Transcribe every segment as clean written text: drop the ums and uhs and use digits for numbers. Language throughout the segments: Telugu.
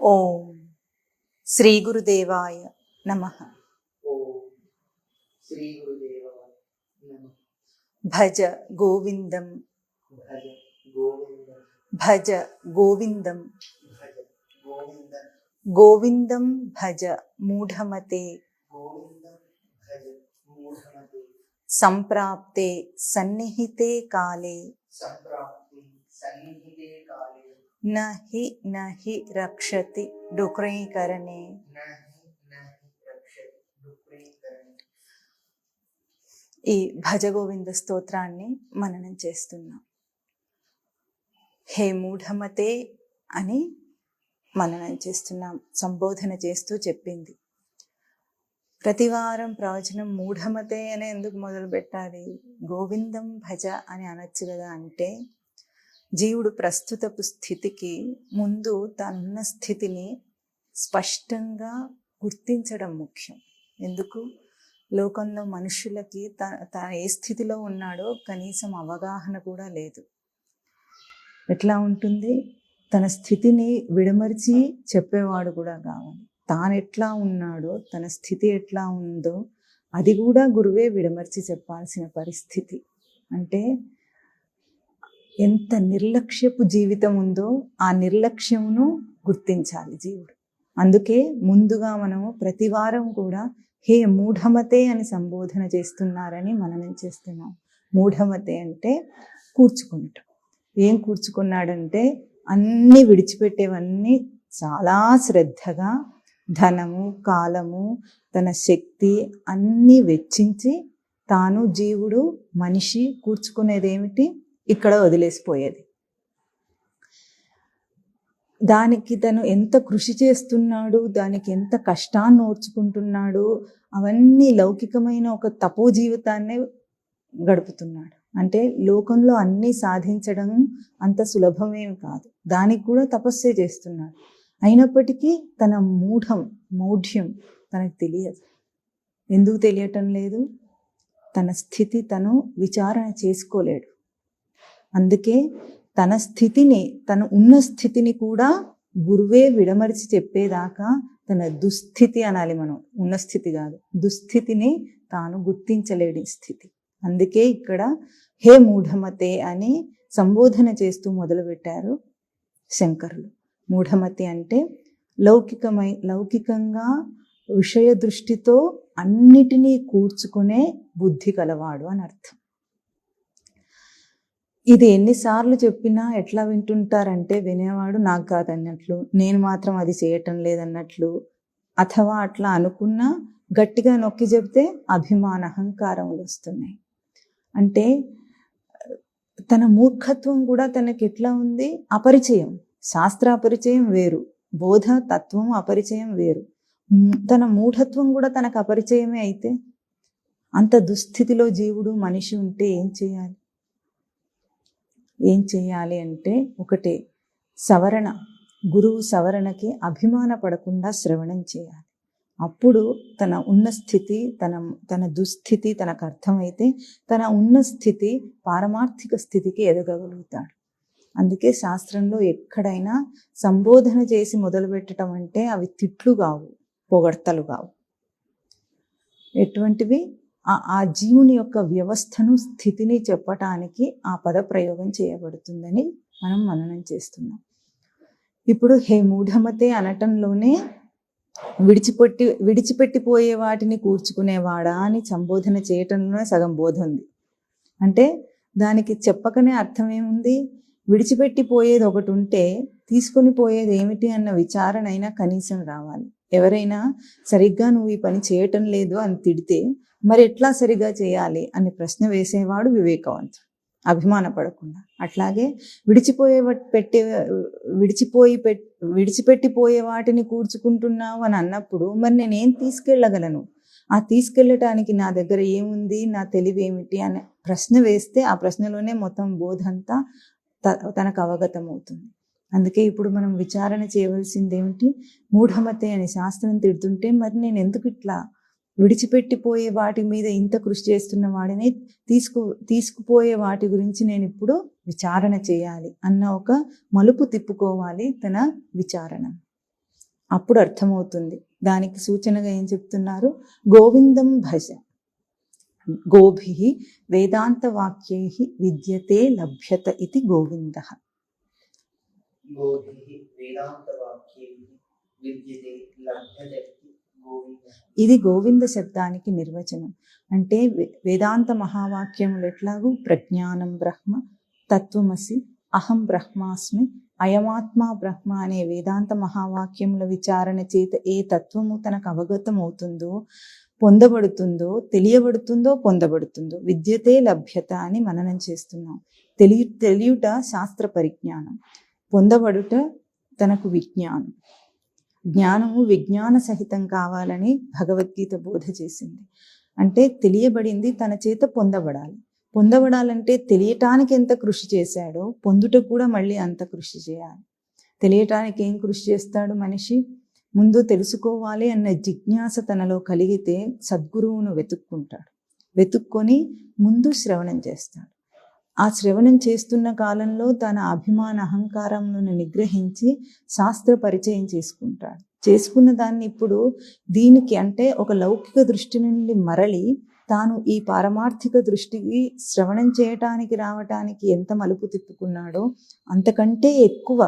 ఓం శ్రీ గురుదేవాయ నమః. శ్రీ గురుదేవాయ నమః. భజ గోవిందం భజ గోవిందం భజ గోవిందం భజ గోవిందం గోవిందం భజ మూఢమతే గోవిందం భజ మూఢమతే సంప్రాప్తే సన్నిహితే కాలే సంప్రాప్తి సన్నిహితే కాలే నహి నహి రక్షతి డుక్రీకరణే. నహి నహి రక్షతి దుఃఖీకరణే. ఈ భజ గోవింద స్తోత్రాన్ని మననం చేస్తున్నాం. హే మూఢమతే అని మననం చేస్తున్నాం. సంబోధన చేస్తూ చెప్పింది. ప్రతివారం ప్రవచనం మూఢమతే అని ఎందుకు మొదలు పెట్టాలి? గోవిందం భజ అని అనొచ్చు కదా. అంటే జీవుడు ప్రస్తుతపు స్థితికి ముందు తనున్న స్థితిని స్పష్టంగా గుర్తించడం ముఖ్యం. ఎందుకు? లోకంలో మనుషులకి తన ఏ స్థితిలో ఉన్నాడో కనీసం అవగాహన కూడా లేదు. ఎట్లా ఉంటుంది? తన స్థితిని విడమర్చి చెప్పేవాడు కూడా కావాలి. తాను ఎట్లా ఉన్నాడో, తన స్థితి ఎట్లా ఉందో అది కూడా గురువే విడమర్చి చెప్పాల్సిన పరిస్థితి. అంటే ఎంత నిర్లక్ష్యపు జీవితం ఉందో ఆ నిర్లక్ష్యమును గుర్తించాలి జీవుడు. అందుకే ముందుగా మనము ప్రతి వారం కూడా హే మూఢమతే అని సంబోధన చేస్తున్నారని మననం చేస్తున్నాం. మూఢమతే అంటే కూర్చుకుంటాం. ఏం కూర్చుకున్నాడంటే అన్నీ విడిచిపెట్టేవన్నీ చాలా శ్రద్ధగా ధనము, కాలము, తన శక్తి అన్నీ వెచ్చించి తాను జీవుడు మనిషి కూర్చుకునేదేమిటి? ఇక్కడ వదిలేసిపోయేది. దానికి తను ఎంత కృషి చేస్తున్నాడు, దానికి ఎంత కష్టాన్ని ఓర్చుకుంటున్నాడు, అవన్నీ లౌకికమైన ఒక తపో జీవితాన్నే గడుపుతున్నాడు. అంటే లోకంలో అన్నీ సాధించడం అంత సులభమేం కాదు. దానికి కూడా తపస్సే చేస్తున్నాడు. అయినప్పటికీ తన మౌఢ్యం తనకు తెలియదు. ఎందుకు తెలియటం లేదు? తన స్థితి తను విచారణ చేసుకోలేడు. అందుకే తన స్థితిని, తను ఉన్న స్థితిని కూడా గురువే విడమరిచి చెప్పేదాకా తన దుస్థితి అనాలి మనం. ఉన్న స్థితి కాదు, దుస్థితిని తాను గుర్తించలేని స్థితి. అందుకే ఇక్కడ హే మూఢమతే అని సంబోధన చేస్తూ మొదలుపెట్టారు శంకరులు. మూఢమతి అంటే లౌకికంగా విషయ దృష్టితో అన్నిటినీ కూర్చుకునే బుద్ధి కలవాడు అని అర్థం. ఇది ఎన్నిసార్లు చెప్పినా ఎట్లా వింటుంటారంటే, వినేవాడు నాకు కాదన్నట్లు, నేను మాత్రం అది చేయటం లేదన్నట్లు, అథవా అట్లా అనుకున్నా గట్టిగా నొక్కి చెప్తే అభిమాన అహంకారములు వస్తున్నాయి. అంటే తన మూర్ఖత్వం కూడా తనకి ఎట్లా ఉంది? అపరిచయం. శాస్త్ర అపరిచయం వేరు, బోధ తత్వం అపరిచయం వేరు. తన మూఢత్వం కూడా తనకు అపరిచయమే అయితే అంత దుస్థితిలో జీవుడు మనిషి ఉంటే ఏం చేయాలి అంటే ఒకటే, సవరణ, గురువు సవరణకి అభిమాన పడకుండా శ్రవణం చేయాలి. అప్పుడు తన ఉన్న స్థితి, తన దుస్థితి తనకు అర్థమైతే తన ఉన్న స్థితి పారమార్థిక స్థితికి ఎదగగలుగుతాడు. అందుకే శాస్త్రంలో ఎక్కడైనా సంబోధన చేసి మొదలుపెట్టడం అంటే అవి తిట్లు కావు, పొగడ్తలు కావు. ఎటువంటివి? ఆ జీవుని యొక్క వ్యవస్థను, స్థితిని చెప్పటానికి ఆ పదప్రయోగం చేయబడుతుందని మనం మననం చేస్తున్నాం. ఇప్పుడు హే మూఢమతే అనటంలోనే విడిచిపెట్టిపోయే వాటిని కూర్చుకునేవాడా అని సంబోధన చేయటంలోనే సగం బోధ ఉంది. అంటే దానికి చెప్పకనే అర్థం ఏముంది? విడిచిపెట్టిపోయేది ఒకటి ఉంటే తీసుకొని పోయేది ఏమిటి అన్న విచారణ అయినా కనీసం రావాలి. ఎవరైనా సరిగ్గా నువ్వు ఈ పని చేయటం లేదు అని తిడితే మరి ఎట్లా సరిగా చేయాలి అని ప్రశ్న వేసేవాడు వివేకవంతుడు, అభిమానపడకుండా. అట్లాగే విడిచిపెట్టిపోయే వాటిని కూర్చుకుంటున్నావు అని అన్నప్పుడు మరి నేనేం తీసుకెళ్ళగలను? ఆ తీసుకెళ్ళటానికి నా దగ్గర ఏముంది, నా తెలివి ఏమిటి అనే ప్రశ్న వేస్తే ఆ ప్రశ్నలోనే మొత్తం బోధంతా తనకు అవగతం అవుతుంది. అందుకే ఇప్పుడు మనం విచారణ చేయవలసింది ఏమిటి? మూఢమతే అని శాస్త్రం తిడుతుంటే మరి నేను ఎందుకు ఇట్లా విడిచిపెట్టిపోయే వాటి మీద ఇంత కృషి చేస్తున్న వాడిని తీసుకుపోయే వాటి గురించి నేను ఇప్పుడు విచారణ చేయాలి అన్న ఒక మలుపు తిప్పుకోవాలి తన విచారణ. అప్పుడు అర్థమవుతుంది. దానికి సూచనగా ఏం చెప్తున్నారు? గోవిందం భజ గోభిః వేదాంత వాక్యైః విద్యతే లభ్యత ఇది గోవిందః. గోభిః వేదాంతవాక్యైః విద్యతే లభ్యతే గోవిందః. ఇది గోవింద శబ్దానికి నిర్వచనం. అంటే వేదాంత మహావాక్యములు ఎట్లాగూ ప్రజ్ఞానం బ్రహ్మ, తత్వమసి, అహం బ్రహ్మాస్మి, అయమాత్మా బ్రహ్మ అనే వేదాంత మహావాక్యముల విచారణ చేత ఏ తత్వము తనకు అవగతం అవుతుందో, పొందబడుతుందో, తెలియబడుతుందో, పొందబడుతుందో విద్యతే లభ్యత అని మననం చేస్తున్నాం. తెలియుట శాస్త్ర పరిజ్ఞానం, పొందబడుట తనకు విజ్ఞానం. జ్ఞానము విజ్ఞాన సహితం కావాలని భగవద్గీత బోధ చేసింది. అంటే తెలియబడింది తన చేత పొందబడాలి. పొందబడాలంటే తెలియటానికి ఎంత కృషి చేశాడో పొందుటకు కూడా మళ్ళీ అంత కృషి చేయాలి. తెలియటానికి ఏం కృషి చేస్తాడు మనిషి? ముందు తెలుసుకోవాలి అన్న జిజ్ఞాస తనలో కలిగితే సద్గురువును వెతుక్కుంటాడు. వెతుక్కొని ముందు శ్రవణం చేస్తాడు. ఆ శ్రవణం చేస్తున్న కాలంలో తన అభిమాన అహంకారములను నిగ్రహించి శాస్త్ర పరిచయం చేసుకుంటాడు. చేసుకున్న దాన్ని ఇప్పుడు దీనికి అంటే ఒక లౌకిక దృష్టి నుండి మరలి తాను ఈ పారమార్థిక దృష్టికి శ్రవణం చేయటానికి రావటానికి ఎంత మలుపు తిప్పుకున్నాడో అంతకంటే ఎక్కువ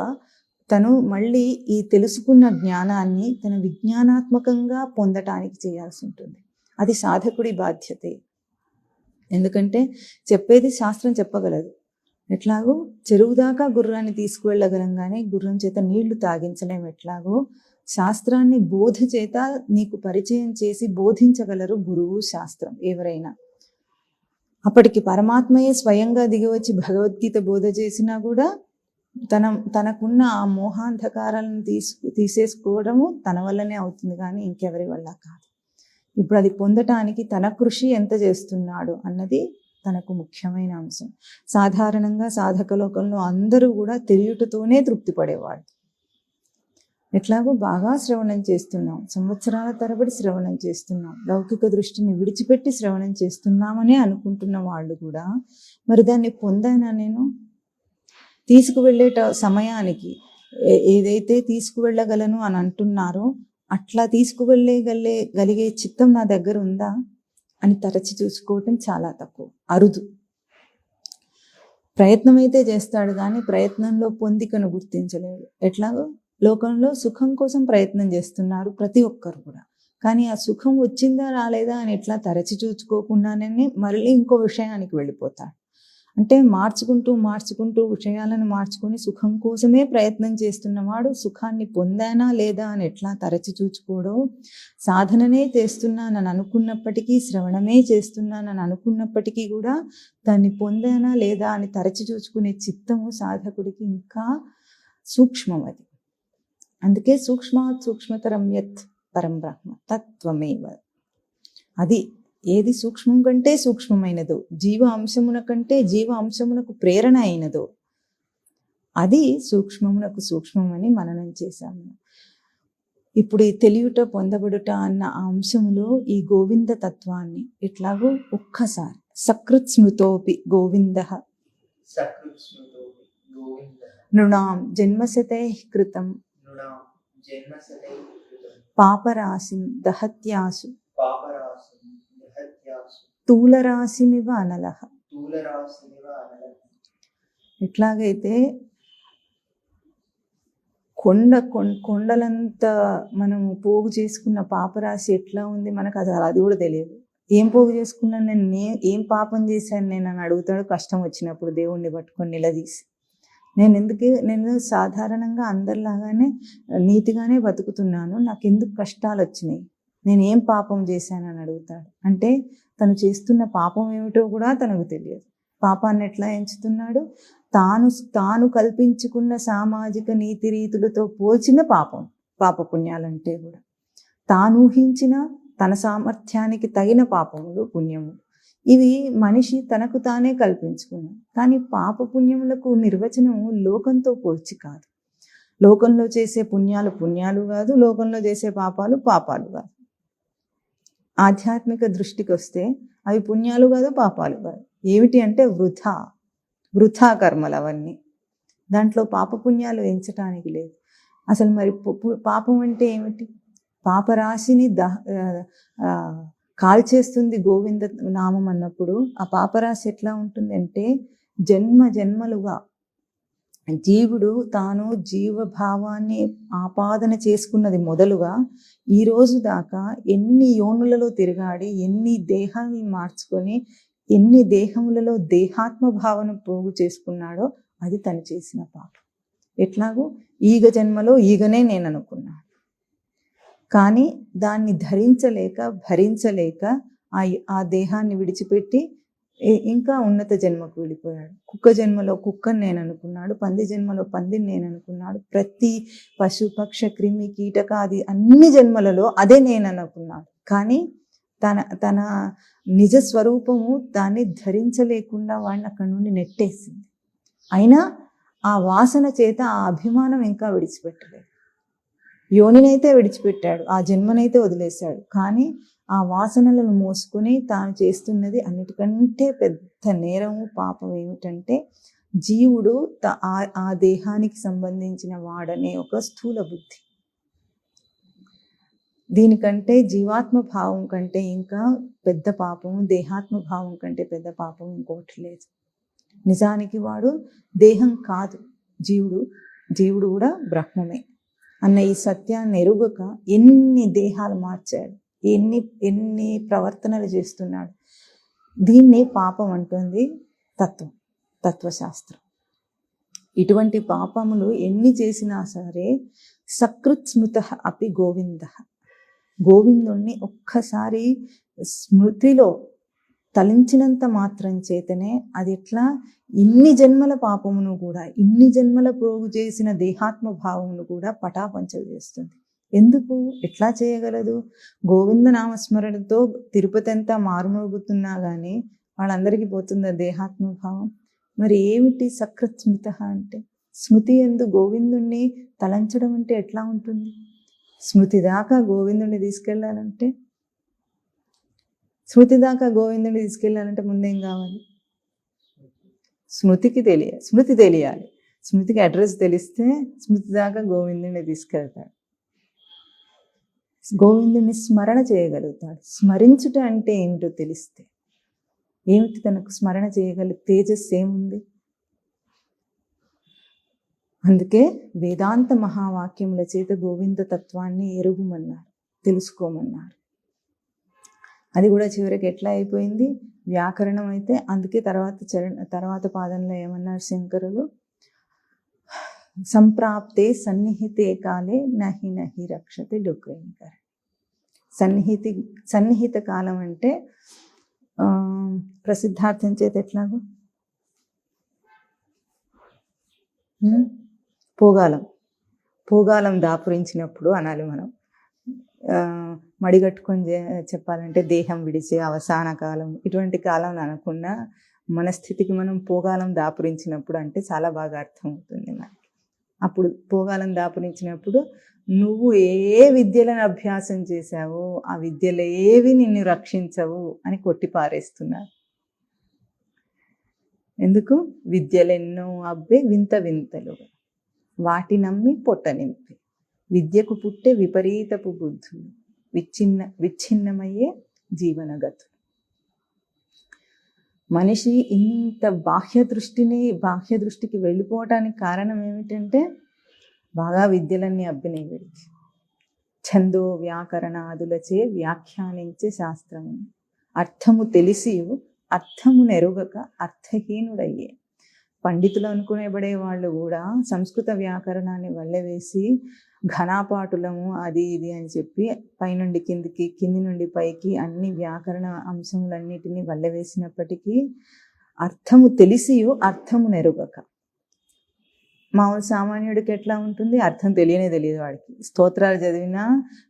తను మళ్ళీ ఈ తెలుసుకున్న జ్ఞానాన్ని తన విజ్ఞానాత్మకంగా పొందటానికి చేయాల్సి ఉంటుంది. అది సాధకుడి బాధ్యతే. ఎందుకంటే చెప్పేది శాస్త్రం చెప్పగలదు. ఎట్లాగో చెరువు దాకా గుర్రాన్ని తీసుకువెళ్ళగలం కానీ గుర్రం చేత నీళ్లు తాగించలేం. ఎట్లాగో శాస్త్రాన్ని బోధ చేత నీకు పరిచయం చేసి బోధించగలరు గురువు, శాస్త్రం ఎవరైనా. అప్పటికి పరమాత్మయే స్వయంగా దిగివచ్చి భగవద్గీత బోధ చేసినా కూడా తనకున్న ఆ మోహాంధకారాలను తీసేసుకోవడము తన వల్లనే అవుతుంది కానీ ఇంకెవరి వల్ల కాదు. ఇప్పుడు అది పొందటానికి తన కృషి ఎంత చేస్తున్నాడు అన్నది తనకు ముఖ్యమైన అంశం. సాధారణంగా సాధక లోకంలో అందరూ కూడా తెలియటతోనే తృప్తి పడేవాడు. ఎట్లాగో బాగా శ్రవణం చేస్తున్నాం, సంవత్సరాల తరబడి శ్రవణం చేస్తున్నాం, లౌకిక దృష్టిని విడిచిపెట్టి శ్రవణం చేస్తున్నామనే అనుకుంటున్న వాళ్ళు కూడా మరి దాన్ని పొందానా నేను? తీసుకువెళ్ళేట సమయానికి ఏదైతే తీసుకువెళ్ళగలను అని అంటున్నారో అట్లా తీసుకువెళ్ళగలిగే చిత్తం నా దగ్గర ఉందా అని తరచి చూసుకోవటం చాలా తక్కువ, అరుదు. ప్రయత్నం అయితే చేస్తాడు కానీ ప్రయత్నంలో పొందికను గుర్తించలేడు. ఎట్లాగో లోకంలో సుఖం కోసం ప్రయత్నం చేస్తున్నారు ప్రతి ఒక్కరు కూడా. కానీ ఆ సుఖం వచ్చిందా రాలేదా అని ఎట్లా తరచి చూసుకోకుండానే మళ్ళీ ఇంకో విషయానికి వెళ్ళిపోతాడు. అంటే మార్చుకుంటూ విషయాలను మార్చుకొని సుఖం కోసమే ప్రయత్నం చేస్తున్నవాడు సుఖాన్ని పొందానా లేదా అని ఎట్లా తరచి చూచుకోవడం. సాధననే చేస్తున్నానని అనుకున్నప్పటికీ, శ్రవణమే చేస్తున్నానని అనుకున్నప్పటికీ కూడా దాన్ని పొందానా లేదా అని తరచి చూచుకునే చిత్తము సాధకుడికి ఇంకా సూక్ష్మం. అది అందుకే సూక్ష్మాత్ సూక్ష్మతరం యత్ పరం బ్రహ్మ తత్వమేవ. అది ఏది సూక్ష్మం కంటే సూక్ష్మమైనదో, జీవ అంశమున కంటే జీవ అంశమునకు ప్రేరణ అయినదో అది సూక్ష్మమునకు సూక్ష్మమని మననం చేశాము. ఇప్పుడు ఈ తెలియుట పొందబడుట అన్న ఆ అంశములో ఈ గోవింద తత్వాన్ని ఎట్లాగో ఒక్కసారి సకృత్ స్మృతోపి గోవిందః నృణాం జన్మశతై కృతం పాపరాశిం దహత్యాసు స్థూలరాశిమివ అనలః. ఎట్లాగైతే కొండలంత మనము పోగు చేసుకున్న పాపరాశి ఎట్లా ఉంది మనకు అది కూడా తెలియదు. ఏం పోగు చేసుకున్నాను నేను, ఏం పాపం చేశాను నేను అని అడుగుతాడు కష్టం వచ్చినప్పుడు దేవుణ్ణి పట్టుకొని నిలదీసి. నేను సాధారణంగా అందరిలాగానే నీతిగానే బతుకుతున్నాను, నాకు ఎందుకు కష్టాలు వచ్చినాయి, నేను ఏం పాపం చేశానని అడుగుతాడు. అంటే తను చేస్తున్న పాపం ఏమిటో కూడా తనకు తెలియదు. పాపాన్ని ఎట్లా ఎంచుతున్నాడు? తాను కల్పించుకున్న సామాజిక నీతి రీతులతో పోల్చిన పాపపుణ్యాలంటే కూడా తాను ఊహించిన తన సామర్థ్యానికి తగిన పాపములు పుణ్యములు ఇవి మనిషి తనకు తానే కల్పించుకున్నాడు. కానీ పాపపుణ్యములకు నిర్వచనము లోకంతో పోల్చి కాదు. లోకంలో చేసే పుణ్యాలు పుణ్యాలు కాదు, లోకంలో చేసే పాపాలు పాపాలు కాదు. ఆధ్యాత్మిక దృష్టికి వస్తే అవి పుణ్యాలు కాదు, పాపాలు కాదు. ఏమిటి అంటే వృథా కర్మలు అవన్నీ. దాంట్లో పాపపుణ్యాలు ఎంచటానికి లేదు. అసలు మరి పాపం అంటే ఏమిటి? పాపరాశిని కాల్చేస్తుంది గోవింద నామం అన్నప్పుడు ఆ పాపరాశి ఎట్లా ఉంటుంది అంటే, జన్మ జన్మలుగా జీవుడు తాను జీవభావాన్ని ఆపాదన చేసుకున్నది మొదలుగా ఈ రోజు దాకా ఎన్ని యోనులలో తిరగాడి, ఎన్ని దేహాలను మార్చుకొని, ఎన్ని దేహములలో దేహాత్మ భావన పోగు చేసుకున్నాడో అది తను చేసిన పాపం. ఎట్లాగో ఈగ జన్మలో ఈగనే నేను అనుకున్నాను, కానీ దాన్ని ధరించలేక భరించలేక ఆ దేహాన్ని విడిచిపెట్టి ఇంకా ఉన్నత జన్మకు వెళ్ళిపోయాడు. కుక్క జన్మలో కుక్కని నేను అనుకున్నాడు, పంది జన్మలో పందిని నేను అనుకున్నాడు, ప్రతి పశు పక్ష క్రిమి కీటకాది అన్ని జన్మలలో అదే నేను అనుకున్నాడు. కానీ తన నిజ స్వరూపము దాన్ని ధరించలేకుండా వాడిని అక్కడి నుండి నెట్టేసింది. అయినా ఆ వాసన చేత ఆ అభిమానం ఇంకా విడిచిపెట్టలేదు. యోనినైతే విడిచిపెట్టాడు, ఆ జన్మనైతే వదిలేశాడు, కానీ ఆ వాసనలను మోసుకొని తాను చేస్తున్నది అన్నిటికంటే పెద్ద నేరము పాపం ఏమిటంటే, జీవుడు ఆ దేహానికి సంబంధించిన వాడనే ఒక స్థూల బుద్ధి. దీనికంటే జీవాత్మ భావం కంటే ఇంకా పెద్ద పాపం, దేహాత్మ భావం కంటే పెద్ద పాపం ఇంకోటి లేదు. నిజానికి వాడు దేహం కాదు, జీవుడు కూడా బ్రహ్మమే అన్న ఈ సత్యాన్ని ఎరుగక ఎన్ని దేహాలు మార్చాడు, ఎన్ని ప్రవర్తనలు చేస్తున్నాడు. దీన్ని పాపం అంటుంది తత్వశాస్త్రం. ఇటువంటి పాపములు ఎన్ని చేసినా సరే సకృత్ స్మృత అపి గోవిందుణ్ణి ఒక్కసారి స్మృతిలో తలించినంత మాత్రం చేతనే అది ఎట్లా ఇన్ని జన్మల పాపమును కూడా, ఇన్ని జన్మల ప్రోగు చేసిన దేహాత్మ భావమును కూడా పటాపంచలు చేస్తుంది. ఎందుకు? ఎట్లా చేయగలదు? గోవింద నామస్మరణతో తిరుపతి అంతా మారుమోగుతున్నా కానీ వాళ్ళందరికీ పోతుందా దేహాత్మ భావం? మరి ఏమిటి సకృత్ స్మృత అంటే? స్మృతి ఎందు గోవిందుణ్ణి తలంచడం అంటే ఎట్లా ఉంటుంది? స్మృతి దాకా గోవిందుణ్ణి తీసుకెళ్ళాలంటే ముందేం కావాలి? స్మృతి తెలియాలి. స్మృతికి అడ్రస్ తెలిస్తే స్మృతి దాకా గోవిందుని తీసుకెళ్తాడు. గోవిందుని స్మరణ చేయగలుగుతాడు. స్మరించుట అంటే ఏమిటో తెలిస్తే, ఏమిటి తనకు స్మరణ చేయగల తేజస్సు ఏముంది? అందుకే వేదాంత మహావాక్యముల చేత గోవింద తత్వాన్ని ఎరుగుమన్నారు, తెలుసుకోమన్నారు. అది కూడా చివరికి ఎట్లా అయిపోయింది? వ్యాకరణం అయితే. అందుకే తర్వాత పాదంలో ఏమన్నారు శంకరులు? సంప్రాప్తే సన్నిహితే కాలే నహి రక్షతే డొక్రేంకర్. సన్నిహిత కాలం అంటే ప్రసిద్ధార్థం చేత ఎట్లాగో పోగాలం దాపురించినప్పుడు అనాలి మనం. మడిగట్టుకొని చెప్పాలంటే దేహం విడిచే అవసాన కాలం, ఇటువంటి కాలం అనకుండా మన స్థితికి మనం పోగాలం దాపురించినప్పుడు అంటే చాలా బాగా అర్థమవుతుంది మనకి. అప్పుడు పోగాలం దాపురించినప్పుడు నువ్వు ఏ విద్యలను అభ్యాసం చేశావో ఆ విద్యలు ఏవి నిన్ను రక్షించవు అని కొట్టి పారేస్తున్నారు. ఎందుకు? విద్యలెన్నో అబ్బే వింత వింతలు, వాటి నమ్మి పొట్ట నింపి, విద్యకు పుట్టే విపరీతపు బుద్ధులు, విచ్ఛిన్నమయ్యే జీవనగతులు. మనిషి ఇంత బాహ్య దృష్టికి వెళ్ళిపోవటానికి కారణం ఏమిటంటే, బాగా విద్యలన్నీ అబ్బినాయి వీడికి. ఛందో వ్యాకరణాదులచే వ్యాఖ్యానించే శాస్త్రము, అర్థము తెలిసి అర్థము నెరుగక అర్థహీనుడయ్యే. పండితులు అనుకునేబడే వాళ్ళు కూడా సంస్కృత వ్యాకరణాన్ని వల్లవేసి ఘనాపాటులము అది ఇది అని చెప్పి పైనుండి కిందికి, కింది నుండి పైకి అన్ని వ్యాకరణ అంశములన్నిటినీ వల్లవేసినప్పటికీ అర్థము తెలిసి అర్థము నెరుగక. మామూలు సామాన్యుడికి ఎట్లా ఉంటుంది? అర్థం తెలియదు వాడికి. స్తోత్రాలు చదివినా,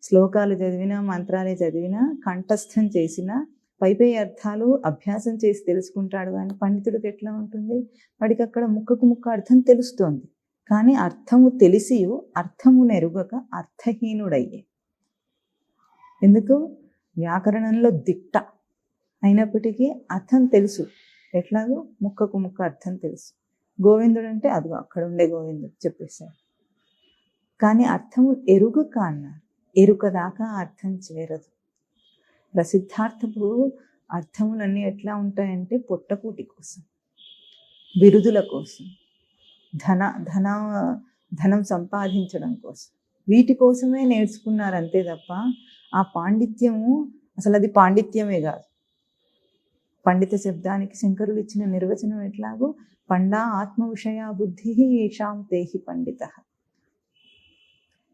శ్లోకాలు చదివినా, మంత్రాలే చదివినా, కంఠస్థం చేసినా పైపై అర్థాలు అభ్యాసం చేసి తెలుసుకుంటాడు. కానీ పండితుడికి ఎట్లా ఉంటుంది? వాడికి అక్కడ ముక్కకు ముక్క అర్థం తెలుస్తోంది, కానీ అర్థము తెలిసి అర్థము నెరుగక అర్థహీనుడయ్యే. ఎందుకు? వ్యాకరణంలో దిట్ట అయినప్పటికీ అర్థం తెలుసు, ఎట్లాగో ముక్కకు ముక్క అర్థం తెలుసు. గోవిందుడు అంటే అదిగో అక్కడ ఉండే గోవిందుడు చెప్పేశాడు. కానీ అర్థము ఎరుగక అన్నారు. ఎరుక దాకా అర్థం చేరదు. ప్రసిద్ధార్థపు అర్థములన్నీ ఎట్లా ఉంటాయంటే పొట్టకూటి కోసం, బిరుదుల కోసం, ధనం సంపాదించడం కోసం, వీటి కోసమే నేర్చుకున్నారు అంతే తప్ప ఆ పాండిత్యము అసలు అది పాండిత్యమే కాదు. పండిత శబ్దానికి శంకరులు ఇచ్చిన నిర్వచనం ఎట్లాగో పండా ఆత్మ విషయ బుద్ధి ఏషాం తేహి పండిత.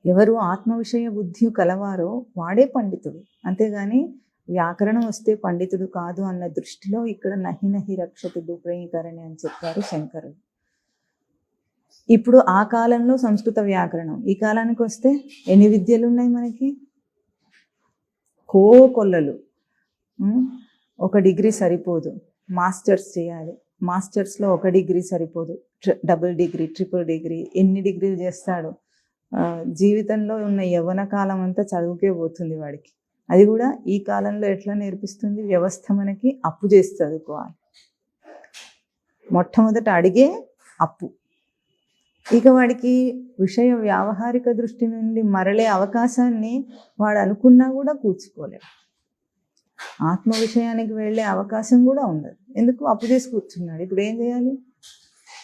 ఎవరు ఆత్మ విషయ బుద్ధి కలవారో వాడే పండితుడు, అంతేగాని వ్యాకరణం వస్తే పండితుడు కాదు అన్న దృష్టిలో ఇక్కడ నహి నహి రక్షతి డూప్రయీకరణి అని చెప్పారు శంకరులు. ఇప్పుడు ఆ కాలంలో సంస్కృత వ్యాకరణం, ఈ కాలానికి వస్తే ఎన్ని విద్యలు ఉన్నాయి మనకి? కొల్లలు. 1 డిగ్రీ సరిపోదు, మాస్టర్స్ చేయాలి. మాస్టర్స్లో 1 డిగ్రీ సరిపోదు, డబుల్ డిగ్రీ, ట్రిపుల్ డిగ్రీ, ఎన్ని డిగ్రీలు చేస్తాడు? జీవితంలో ఉన్న యవ్వన కాలం అంతా చదువుకే పోతుంది వాడికి. అది కూడా ఈ కాలంలో ఎట్లా నేర్పిస్తుంది వ్యవస్థ మనకి? అప్పు చేసి చదువుకోవాలి. మొట్టమొదట అడిగే అప్పు. ఇక వాడికి విషయ వ్యావహారిక దృష్టి నుండి మరలే అవకాశాన్ని వాడు అనుకున్నా కూడా కూర్చుకోలేడు. ఆత్మ విషయానికి వెళ్ళే అవకాశం కూడా ఉండదు. ఎందుకు? అప్పు చేసి కూర్చున్నాడు. ఇప్పుడు ఏం చేయాలి?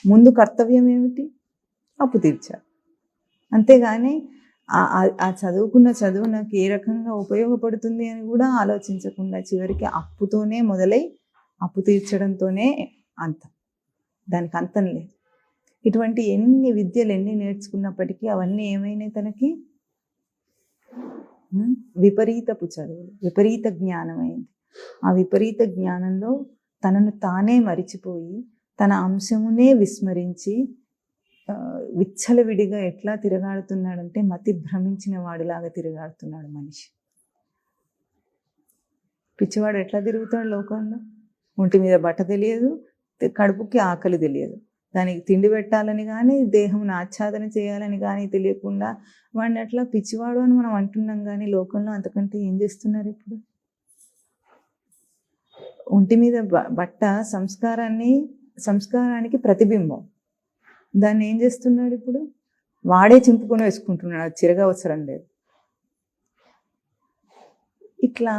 ముందు కర్తవ్యం ఏమిటి? అప్పు తీర్చాలి. అంతేగాని ఆ చదువుకున్న చదువు నాకు ఏ రకంగా ఉపయోగపడుతుంది అని కూడా ఆలోచించకుండా చివరికి అప్పుతోనే మొదలై అప్పు తీర్చడంతోనే అంతం. దానికి అంతం లేదు. ఇటువంటి ఎన్ని విద్యలు ఎన్ని నేర్చుకున్నప్పటికీ అవన్నీ ఏమైనాయి తనకి? విపరీతపు చదువులు, విపరీత జ్ఞానమైంది. ఆ విపరీత జ్ఞానంలో తనను తానే మరిచిపోయి తన అంశమునే విస్మరించి విచ్చలవిడిగా ఎట్లా తిరగాడుతున్నాడంటే మతి భ్రమించిన వాడిలాగా తిరగాడుతున్నాడు మనిషి. పిచ్చివాడు ఎట్లా తిరుగుతాడు లోకంలో? ఒంటి మీద బట్ట తెలియదు, కడుపుకి ఆకలి తెలియదు, దానికి తిండి పెట్టాలని కానీ దేహంను ఆచ్ఛాదన చేయాలని కానీ తెలియకుండా వాడిని అట్లా పిచ్చివాడు అని మనం అంటున్నాం. కానీ లోకంలో అంతకంటే ఏం చేస్తున్నారు ఇప్పుడు? ఒంటి మీద బట్ట సంస్కారానికి ప్రతిబింబం. దాన్ని ఏం చేస్తున్నాడు ఇప్పుడు? వాడే చింపుకొని వేసుకుంటున్నాడు, అది చిరగా అవసరం లేదు. ఇట్లా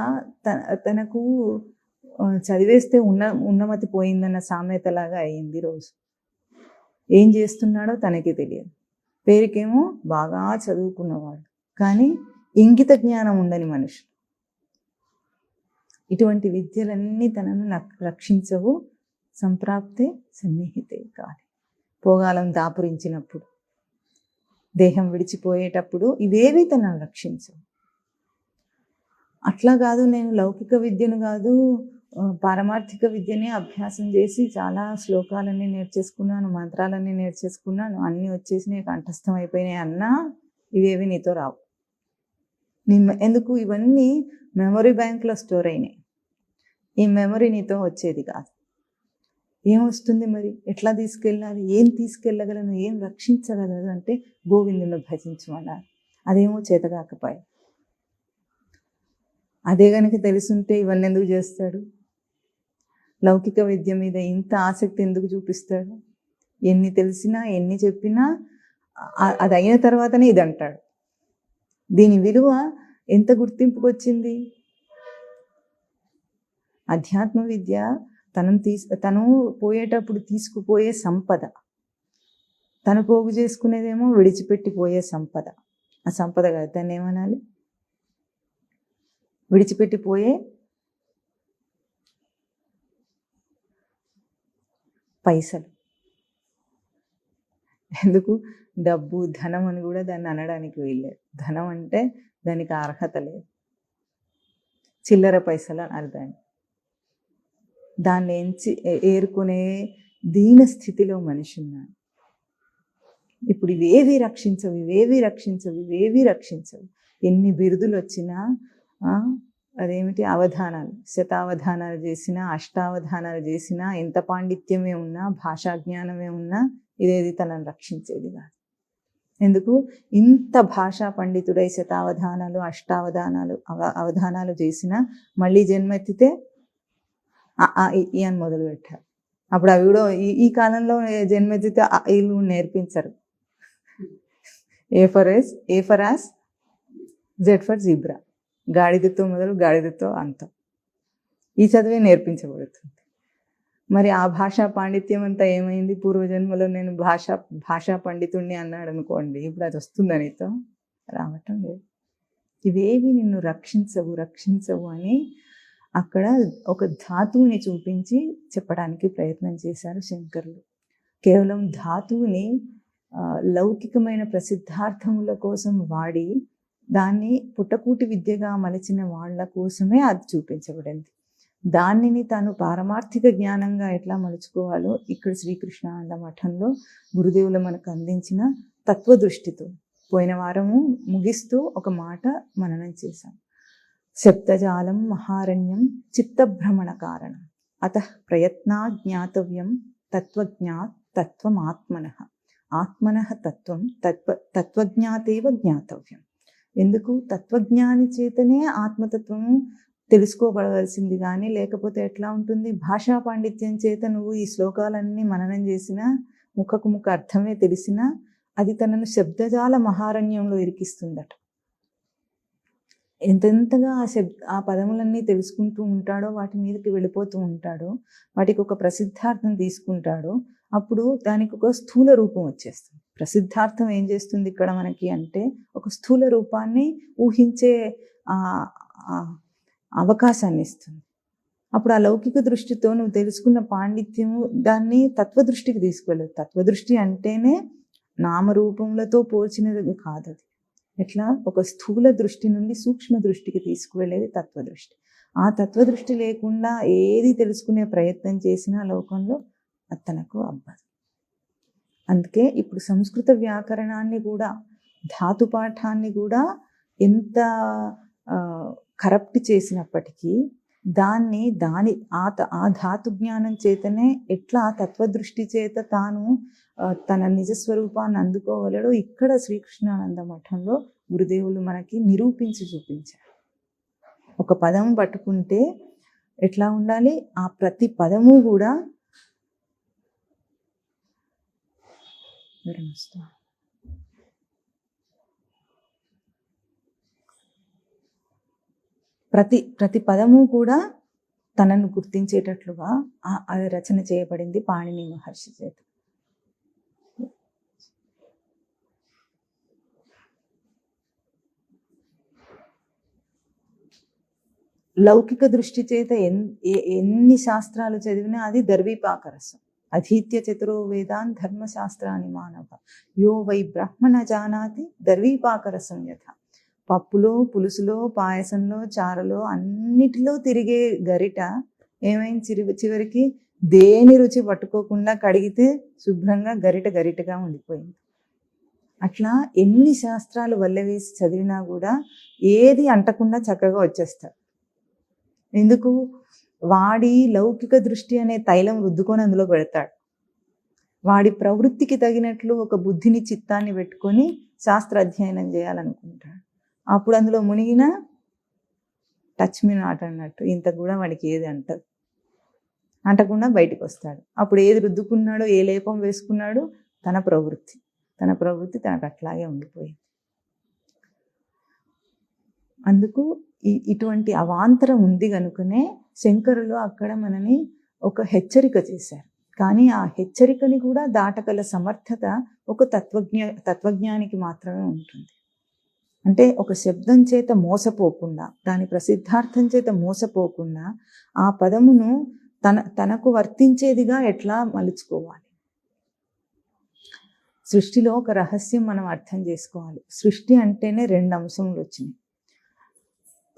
తనకు చదివేస్తే ఉన్నమతి పోయిందన్న సామెతలాగా అయ్యింది రోజు. ఏం చేస్తున్నాడో తనకి తెలియదు. పేరుకేమో బాగా చదువుకున్నవాడు, కానీ ఇంగిత జ్ఞానం ఉండని మనిషి. ఇటువంటి విద్యలన్నీ తనను రక్షించవు. సంప్రాప్తే సన్నిహితే కాలి. పోగాలం దాపురించినప్పుడు, దేహం విడిచిపోయేటప్పుడు ఇవేవి తనను రక్షించవు. అట్లా కాదు, నేను లౌకిక విద్యను కాదు పారమార్థిక విద్యనే అభ్యాసం చేసి చాలా శ్లోకాలన్నీ నేర్చేసుకున్నాను, మంత్రాలన్నీ నేర్చేసుకున్నాను, అన్నీ వచ్చేసి కంఠస్థం అయిపోయినాయి అన్నా ఇవేవి నీతో రావు. ఎందుకు? ఇవన్నీ మెమరీ బ్యాంక్లో స్టోర్ అయినాయి. ఈ మెమరీ నీతో వచ్చేది కాదు. ఏమొస్తుంది మరి? ఎట్లా తీసుకెళ్ళాలి? ఏం తీసుకెళ్ళగలను? ఏం రక్షించగలదు అంటే గోవిందుని భజించమన్నారు. అదేమో చేతగాకపోయి. అదే కనుక తెలుసుంటే ఇవన్నీ ఎందుకు చేస్తాడు? లౌకిక విద్య మీద ఇంత ఆసక్తి ఎందుకు చూపిస్తాడు? ఎన్ని తెలిసినా ఎన్ని చెప్పినా అది అయిన తర్వాతనే ఇది అంటాడు. దీని విలువ ఎంత గుర్తింపుకు వచ్చింది? అధ్యాత్మ విద్య తను పోయేటప్పుడు తీసుకుపోయే సంపద, తను పోగు చేసుకునేదేమో విడిచిపెట్టిపోయే సంపద. ఆ సంపద కాదు, దాన్ని ఏమనాలి? విడిచిపెట్టిపోయే పైసలు. ఎందుకు? డబ్బు, ధనం అని కూడా దాన్ని అనడానికి వీల్లేదు. ధనం అంటే దానికి అర్హత లేదు. చిల్లర పైసలు అన్నారు దాన్ని. దాన్ని ఏరుకునే దీన స్థితిలో మనిషి ఉన్నాడు. ఇప్పుడు ఇవేవి రక్షించవు, ఇవేవి రక్షించవు, ఇవేవి రక్షించవు. ఎన్ని బిరుదులు వచ్చినా అదేమిటి అవధానాలు, శతావధానాలు చేసినా, అష్టావధానాలు చేసినా, ఎంత పాండిత్యమే ఉన్నా, భాషా జ్ఞానమే ఉన్నా ఇదేది తనను రక్షించేది కాదు. ఎందుకు? ఇంత భాషా పండితుడై శతావధానాలు, అష్టావధానాలు, అవధానాలు చేసినా మళ్ళీ జన్మెత్తితే అని మొదలు పెట్టారు. అప్పుడు అవి కూడా ఈ కాలంలో జన్మెత్తితే వీళ్ళు నేర్పించరు. A for ass, Z for zebra. గాడిదతో మొదలు గాడిదతో అంతం. ఈ చదివే నేర్పించబడుతుంది. మరి ఆ భాషా పాండిత్యం అంతా ఏమైంది? పూర్వజన్మలో నేను భాషా పండితుణ్ణి అన్నాడు అనుకోండి, ఇప్పుడు అది వస్తుందా నీతో? రావటం లేదు. ఇవేవి నిన్ను రక్షించవు అని అక్కడ ఒక ధాతువుని చూపించి చెప్పడానికి ప్రయత్నం చేశారు శంకరులు. కేవలం ధాతువుని లౌకికమైన ప్రసిద్ధార్థముల కోసం వాడి దాన్ని పుట్టకూటి విద్యగా మలచిన వాళ్ళ కోసమే అది చూపించబడింది. దానిని తాను పారమార్థిక జ్ఞానంగా ఎట్లా మలుచుకోవాలో ఇక్కడ శ్రీకృష్ణానంద మఠంలో గురుదేవులు మనకు అందించిన తత్వదృష్టితో పోయిన వారము ముగిస్తూ ఒక మాట మననం చేశాం. శబ్దజాలం మహారణ్యం చిత్తభ్రమణ కారణం అతః ప్రయత్నా జ్ఞాతవ్యం తత్వమాత్మనః ఆత్మనః తత్వం తత్వజ్ఞాతేవ జ్ఞాతవ్యం. ఎందుకు? తత్వజ్ఞాని చేతనే ఆత్మతత్వము తెలుసుకోబడవలసింది, కానీ లేకపోతే ఎట్లా ఉంటుంది? భాషా పాండిత్యం చేత నువ్వు ఈ శ్లోకాలన్నీ మననం చేసినా, ముఖకు ముఖ అర్థమే తెలిసినా అది తనను శబ్దజాల మహారణ్యంలో ఇరికిస్తుందట. ఎంతెంతగా ఆ పదములన్నీ తెలుసుకుంటూ ఉంటాడో, వాటి మీదకి వెళ్ళిపోతూ ఉంటాడో, వాటికి ఒక ప్రసిద్ధార్థం తీసుకుంటాడో, అప్పుడు దానికి ఒక స్థూల రూపం వచ్చేస్తుంది. ప్రసిద్ధార్థం ఏం చేస్తుంది ఇక్కడ మనకి అంటే, ఒక స్థూల రూపాన్ని ఊహించే అవకాశాన్ని ఇస్తుంది. అప్పుడు ఆ లౌకిక దృష్టితో నువ్వు తెలుసుకున్న పాండిత్యము దాన్ని తత్వదృష్టికి తీసుకువెళ్ళదు. తత్వదృష్టి అంటేనే నామరూపములతో పోల్చినది కాదు. అది ఎట్లా ఒక స్థూల దృష్టి నుండి సూక్ష్మ దృష్టికి తీసుకువెళ్ళేది తత్వదృష్టి. ఆ తత్వదృష్టి లేకుండా ఏది తెలుసుకునే ప్రయత్నం చేసినా లోకంలో తనకు అబ్బదు. అందుకే ఇప్పుడు సంస్కృత వ్యాకరణాన్ని కూడా, ధాతుపాఠాన్ని కూడా ఎంత కరప్ట్ చేసినప్పటికీ ఆ ధాతు జ్ఞానం చేతనే ఎట్లా తత్వదృష్టి చేత తాను తన నిజస్వరూపాన్ని అందుకోగలడో ఇక్కడ శ్రీకృష్ణానంద మఠంలో గురుదేవులు మనకి నిరూపించి చూపించారు. ఒక పదం పట్టుకుంటే ఎట్లా ఉండాలి, ఆ ప్రతి పదము కూడా ప్రతి పదము కూడా తనను గుర్తించేటట్లుగా అది రచన చేయబడింది పాణిని మహర్షి చేత. లౌకిక దృష్టి చేత ఎన్ని శాస్త్రాలు చదివినా అది దర్వీపాకరసం. అధీత్య చతురో వేదాన్ ధర్మశాస్త్రాన్ని మానవ యో వై బ్రహ్మణ జానాతి దర్వీపాకరసం యథ. పప్పులో, పులుసులో, పాయసంలో, చారులో అన్నిటిలో తిరిగే గరిట ఏమైంది? చివరికి దేని రుచి పట్టుకోకుండా కడిగితే శుభ్రంగా గరిటగా ఉండిపోయింది. అట్లా ఎన్ని శాస్త్రాలు వల్లవేసి చదివినా కూడా ఏది అంటకుండా చక్కగా వచ్చేస్తారు. ఎందుకు? వాడి లౌకిక దృష్టి అనే తైలం రుద్దుకొని అందులో పెడతాడు. వాడి ప్రవృత్తికి తగినట్లు ఒక బుద్ధిని, చిత్తాన్ని పెట్టుకొని శాస్త్ర అధ్యయనం చేయాలనుకుంటాడు. అప్పుడు అందులో మునిగిన టచ్ మీ నాట్ అన్నట్టు ఇంత కూడా వాడికి ఏది అంటకుండా బయటికి వస్తాడు. అప్పుడు ఏది రుద్దుకున్నాడో, ఏ లేపం వేసుకున్నాడో తన ప్రవృత్తి తనకు అట్లాగే ఉండిపోయింది. అందుకు ఇటువంటి అవాంతరం ఉంది కనుకనే శంకరులు అక్కడ మనని ఒక హెచ్చరిక చేశారు. కానీ ఆ హెచ్చరికని కూడా దాటగల సమర్థత ఒక తత్వజ్ఞానికి మాత్రమే ఉంటుంది. అంటే ఒక శబ్దం చేత మోసపోకుండా, దాని ప్రసిద్ధార్థం చేత మోసపోకుండా ఆ పదమును తనకు వర్తించేదిగా ఎట్లా మలుచుకోవాలి. సృష్టిలో ఒక రహస్యం మనం అర్థం చేసుకోవాలి. సృష్టి అంటేనే 2 అంశములు వచ్చినాయి.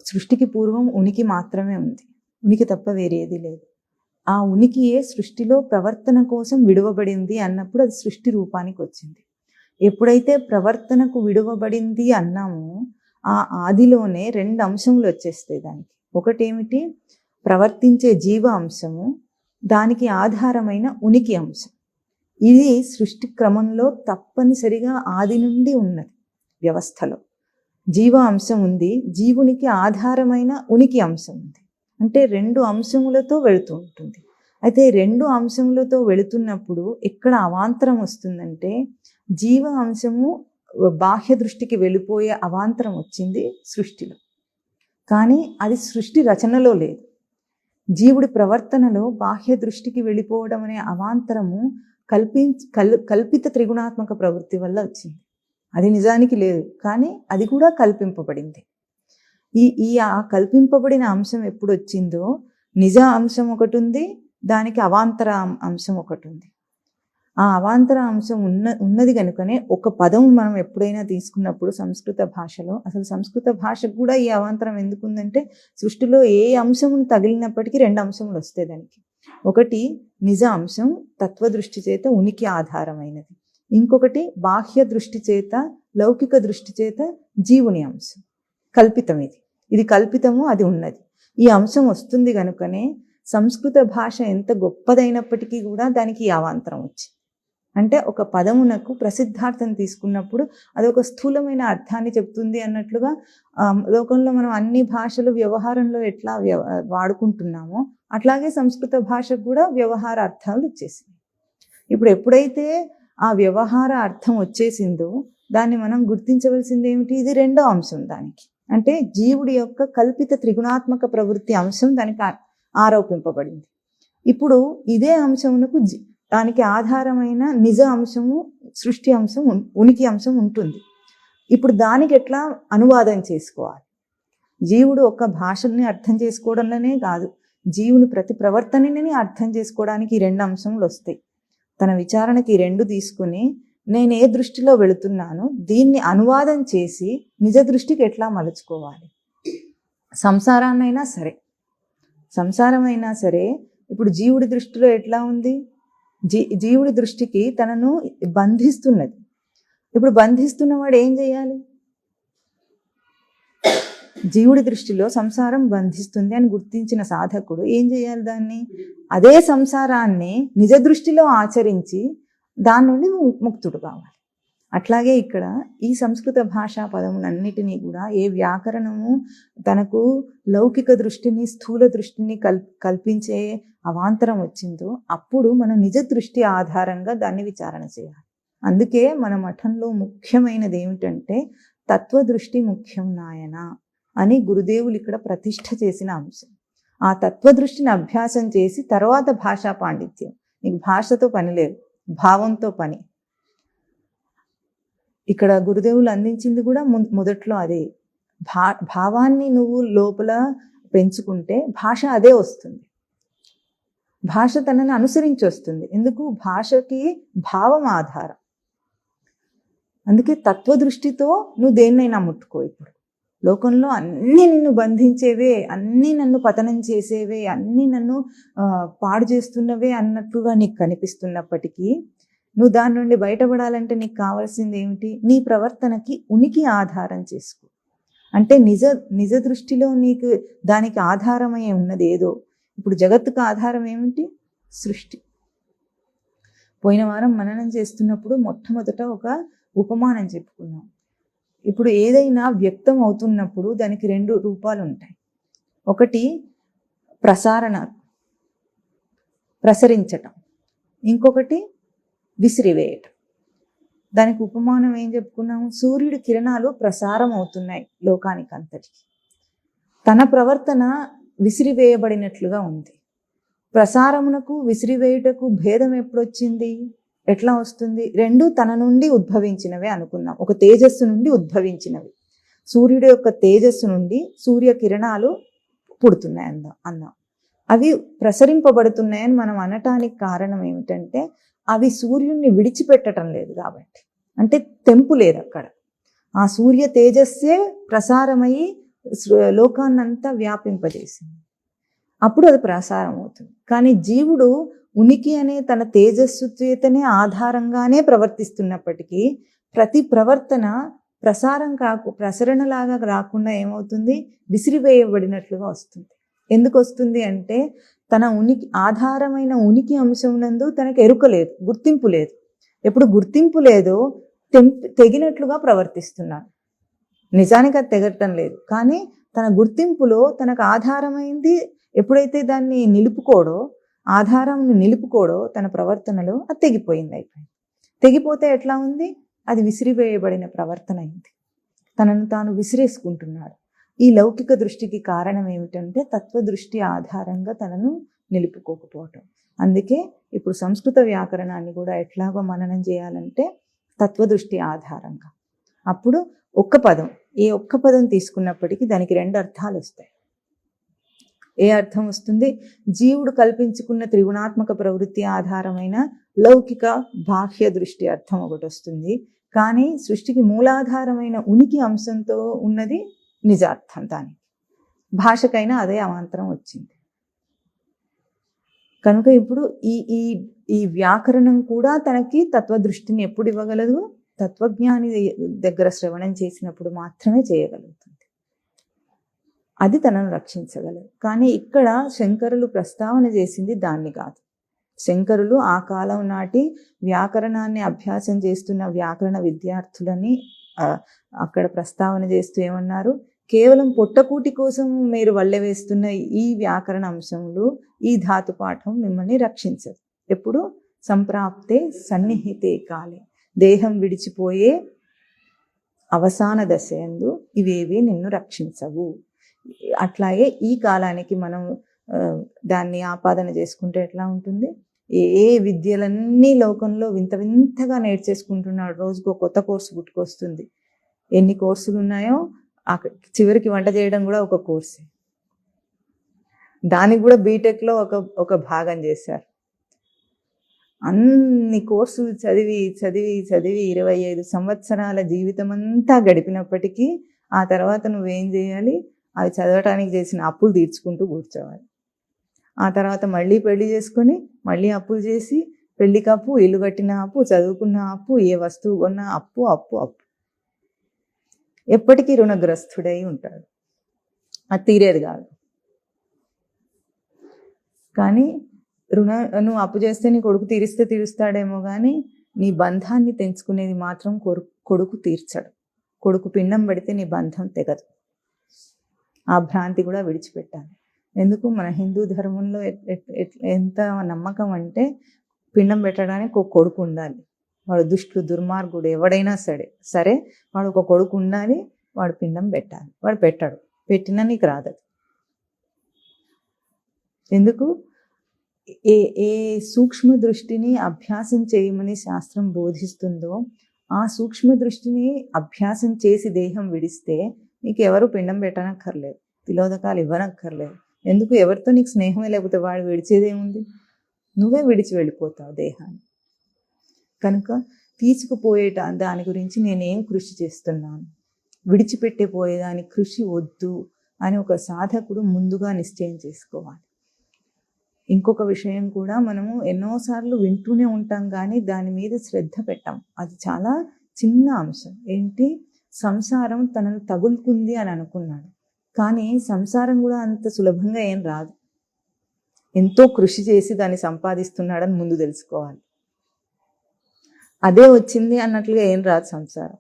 సృష్టికి పూర్వం ఉనికి మాత్రమే ఉంది. ఉనికి తప్ప వేరేది లేదు. ఆ ఉనికియే సృష్టిలో ప్రవర్తన కోసం విడువబడింది అన్నప్పుడు అది సృష్టి రూపానికి వచ్చింది. ఎప్పుడైతే ప్రవర్తనకు విడువబడింది అన్నామో ఆ ఆదిలోనే 2 అంశములు వచ్చేస్తాయి దానికి. ఒకటేమిటి? ప్రవర్తించే జీవ అంశము, దానికి ఆధారమైన ఉనికి అంశం. ఇది సృష్టి క్రమంలో తప్పనిసరిగా ఆది నుండి ఉన్నది. వ్యవస్థలో జీవ అంశం ఉంది, జీవునికి ఆధారమైన ఉనికి అంశం ఉంది. అంటే 2 అంశములతో వెళుతూ ఉంటుంది. అయితే 2 అంశములతో వెళుతున్నప్పుడు ఎక్కడ అవాంతరం వస్తుందంటే, జీవ అంశము బాహ్య దృష్టికి వెళ్ళిపోయే అవాంతరం వచ్చింది సృష్టిలో. కానీ అది సృష్టి రచనలో లేదు. జీవుడి ప్రవర్తనలో బాహ్య దృష్టికి వెళ్ళిపోవడం అనే అవాంతరము కల్పిత త్రిగుణాత్మక ప్రవృత్తి వల్ల వచ్చింది. అది నిజానికి లేదు, కానీ అది కూడా కల్పింపబడింది. ఆ కల్పింపబడిన అంశం ఎప్పుడు వచ్చిందో నిజ అంశం ఒకటి ఉంది, దానికి అవాంతర అంశం ఒకటి ఉంది. ఆ అవాంతర అంశం ఉన్నది కనుకనే ఒక పదం మనం ఎప్పుడైనా తీసుకున్నప్పుడు సంస్కృత భాషలో, అసలు సంస్కృత భాషకు కూడా ఈ అవాంతరం ఎందుకుందంటే సృష్టిలో ఏ అంశమును తగిలినప్పటికీ 2 అంశములు వస్తాయి దానికి. ఒకటి నిజ అంశం, తత్వదృష్టి చేత ఉనికి ఆధారమైనది. ఇంకొకటి బాహ్య దృష్టి చేత, లౌకిక దృష్టి చేత జీవుని అంశం. కల్పితం ఇది కల్పితము, అది ఉన్నది. ఈ అంశం వస్తుంది కనుకనే సంస్కృత భాష ఎంత గొప్పదైనప్పటికీ కూడా దానికి ఈ అవాంతరం వచ్చింది. అంటే ఒక పదమునకు ప్రసిద్ధార్థం తీసుకున్నప్పుడు అది ఒక స్థూలమైన అర్థాన్ని చెప్తుంది అన్నట్లుగా లోకంలో మనం అన్ని భాషలు వ్యవహారంలో ఎట్లా వాడుకుంటున్నామో అట్లాగే సంస్కృత భాషకు కూడా వ్యవహార అర్థాలు వచ్చేసింది. ఇప్పుడు ఎప్పుడైతే ఆ వ్యవహార అర్థం వచ్చేసిందో దాన్ని మనం గుర్తించవలసింది ఏమిటి? ఇది 2వ అంశం దానికి. అంటే జీవుడి యొక్క కల్పిత త్రిగుణాత్మక ప్రవృత్తి అంశం దానికి ఆరోపింపబడింది. ఇప్పుడు ఇదే అంశమునకు దానికి ఆధారమైన నిజ అంశము, సృష్టి అంశం, ఉనికి అంశం ఉంటుంది. ఇప్పుడు దానికి ఎట్లా అనువాదం చేసుకోవాలి? జీవుడు ఒక భాషని అర్థం చేసుకోవడంలోనే కాదు, జీవుని ప్రతి ప్రవర్తనని అర్థం చేసుకోవడానికి ఈ 2 అంశములు వస్తాయి. తన విచారణకి ఈ 2 తీసుకుని నేను ఏ దృష్టిలో వెళుతున్నానో దీన్ని అనువాదం చేసి నిజ దృష్టికి ఎట్లా మలుచుకోవాలి. సంసారమైనా సరే ఇప్పుడు జీవుడి దృష్టిలో ఎట్లా ఉంది? జీవుడి దృష్టికి తనను బంధిస్తున్నది. ఇప్పుడు బంధిస్తున్నవాడు ఏం చేయాలి? జీవుడి దృష్టిలో సంసారం బంధిస్తుంది అని గుర్తించిన సాధకుడు ఏం చేయాలి? దాన్ని, అదే సంసారాన్ని నిజ దృష్టిలో ఆచరించి దాని నుండి ముక్తుడు కావాలి. అట్లాగే ఇక్కడ ఈ సంస్కృత భాషా పదములన్నిటినీ కూడా ఏ వ్యాకరణము తనకు లౌకిక దృష్టిని, స్థూల దృష్టిని కల్పించే అవాంతరం వచ్చిందో అప్పుడు మన నిజ దృష్టి ఆధారంగా దాన్ని విచారణ చేయాలి. అందుకే మన మఠంలో ముఖ్యమైనది ఏమిటంటే తత్వదృష్టి ముఖ్యం నాయన అని గురుదేవులు ఇక్కడ ప్రతిష్ఠ చేసిన అంశం. ఆ తత్వదృష్టిని అభ్యాసం చేసి తర్వాత భాషా పాండిత్యం. నీకు భాషతో పని లేదు, భావంతో పని. ఇక్కడ గురుదేవులు అందించింది కూడా మొదట్లో అదే. భావాన్ని నువ్వు లోపల పెంచుకుంటే భాష అదే వస్తుంది. భాష తనని అనుసరించి వస్తుంది. ఎందుకు? భాషకి భావం ఆధారం. అందుకే తత్వదృష్టితో నువ్వు దేన్నైనా ముట్టుకో. ఇప్పుడు లోకంలో అన్నీ నిన్ను బంధించేవే, అన్నీ నన్ను పతనం చేసేవే, అన్నీ నన్ను పాడు చేస్తున్నవే అన్నట్లుగా నీకు కనిపిస్తున్నప్పటికీ నువ్వు దాని నుండి బయటపడాలంటే నీకు కావాల్సింది ఏమిటి? నీ ప్రవర్తనకి ఉనికి ఆధారం చేసుకో. అంటే నిజ దృష్టిలో నీకు దానికి ఆధారమై ఉన్నది ఏదో. ఇప్పుడు జగత్తుకు ఆధారం ఏమిటి? సృష్టి. పోయిన వారం మననం చేస్తున్నప్పుడు మొట్టమొదట ఒక ఉపమానం చెప్పుకున్నాం. ఇప్పుడు ఏదైనా వ్యక్తం అవుతున్నప్పుడు దానికి 2 రూపాలు ఉంటాయి. ఒకటి ప్రసరించటం, ఇంకొకటి విసిరివేయటం. దానికి ఉపమానం ఏం చెప్పుకున్నాము? సూర్యుడి కిరణాలు ప్రసారం అవుతున్నాయి లోకానికి అంతటికి. తన ప్రవర్తన విసిరివేయబడినట్లుగా ఉంది. ప్రసారమునకు విసిరివేయుటకు భేదం ఎప్పుడొచ్చింది? ఎట్లా వస్తుంది? 2 తన నుండి ఉద్భవించినవే అనుకున్నాం. ఒక తేజస్సు నుండి ఉద్భవించినవి. సూర్యుడి యొక్క తేజస్సు నుండి సూర్య కిరణాలు పుడుతున్నాయి అన్నాం. అవి ప్రసరింపబడుతున్నాయని మనం అనటానికి కారణం ఏమిటంటే అవి సూర్యుడిని విడిచిపెట్టడం లేదు కాబట్టి. అంటే తెంపు లేదు అక్కడ. ఆ సూర్య తేజస్సే ప్రసారమయ్యి లోకాన్నంతా వ్యాపింపజేసింది. అప్పుడు అది ప్రసారం అవుతుంది. కానీ జీవుడు ఉనికి అనే తన తేజస్సు చేతనే ఆధారంగానే ప్రవర్తిస్తున్నప్పటికీ ప్రతి ప్రవర్తన ప్రసరణలాగా రాకుండా ఏమవుతుంది? విసిరివేయబడినట్లుగా వస్తుంది. ఎందుకు వస్తుంది అంటే తన ఉనికి ఆధారమైన ఉనికి అంశమునందు తనకు ఎరుక లేదు, గుర్తింపు లేదు. ఎప్పుడు గుర్తింపు లేదో తెగినట్లుగా ప్రవర్తిస్తున్నాడు. నిజానికి అది తెగటం లేదు, కానీ తన గుర్తింపులో తనకు ఆధారమైంది ఎప్పుడైతే దాన్ని ఆధారం నిలుపుకోడో తన ప్రవర్తనలో అది తెగిపోయింది. అయిపోయింది. తెగిపోతే ఎట్లా ఉంది? అది విసిరివేయబడిన ప్రవర్తన అయింది. తనను తాను విసిరేసుకుంటున్నాడు. ఈ లౌకిక దృష్టికి కారణం ఏమిటంటే తత్వదృష్టి ఆధారంగా తనను నిలుపుకోకపోవటం. అందుకే ఇప్పుడు సంస్కృత వ్యాకరణాన్ని కూడా ఎట్లాగో మననం చేయాలంటే తత్వదృష్టి ఆధారంగా. అప్పుడు ఒక్క పదం, ఏ ఒక్క పదం తీసుకున్నప్పటికీ దానికి 2 అర్థాలు వస్తాయి. ఏ అర్థం వస్తుంది? జీవుడు కల్పించుకున్న త్రిగుణాత్మక ప్రవృత్తి ఆధారమైన లౌకిక బాహ్య దృష్టి అర్థం ఒకటి వస్తుంది. కానీ సృష్టికి మూలాధారమైన ఉనికి అంశంతో ఉన్నది నిజార్థం. దానికి భాషకైనా అదే అవాంతరం వచ్చింది. కనుక ఇప్పుడు ఈ ఈ ఈ వ్యాకరణం కూడా తనకి తత్వదృష్టిని ఎప్పుడు ఇవ్వగలదు? తత్వజ్ఞాని దగ్గర శ్రవణం చేసినప్పుడు మాత్రమే చేయగలుగుతుంది. అది తనను రక్షించగలదు. కానీ ఇక్కడ శంకరులు ప్రస్తావన చేసింది దాన్ని కాదు. శంకరులు ఆ కాలం నాటి వ్యాకరణాన్ని అభ్యాసం చేస్తున్న వ్యాకరణ విద్యార్థులని అక్కడ ప్రస్తావన చేస్తూ ఏమన్నారు? కేవలం పొట్టకూటి కోసం మీరు వల్లెవేస్తున్న ఈ వ్యాకరణ అంశములు, ఈ ధాతుపాఠం మిమ్మల్ని రక్షించదు. ఎప్పుడు? సంప్రాప్తే సన్నిహితే కాలే, దేహం విడిచిపోయే అవసాన దశయందు ఇవేవి నిన్ను రక్షించవు. అట్లాగే ఈ కాలానికి మనం దాన్ని ఆపాదన చేసుకుంటే ఎట్లా ఉంటుంది? ఏ విద్యలన్నీ లోకంలో వింత వింతగా నేర్చేసుకుంటున్నాడు. రోజుకో కొత్త కోర్సు పుట్టుకొస్తుంది. ఎన్ని కోర్సులు ఉన్నాయో చివరికి వంట చేయడం కూడా ఒక కోర్సే. దానికి కూడా బీటెక్లో ఒక భాగం చేశారు. అన్ని కోర్సులు చదివి చదివి చదివి 25 సంవత్సరాల జీవితం అంతా గడిపినప్పటికీ ఆ తర్వాత నువ్వేం చేయాలి? అవి చదవటానికి చేసిన అప్పులు తీర్చుకుంటూ కూర్చోవాలి. ఆ తర్వాత మళ్ళీ పెళ్లి చేసుకొని మళ్ళీ అప్పులు చేసి, పెళ్లికి అప్పు, ఇల్లు కట్టిన అప్పు, చదువుకున్న అప్పు, ఏ వస్తువు కొన్న అప్పు అప్పు అప్పు. ఎప్పటికీ రుణగ్రస్తుడై ఉంటాడు. అది తీరేది కాదు. కానీ నువ్వు అప్పు చేస్తే నీ కొడుకు తీరిస్తే తీరుస్తాడేమో కానీ నీ బంధాన్ని తెంచుకునేది మాత్రం కొడుకు తీర్చడు. కొడుకు పిండం పెడితే నీ బంధం తెగదు. ఆ భ్రాంతి కూడా విడిచిపెట్టాలి. ఎందుకు? మన హిందూ ధర్మంలో ఎంత నమ్మకం అంటే పిండం పెట్టడానికి ఒక కొడుకు ఉండాలి. వాడు దుష్టుడు, దుర్మార్గుడు ఎవడైనా సరే వాడు ఒక కొడుకు ఉండాలి. వాడు పిండం పెట్టాలి. వాడు పెట్టాడు, పెట్టినా నీకు రాదది. ఎందుకు? ఏ సూక్ష్మ దృష్టిని అభ్యాసం చేయమని శాస్త్రం బోధిస్తుందో ఆ సూక్ష్మ దృష్టిని అభ్యాసం చేసి దేహం విడిస్తే నీకు ఎవరు పిండం పెట్టనక్కర్లేదు, తిలోదకాలు ఇవ్వనక్కర్లేదు. ఎందుకు? ఎవరితో నీకు స్నేహమే లేకపోతే వాడు విడిచేదేముంది? నువ్వే విడిచి వెళ్ళిపోతావు దేహాన్ని. కనుక తీసుకుపోయే దాని గురించి నేనేం కృషి చేస్తున్నాను, విడిచిపెట్టే పోయేదాని కృషి వద్దు అని ఒక సాధకుడు ముందుగా నిశ్చయం చేసుకోవాలి. ఇంకొక విషయం కూడా మనము ఎన్నోసార్లు వింటూనే ఉంటాం కానీ దాని మీద శ్రద్ధ పెట్టాం. అది చాలా చిన్న అంశం. ఏంటి? సంసారం తనను తగులుకుంది అని అనుకున్నాడు. కానీ సంసారం కూడా అంత సులభంగా ఏం రాదు. ఎంతో కృషి చేసి దాన్ని సంపాదిస్తున్నాడని ముందు తెలుసుకోవాలి. అదే వచ్చింది అన్నట్లుగా ఏం రాదు సంసారం.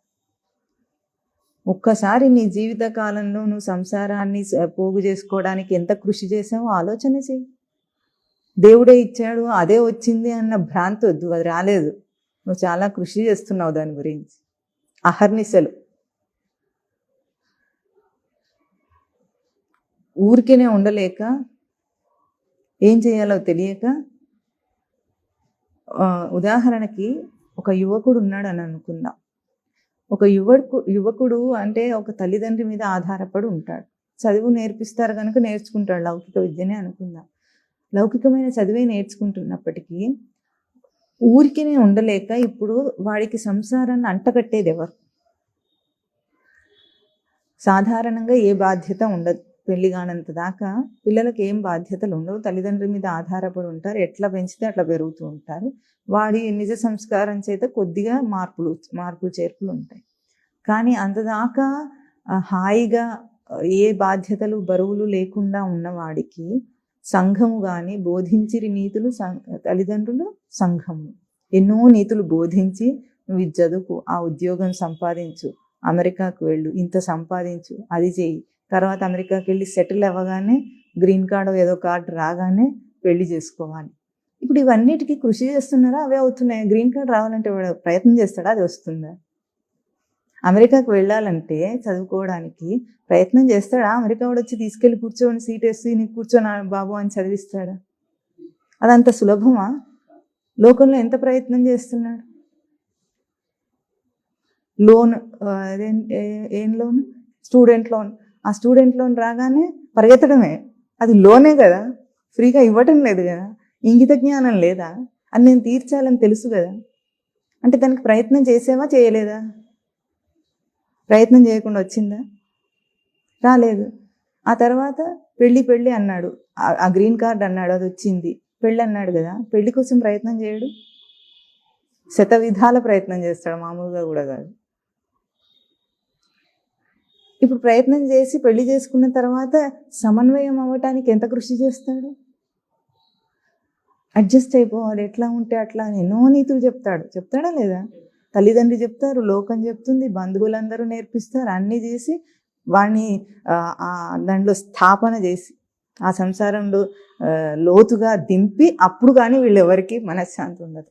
ఒక్కసారి నీ జీవిత కాలంలో నువ్వు సంసారాన్ని పోగు చేసుకోవడానికి ఎంత కృషి చేసావో ఆలోచన చేయి. దేవుడే ఇచ్చాడు అదే వచ్చింది అన్న భ్రాంతి వద్దు. అది రాలేదు, నువ్వు చాలా కృషి చేస్తున్నావు దాని గురించి అహర్నిశలు. ఊరికేనే ఉండలేక ఏం చేయాలో తెలియక, ఉదాహరణకి ఒక యువకుడు ఉన్నాడు అని అనుకుందాం. ఒక యువకుడు అంటే ఒక తల్లిదండ్రి మీద ఆధారపడి ఉంటాడు. చదువు నేర్పిస్తారు కనుక నేర్చుకుంటాడు, లౌకిక విద్యనే అనుకుందాం. లౌకికమైన చదివే నేర్చుకుంటున్నప్పటికీ ఊరికినే ఉండలేక ఇప్పుడు వాడికి సంసారాన్ని అంటగట్టేది ఎవరు? సాధారణంగా ఏ బాధ్యత ఉండదు. పెళ్లి కానంత దాకా పిల్లలకు ఏం బాధ్యతలు ఉండవు. తల్లిదండ్రుల మీద ఆధారపడి ఉంటారు. ఎట్లా పెంచితే అట్లా పెరుగుతూ ఉంటారు. వాడి నిజ సంస్కారం చేత కొద్దిగా మార్పులు చేర్పులు ఉంటాయి. కానీ అంతదాకా హాయిగా ఏ బాధ్యతలు బరువులు లేకుండా ఉన్నవాడికి సంఘము కానీ బోధించిరి నీతులు, తల్లిదండ్రులు సంఘము ఎన్నో నీతులు బోధించి నువ్వు ఇది చదువుకు, ఆ ఉద్యోగం సంపాదించు, అమెరికాకు వెళ్ళు, ఇంత సంపాదించు, అది చేయి, తర్వాత అమెరికాకి వెళ్ళి సెటిల్ అవ్వగానే గ్రీన్ కార్డు ఏదో కార్డు రాగానే పెళ్లి చేసుకోవాలి. ఇప్పుడు ఇవన్నిటికీ కృషి చేస్తున్నారా? అవే అవుతున్నాయి. గ్రీన్ కార్డు రావాలంటే వాడు ప్రయత్నం చేస్తాడా? అది వస్తుందా? అమెరికాకు వెళ్ళాలంటే చదువుకోవడానికి ప్రయత్నం చేస్తాడా? అమెరికా వాడు వచ్చి తీసుకెళ్ళి కూర్చోని సీట్ వేసి నీకు కూర్చొని బాబు అని చదివిస్తాడా? అదంత సులభమా? లోకంలో ఎంత ప్రయత్నం చేస్తున్నాడు? లోన్, ఏం లోన్? Student loan. ఆ స్టూడెంట్ లోన్ రాగానే పరిగెత్తడమే. అది లోనే కదా, ఫ్రీగా ఇవ్వటం లేదు కదా. ఇంగిత జ్ఞానం లేదా? అది నేను తీర్చాలని తెలుసు కదా. అంటే దానికి ప్రయత్నం చేసావా, చేయలేదా? ప్రయత్నం చేయకుండా వచ్చిందా? రాలేదు. ఆ తర్వాత పెళ్ళి అన్నాడు, ఆ గ్రీన్ కార్డ్ అన్నాడు, అది వచ్చింది. పెళ్ళి అన్నాడు కదా, పెళ్లి కోసం ప్రయత్నం చేయడు. శతవిధాల ప్రయత్నం చేస్తాడు, మామూలుగా కూడా కాదు. ఇప్పుడు ప్రయత్నం చేసి పెళ్లి చేసుకున్న తర్వాత సమన్వయం అవ్వటానికి ఎంత కృషి చేస్తాడు? అడ్జస్ట్ అయిపోవాలి, ఎట్లా ఉంటే అట్లా అని ఎన్నో నీతులు చెప్తాడా లేదా? తల్లిదండ్రి చెప్తారు, లోకం చెప్తుంది, బంధువులందరూ నేర్పిస్తారు. అన్నీ చేసి వాడిని దాంట్లో స్థాపన చేసి ఆ సంసారంలో లోతుగా దింపి అప్పుడు కానీ వీళ్ళెవరికి మనశ్శాంతి ఉండదు.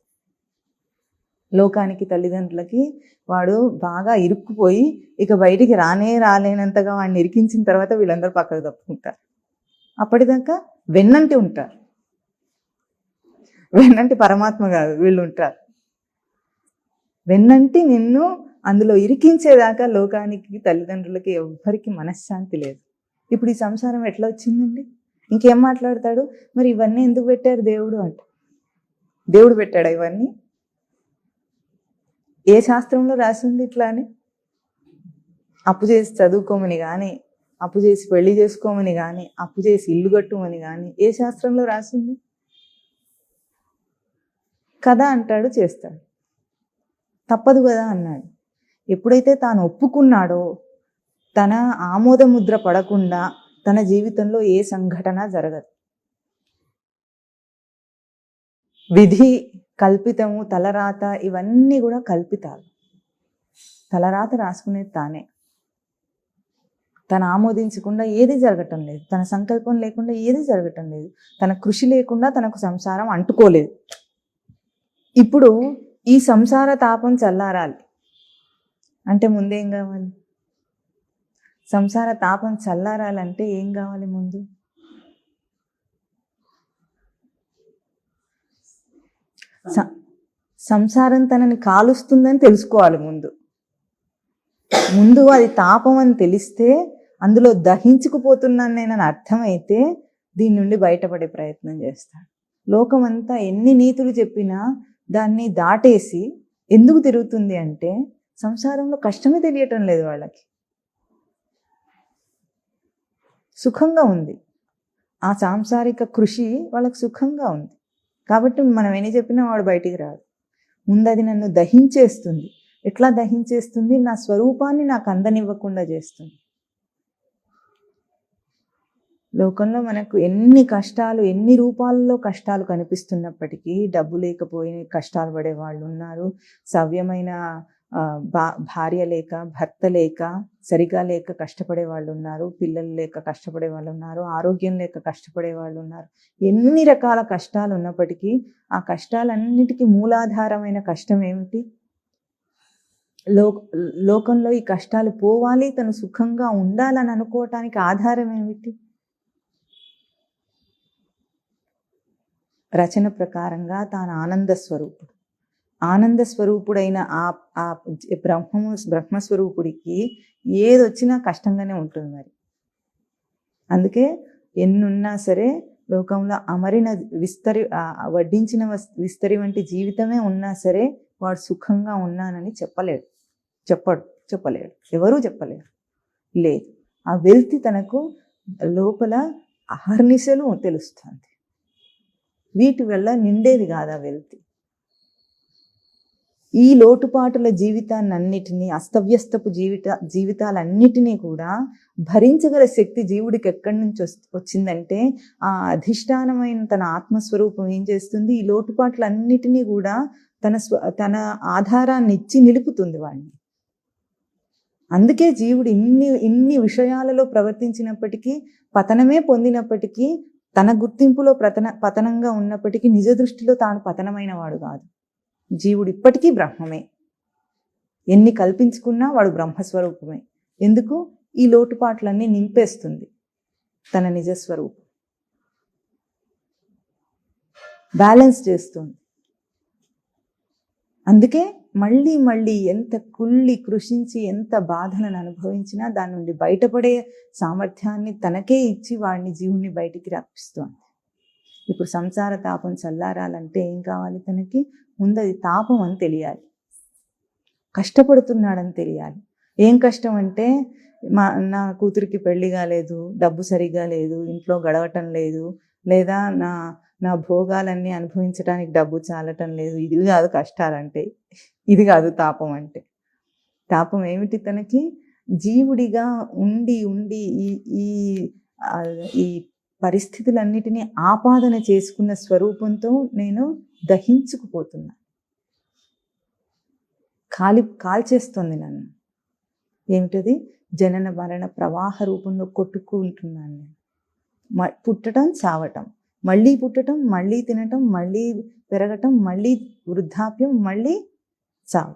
లోకానికి, తల్లిదండ్రులకి వాడు బాగా ఇరుక్కుపోయి ఇక బయటికి రాలేనంతగా వాడిని ఇరికించిన తర్వాత వీళ్ళందరూ పక్కకు తప్పుకుంటారు. అప్పటిదాకా వెన్నంటి ఉంటారు. వెన్నంటి పరమాత్మ కాదు, వీళ్ళు ఉంటారు. వెన్నంటి నిన్ను అందులో ఇరికించేదాకా లోకానికి, తల్లిదండ్రులకి ఎవ్వరికి మనశ్శాంతి లేదు. ఇప్పుడు ఈ సంసారం ఎట్లా వచ్చిందండి? ఇంకేం మాట్లాడతాడు? మరి ఇవన్నీ ఎందుకు పెట్టారు దేవుడు అంటే, దేవుడు పెట్టాడా ఇవన్నీ? ఏ శాస్త్రంలో రాసింది ఇట్లా అని? అప్పు చేసి చదువుకోమని కానీ, అప్పు చేసి పెళ్లి చేసుకోమని కానీ, అప్పు చేసి ఇల్లు కట్టుమని కానీ ఏ శాస్త్రంలో రాసింది? కదా అంటాడు, చేస్తాడు. తప్పదు కదా అన్నాడు. ఎప్పుడైతే తాను ఒప్పుకున్నాడో తన ఆమోద ముద్ర పడకుండా తన జీవితంలో ఏ సంఘటన జరగదు. విధి కల్పితము, తలరాత, ఇవన్నీ కూడా కల్పితాలు. తలరాత రాసుకునేది తానే. తను ఆమోదించకుండా ఏది జరగటం లేదు, తన సంకల్పం లేకుండా ఏది జరగటం లేదు, తన కృషి లేకుండా తనకు సంసారం అంటుకోలేదు. ఇప్పుడు ఈ సంసార తాపం చల్లారాలి అంటే ముందేం కావాలి? సంసార తాపం చల్లారాలంటే ఏం కావాలి? ముందు సంసారం తనని కాలుస్తుందని తెలుసుకోవాలి. ముందు అది తాపం అని తెలిస్తే, అందులో దహించుకుపోతున్నాను నేనని అర్థమైతే దీని నుండి బయటపడే ప్రయత్నం చేస్తాడు. లోకమంతా ఎన్ని నీతులు చెప్పినా దాన్ని దాటేసి ఎందుకు తిరుగుతుంది అంటే సంసారంలో కష్టమే తెలియటం లేదు వాళ్ళకి. సుఖంగా ఉంది, ఆ సాంసారిక కృషి వాళ్ళకి సుఖంగా ఉంది. కాబట్టి మనం ఎన్ని చెప్పినా వాడు బయటికి రాడు. ముందు అది నన్ను దహించేస్తుంది. ఎట్లా దహించేస్తుంది? నా స్వరూపాన్ని నాకు అందనివ్వకుండా చేస్తుంది. లోకంలో మనకు ఎన్ని కష్టాలు, ఎన్ని రూపాల్లో కష్టాలు కనిపిస్తున్నప్పటికీ, డబ్బు లేకపోయి కష్టాలు పడే వాళ్ళు ఉన్నారు, సవ్యమైన భార్య లేక, భర్త లేక, సరిగా లేక కష్టపడే వాళ్ళు ఉన్నారు, పిల్లలు లేక కష్టపడే వాళ్ళు ఉన్నారు, ఆరోగ్యం లేక కష్టపడే వాళ్ళు ఉన్నారు. ఎన్ని రకాల కష్టాలు ఉన్నప్పటికీ ఆ కష్టాలన్నిటికీ మూలాధారమైన కష్టం ఏమిటి? లోకంలో ఈ కష్టాలు పోవాలి, తను సుఖంగా ఉండాలని అనుకోవటానికి ఆధారం ఏమిటి? రచన ప్రకారంగా తాను ఆనంద స్వరూపుడు. ఆనంద స్వరూపుడైన ఆ బ్రహ్మస్వరూపుడికి ఏది వచ్చినా కష్టంగానే ఉంటుంది మరి. అందుకే ఎన్నున్నా సరే లోకంలో అమరిన వడ్డించిన విస్తరి వంటి జీవితమే ఉన్నా సరే వాడు సుఖంగా ఉన్నానని చెప్పలేడు. ఎవరూ చెప్పలేరు. లేదు, ఆ వెల్తి తనకు లోపల అహర్నిశలు తెలుస్తుంది. వీటి వల్ల నిండేది కాదు ఆ వెల్తి. ఈ లోటుపాటుల జీవితాన్నిన్నిటినీ, అస్తవ్యస్తపు జీవితాలన్నిటినీ కూడా భరించగల శక్తి జీవుడికి ఎక్కడి నుంచి వచ్చిందంటే ఆ అధిష్టానమైన తన ఆత్మస్వరూపం ఏం చేస్తుంది? ఈ లోటుపాట్లన్నిటినీ కూడా తన ఆధారాన్ని ఇచ్చి నిలుపుతుంది వాడిని. అందుకే జీవుడు ఇన్ని విషయాలలో ప్రవర్తించినప్పటికీ, పతనమే పొందినప్పటికీ, తన గుర్తింపులో పతనంగా ఉన్నప్పటికీ నిజ దృష్టిలో తాను పతనమైన వాడు కాదు. జీవుడు ఇప్పటికీ బ్రహ్మమే. ఎన్ని కల్పించుకున్నా వాడు బ్రహ్మస్వరూపమే. ఎందుకు? ఈ లోటుపాట్లన్నీ నింపేస్తుంది తన నిజస్వరూపం, బ్యాలెన్స్ చేస్తుంది. అందుకే మళ్ళీ మళ్ళీ ఎంత కృషించి ఎంత బాధలను అనుభవించినా దాని నుండి బయటపడే సామర్థ్యాన్ని తనకే ఇచ్చి వాడిని, జీవుని బయటికి రప్పిస్తోంది. ఇప్పుడు సంసార తాపం చల్లారాలంటే ఏం కావాలి? తనకి ముందు అది తాపం అని తెలియాలి, కష్టపడుతున్నాడని తెలియాలి. ఏం కష్టం అంటే, నా కూతురికి పెళ్లి కాలేదు, డబ్బు సరిగా లేదు, ఇంట్లో గడవటం లేదు, లేదా నా భోగాలన్నీ అనుభవించడానికి డబ్బు చాలటం లేదు. ఇది కాదు కష్టాలంటే, ఇది కాదు తాపం అంటే. తాపం ఏమిటి? తనకి జీవుడిగా ఉండి ఉండి ఈ పరిస్థితులన్నిటినీ ఆపాదన చేసుకున్న స్వరూపంతో నేను దహించుకుపోతున్నా, కాల్చేస్తుంది నన్ను. ఏమిటది? జనన మరణ ప్రవాహ రూపంలో కొట్టుకుంటున్నాను నేను. పుట్టడం, చావటం, మళ్ళీ పుట్టడం, మళ్ళీ తినటం, మళ్ళీ పెరగటం, మళ్ళీ వృద్ధాప్యం, మళ్ళీ చావు.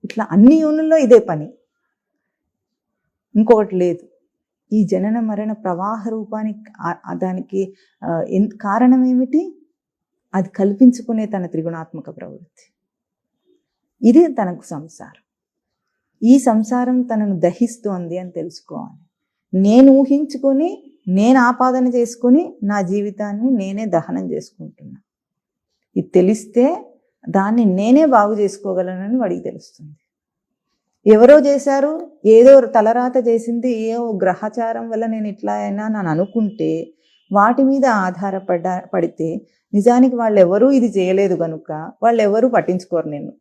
ఇట్లా అన్ని యోనుల్లో ఇదే పని, ఇంకొకటి లేదు. ఈ జనన మరణ ప్రవాహ రూపానికి దానికి కారణం ఏమిటి? అది కల్పించుకునే తన త్రిగుణాత్మక ప్రవృత్తి. ఇదే తనకు సంసారం. ఈ సంసారం తనను దహిస్తోంది అని తెలుసుకోవాలి. నేను ఊహించుకొని, నేను ఆపాదన చేసుకొని నా జీవితాన్ని నేనే దహనం చేసుకుంటున్నా. ఇది తెలిస్తే దాన్ని నేనే బాగు చేసుకోగలనని వాడికి తెలుస్తుంది. ఎవరో చేశారు, ఏదో తలరాత చేసింది, ఏదో గ్రహచారం వల్ల నేను ఇట్లా అయినా నన్ను అనుకుంటే వాటి మీద పడితే నిజానికి వాళ్ళెవరూ ఇది చేయలేదు కనుక వాళ్ళెవరూ పట్టించుకోరు నిన్ను.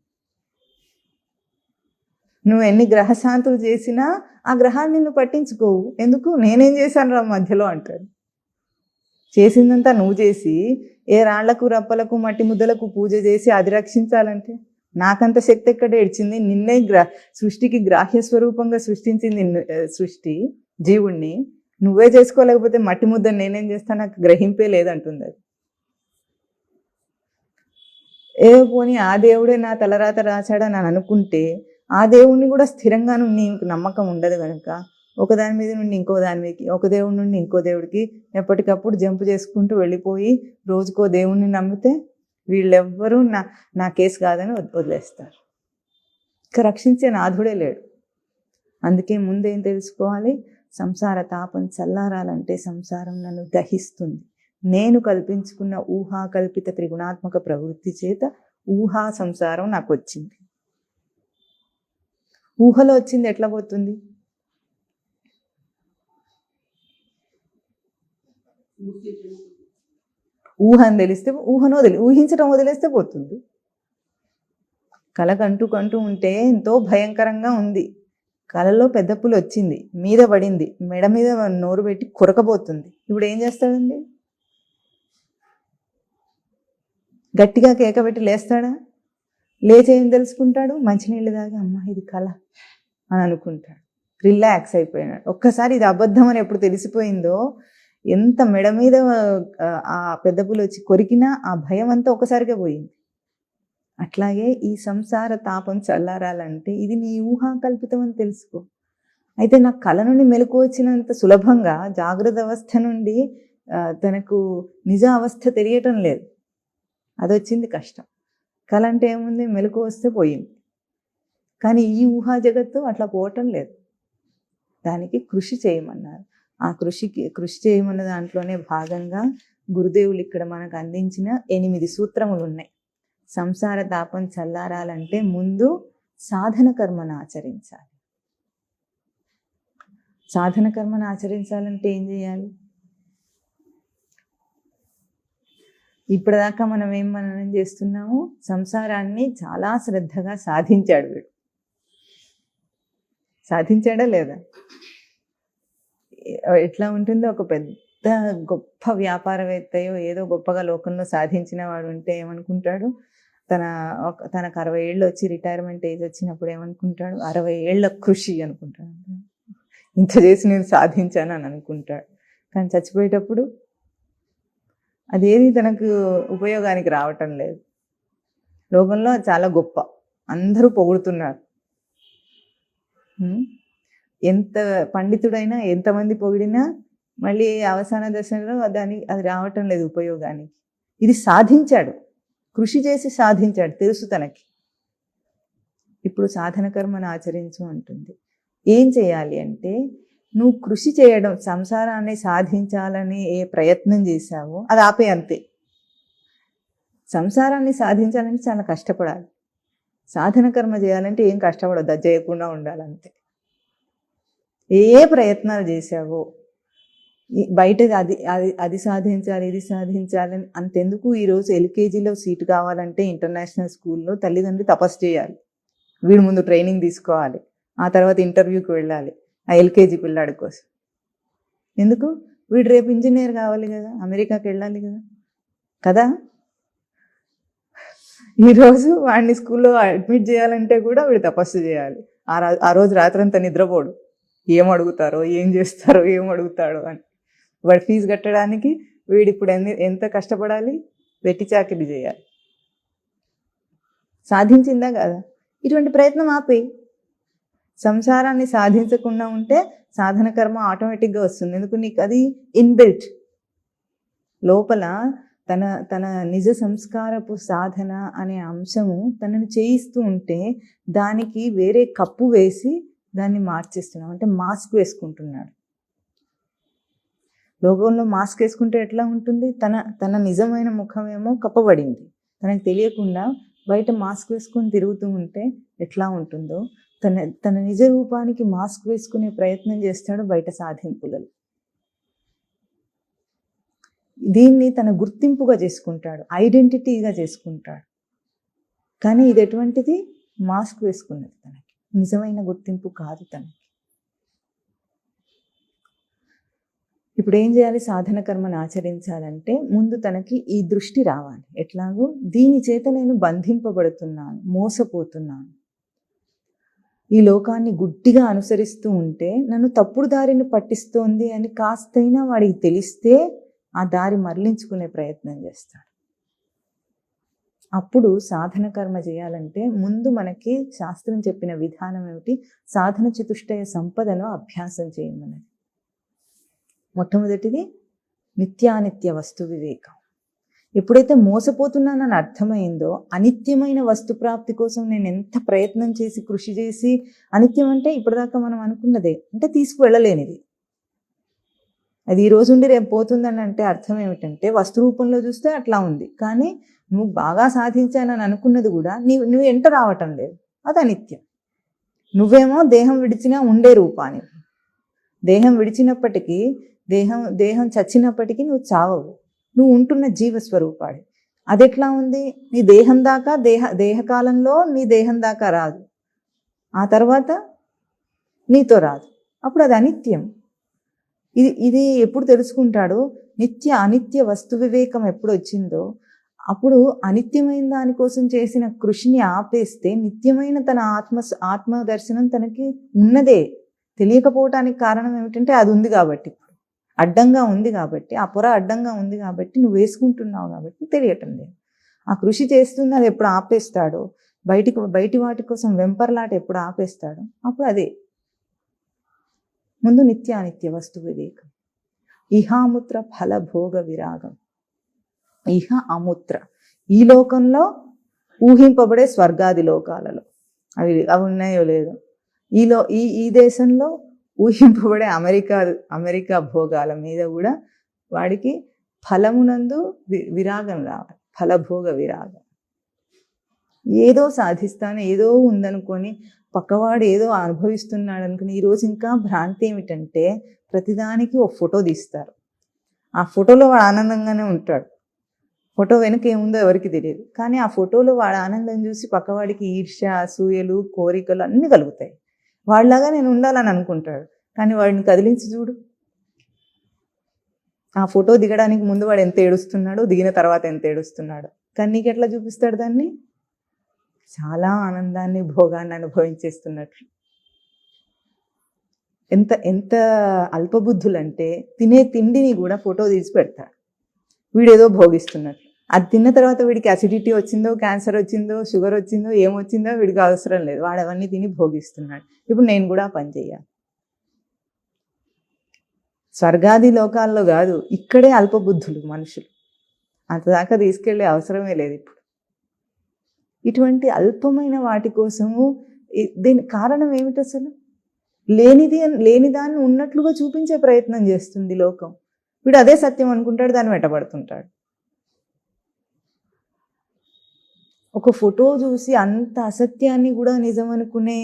నువ్వు ఎన్ని గ్రహశాంతులు చేసినా ఆ గ్రహాలు నిన్ను పట్టించుకోవు. ఎందుకు? నేనేం చేశాను రా మధ్యలో అంటాడు. చేసిందంతా నువ్వు చేసి ఏ రాళ్లకు రప్పలకు మట్టి ముద్దలకు పూజ చేసి అది రక్షించాలంటే నాకంత శక్తి ఎక్కడ ఏడ్చింది? నిన్నే సృష్టికి గ్రాహ్య స్వరూపంగా సృష్టించింది సృష్టి, జీవుణ్ణి. నువ్వే చేసుకోలేకపోతే మట్టి ముద్ద నేనేం చేస్తా? నాకు గ్రహింపే లేదంటుంది అది. ఏదో పోనీ ఆ దేవుడే నా తలరాత రాచాడని అని అనుకుంటే ఆ దేవుణ్ణి కూడా స్థిరంగాను నీకు నమ్మకం ఉండదు కనుక ఒకదాని మీద నుండి ఇంకో దాని మీదకి, ఒక దేవుడి నుండి ఇంకో దేవుడికి ఎప్పటికప్పుడు జంపు చేసుకుంటూ వెళ్ళిపోయి రోజుకో దేవుణ్ణి నమ్మితే వీళ్ళెవ్వరూ నా కేసు కాదని వదిలేస్తారు. ఇక రక్షించే నాథుడే లేడు. అందుకే ముందేం తెలుసుకోవాలి? సంసార తాపం చల్లారాలంటే సంసారం నన్ను దహిస్తుంది. నేను కల్పించుకున్న ఊహాకల్పిత త్రిగుణాత్మక ప్రవృత్తి చేత ఊహా సంసారం నాకు వచ్చింది. ఊహలో వచ్చింది ఎట్లా పోతుంది? ఊహను తెలిస్తే ఊహించడం వదిలేస్తే పోతుంది. కళకంటూ ఉంటే ఎంతో భయంకరంగా ఉంది. కళలో పెద్ద పులి వచ్చింది, మీద పడింది, మెడ మీద నోరు పెట్టి కొరకబోతుంది. ఇప్పుడు ఏం చేస్తాడండి? గట్టిగా కేకబెట్టి లేస్తాడా? లేచి ఏం తెలుసుకుంటాడు? మంచినీళ్ళు తాగి అమ్మ ఇది కళ అని అనుకుంటాడు, రిలాక్స్ అయిపోయినాడు. ఒక్కసారి ఇది అబద్ధం అని ఎప్పుడు తెలిసిపోయిందో, ఎంత మెడ మీద ఆ పెద్ద పులి వచ్చి కొరికినా ఆ భయం అంతా ఒకసారిగా పోయింది. అట్లాగే ఈ సంసార తాపం చల్లారాలంటే ఇది నీ ఊహాకల్పితం అని తెలుసుకో. అయితే నాకు కళ నుండి మెలకు వచ్చినంత సులభంగా జాగ్రత్త అవస్థ నుండి తనకు నిజ అవస్థ తెలియటం లేదు. అది వచ్చింది కష్టం. కళ అంటే ఏముంది? మెలకు వస్తే పోయింది. కానీ ఈ ఊహా జగత్తు అట్లా పోవటం లేదు. దానికి కృషి చేయమన్నారు. ఆ కృషి చేయమన్న దాంట్లోనే భాగంగా గురుదేవులు ఇక్కడ మనకు అందించిన 8 సూత్రములు ఉన్నాయి. సంసార తాపం చల్లారాలంటే ముందు సాధన కర్మను ఆచరించాలి. సాధన కర్మను ఆచరించాలంటే ఏం చేయాలి? ఇప్పటిదాకా మనం ఏం మననం చేస్తున్నాము? సంసారాన్ని చాలా శ్రద్ధగా సాధించాడు వీడు. సాధించాడా లేదా? ఎట్లా ఉంటుందో, ఒక పెద్ద గొప్ప వ్యాపారవేత్తయో ఏదో గొప్పగా లోకంలో సాధించిన వాడు ఉంటే ఏమనుకుంటాడు? తనకు 60 ఏళ్ళు వచ్చి రిటైర్మెంట్ ఏజ్ వచ్చినప్పుడు ఏమనుకుంటాడు? 60 ఏళ్ల కృషి అనుకుంటాడు. ఇంత చేసి నేను సాధించాను అని అనుకుంటాడు. కానీ చచ్చిపోయేటప్పుడు అదేది తనకు ఉపయోగానికి రావటం లేదు. లోకంలో చాలా గొప్ప, అందరూ పొగుడుతున్నారు, ఎంత పండితుడైనా ఎంతమంది పొగిడినా మళ్ళీ అవసాన దశలో అది రావటం లేదు ఉపయోగానికి. ఇది సాధించాడు, కృషి చేసి సాధించాడు, తెలుసు తనకి. ఇప్పుడు సాధన కర్మను ఆచరించు అంటుంది. ఏం చేయాలి అంటే, నువ్వు కృషి చేయడం, సంసారాన్ని సాధించాలని ఏ ప్రయత్నం చేశావో అది ఆపే, అంతే. సంసారాన్ని సాధించాలంటే చాలా కష్టపడాలి. సాధన కర్మ చేయాలంటే ఏం కష్టపడద్దు, అది చేయకుండా ఉండాలంతే. ఏ ప్రయత్నాలు చేశావో బయట అది సాధించాలి, ఇది సాధించాలని అంతెందుకు. ఈరోజు ఎల్కేజీలో సీటు కావాలంటే ఇంటర్నేషనల్ స్కూల్లో తల్లిదండ్రులు తపస్సు చేయాలి. వీడి ముందు ట్రైనింగ్ తీసుకోవాలి, ఆ తర్వాత ఇంటర్వ్యూకి వెళ్ళాలి ఆ ఎల్కేజీ పిల్లాడి కోసం. ఎందుకు? వీడు రేపు ఇంజనీర్ కావాలి కదా, అమెరికాకి వెళ్ళాలి కదా. ఈరోజు వాడిని స్కూల్లో అడ్మిట్ చేయాలంటే కూడా వీడు తపస్సు చేయాలి. ఆ రోజు రాత్రంతా నిద్రపోడు, ఏం అడుగుతారో, ఏం చేస్తారో, ఏం అడుగుతాడో అని. వాడి ఫీజు కట్టడానికి వీడు ఇప్పుడు ఎంత కష్టపడాలి, వెట్టి చాకిరీ చేయాలి. సాధించిందా కదా? ఇటువంటి ప్రయత్నం ఆపేయి. సంసారాన్ని సాధించకుండా ఉంటే సాధన కర్మ ఆటోమేటిక్గా వస్తుంది. ఎందుకు? నీకు అది ఇన్బిల్ట్ లోపల తన నిజ సంస్కారపు సాధన అనే అంశము తనను చేయిస్తూ ఉంటే దానికి వేరే కప్పు వేసి దాన్ని మార్చేస్తున్నాం. అంటే మాస్క్ వేసుకుంటున్నాడు. లోకంలో మాస్క్ వేసుకుంటే ఎట్లా ఉంటుంది? తన నిజమైన ముఖమేమో కప్పబడింది, తనకు తెలియకుండా బయట మాస్క్ వేసుకొని తిరుగుతూ ఉంటే ఎట్లా ఉంటుందో తన నిజ రూపానికి మాస్క్ వేసుకునే ప్రయత్నం చేస్తాడు బయట సాధింపులలో. దీన్ని తన గుర్తింపుగా చేసుకుంటాడు, ఐడెంటిటీగా చేసుకుంటాడు. కానీ ఇది ఎటువంటిది? మాస్క్ వేసుకున్నది, తనకి నిజమైన గుర్తింపు కాదు తనకి. ఇప్పుడు ఏం చేయాలి? సాధన కర్మను ఆచరించాలంటే ముందు తనకి ఈ దృష్టి రావాలి. ఎట్లాగో దీని చేత నేను బంధింపబడుతున్నాను, మోసపోతున్నాను, ఈ లోకాన్ని గుడ్డిగా అనుసరిస్తూ ఉంటే నన్ను తప్పుడు దారిని పట్టిస్తోంది అని కాస్తైనా వాడికి తెలిస్తే ఆ దారి మరలించుకునే ప్రయత్నం చేస్తాడు. అప్పుడు సాధన కర్మ చేయాలంటే ముందు మనకి శాస్త్రం చెప్పిన విధానం ఏమిటి? సాధన చతుష్టయ సంపదను అభ్యాసం చేయమన్నది. మొట్టమొదటిది నిత్యానిత్య వస్తు వివేకం. ఎప్పుడైతే మోసపోతున్నానని అర్థమైందో, అనిత్యమైన వస్తు ప్రాప్తి కోసం నేను ఎంత ప్రయత్నం చేసి కృషి చేసి, అనిత్యం అంటే ఇప్పటిదాకా మనం అనుకున్నదే, అంటే తీసుకువెళ్ళలేనిది, అది ఈ రోజు ఉండి రేపు పోతుందని అంటే అర్థం ఏమిటంటే వస్తు రూపంలో చూస్తే అట్లా ఉంది, కానీ నువ్వు బాగా సాధించానని అనుకున్నది కూడా నువ్వు ఎంట రావటం లేదు, అది అనిత్యం. నువ్వేమో దేహం విడిచినా ఉండే రూపాన్ని, దేహం విడిచినప్పటికీ దేహం చచ్చినప్పటికీ నువ్వు చావవు, నువ్వు ఉంటున్న జీవస్వరూపాడి. అది ఎట్లా ఉంది? నీ దేహం దాకా దేహకాలంలో నీ దేహం దాకా రాదు, ఆ తర్వాత నీతో రాదు, అప్పుడు అది అనిత్యం. ఇది ఎప్పుడు తెలుసుకుంటాడో, నిత్య అనిత్య వస్తు వివేకం ఎప్పుడు వచ్చిందో అప్పుడు అనిత్యమైన దానికోసం చేసిన కృషిని ఆపేస్తే నిత్యమైన తన ఆత్మ దర్శనం తనకి ఉన్నదే. తెలియకపోవటానికి కారణం ఏమిటంటే అది ఉంది కాబట్టి, అడ్డంగా ఉంది కాబట్టి, ఆ పొర అడ్డంగా ఉంది కాబట్టి నువ్వు వేసుకుంటున్నావు కాబట్టి తెలియటం లేదు. ఆ కృషి చేస్తున్న అది ఎప్పుడు ఆపేస్తాడో, బయటి వాటి కోసం వెంపర్లాట ఎప్పుడు ఆపేస్తాడో అప్పుడు అదే. ముందు నిత్యానిత్య వస్తు వివేకం. ఇహాముత్ర ఫలభోగ విరాగం. ఇహ అముత్ర, ఈ లోకంలో ఊహింపబడే స్వర్గాది లోకాలలో అవి ఉన్నాయో లేదో, ఈ దేశంలో ఊహింపబడే అమెరికా భోగాల మీద కూడా వాడికి ఫలమునందు విరాగం రావాలి, ఫలభోగ విరాగం. ఏదో సాధిస్తాను, ఏదో ఉందనుకొని పక్కవాడు ఏదో అనుభవిస్తున్నాడు అనుకుని. ఈరోజు ఇంకా భ్రాంతి ఏమిటంటే ప్రతిదానికి ఒక ఫోటో తీస్తారు, ఆ ఫోటోలో వాడు ఆనందంగానే ఉంటాడు, ఫోటో వెనుక ఏముందో ఎవరికి తెలియదు, కానీ ఆ ఫోటోలో వాడు ఆనందం చూసి పక్కవాడికి ఈర్ష్య, అసూయలు, కోరికలు అన్నీ కలుగుతాయి. వాళ్ళలాగా నేను ఉండాలని అనుకుంటాడు, కానీ వాడిని కదిలించి చూడు, ఆ ఫోటో దిగడానికి ముందు వాడు ఎంత ఏడుస్తున్నాడో, దిగిన తర్వాత ఎంత ఏడుస్తున్నాడో, కానీ నీకు ఎట్లా చూపిస్తాడు దాన్ని? చాలా ఆనందాన్ని, భోగాన్ని అనుభవించేస్తున్నట్లు. ఎంత అల్పబుద్ధులంటే తినే తిండిని కూడా ఫోటో తీసి పెడతాడు, వీడేదో భోగిస్తున్నట్లు. అది తిన్న తర్వాత వీడికి అసిడిటీ వచ్చిందో, క్యాన్సర్ వచ్చిందో, షుగర్ వచ్చిందో, ఏమొచ్చిందో వీడికి అవసరం లేదు. వాడు అవన్నీ తిని భోగిస్తున్నాడు. ఇప్పుడు నేను కూడా ఆ పని చేయాలి. స్వర్గాది లోకాల్లో కాదు, ఇక్కడే అల్పబుద్ధులు మనుషులు. అంతదాకా తీసుకెళ్లే అవసరమే లేదు ఇప్పుడు. ఇటువంటి అల్పమైన వాటి కోసము దీనికి కారణం ఏమిటి అసలు? లేనిదాన్ని ఉన్నట్లుగా చూపించే ప్రయత్నం చేస్తుంది లోకం. వీడు అదే సత్యం అనుకుంటాడు, దాన్ని వెంటబడుతుంటాడు. ఒక ఫోటో చూసి అంత అసత్యాన్ని కూడా నిజం అనుకునే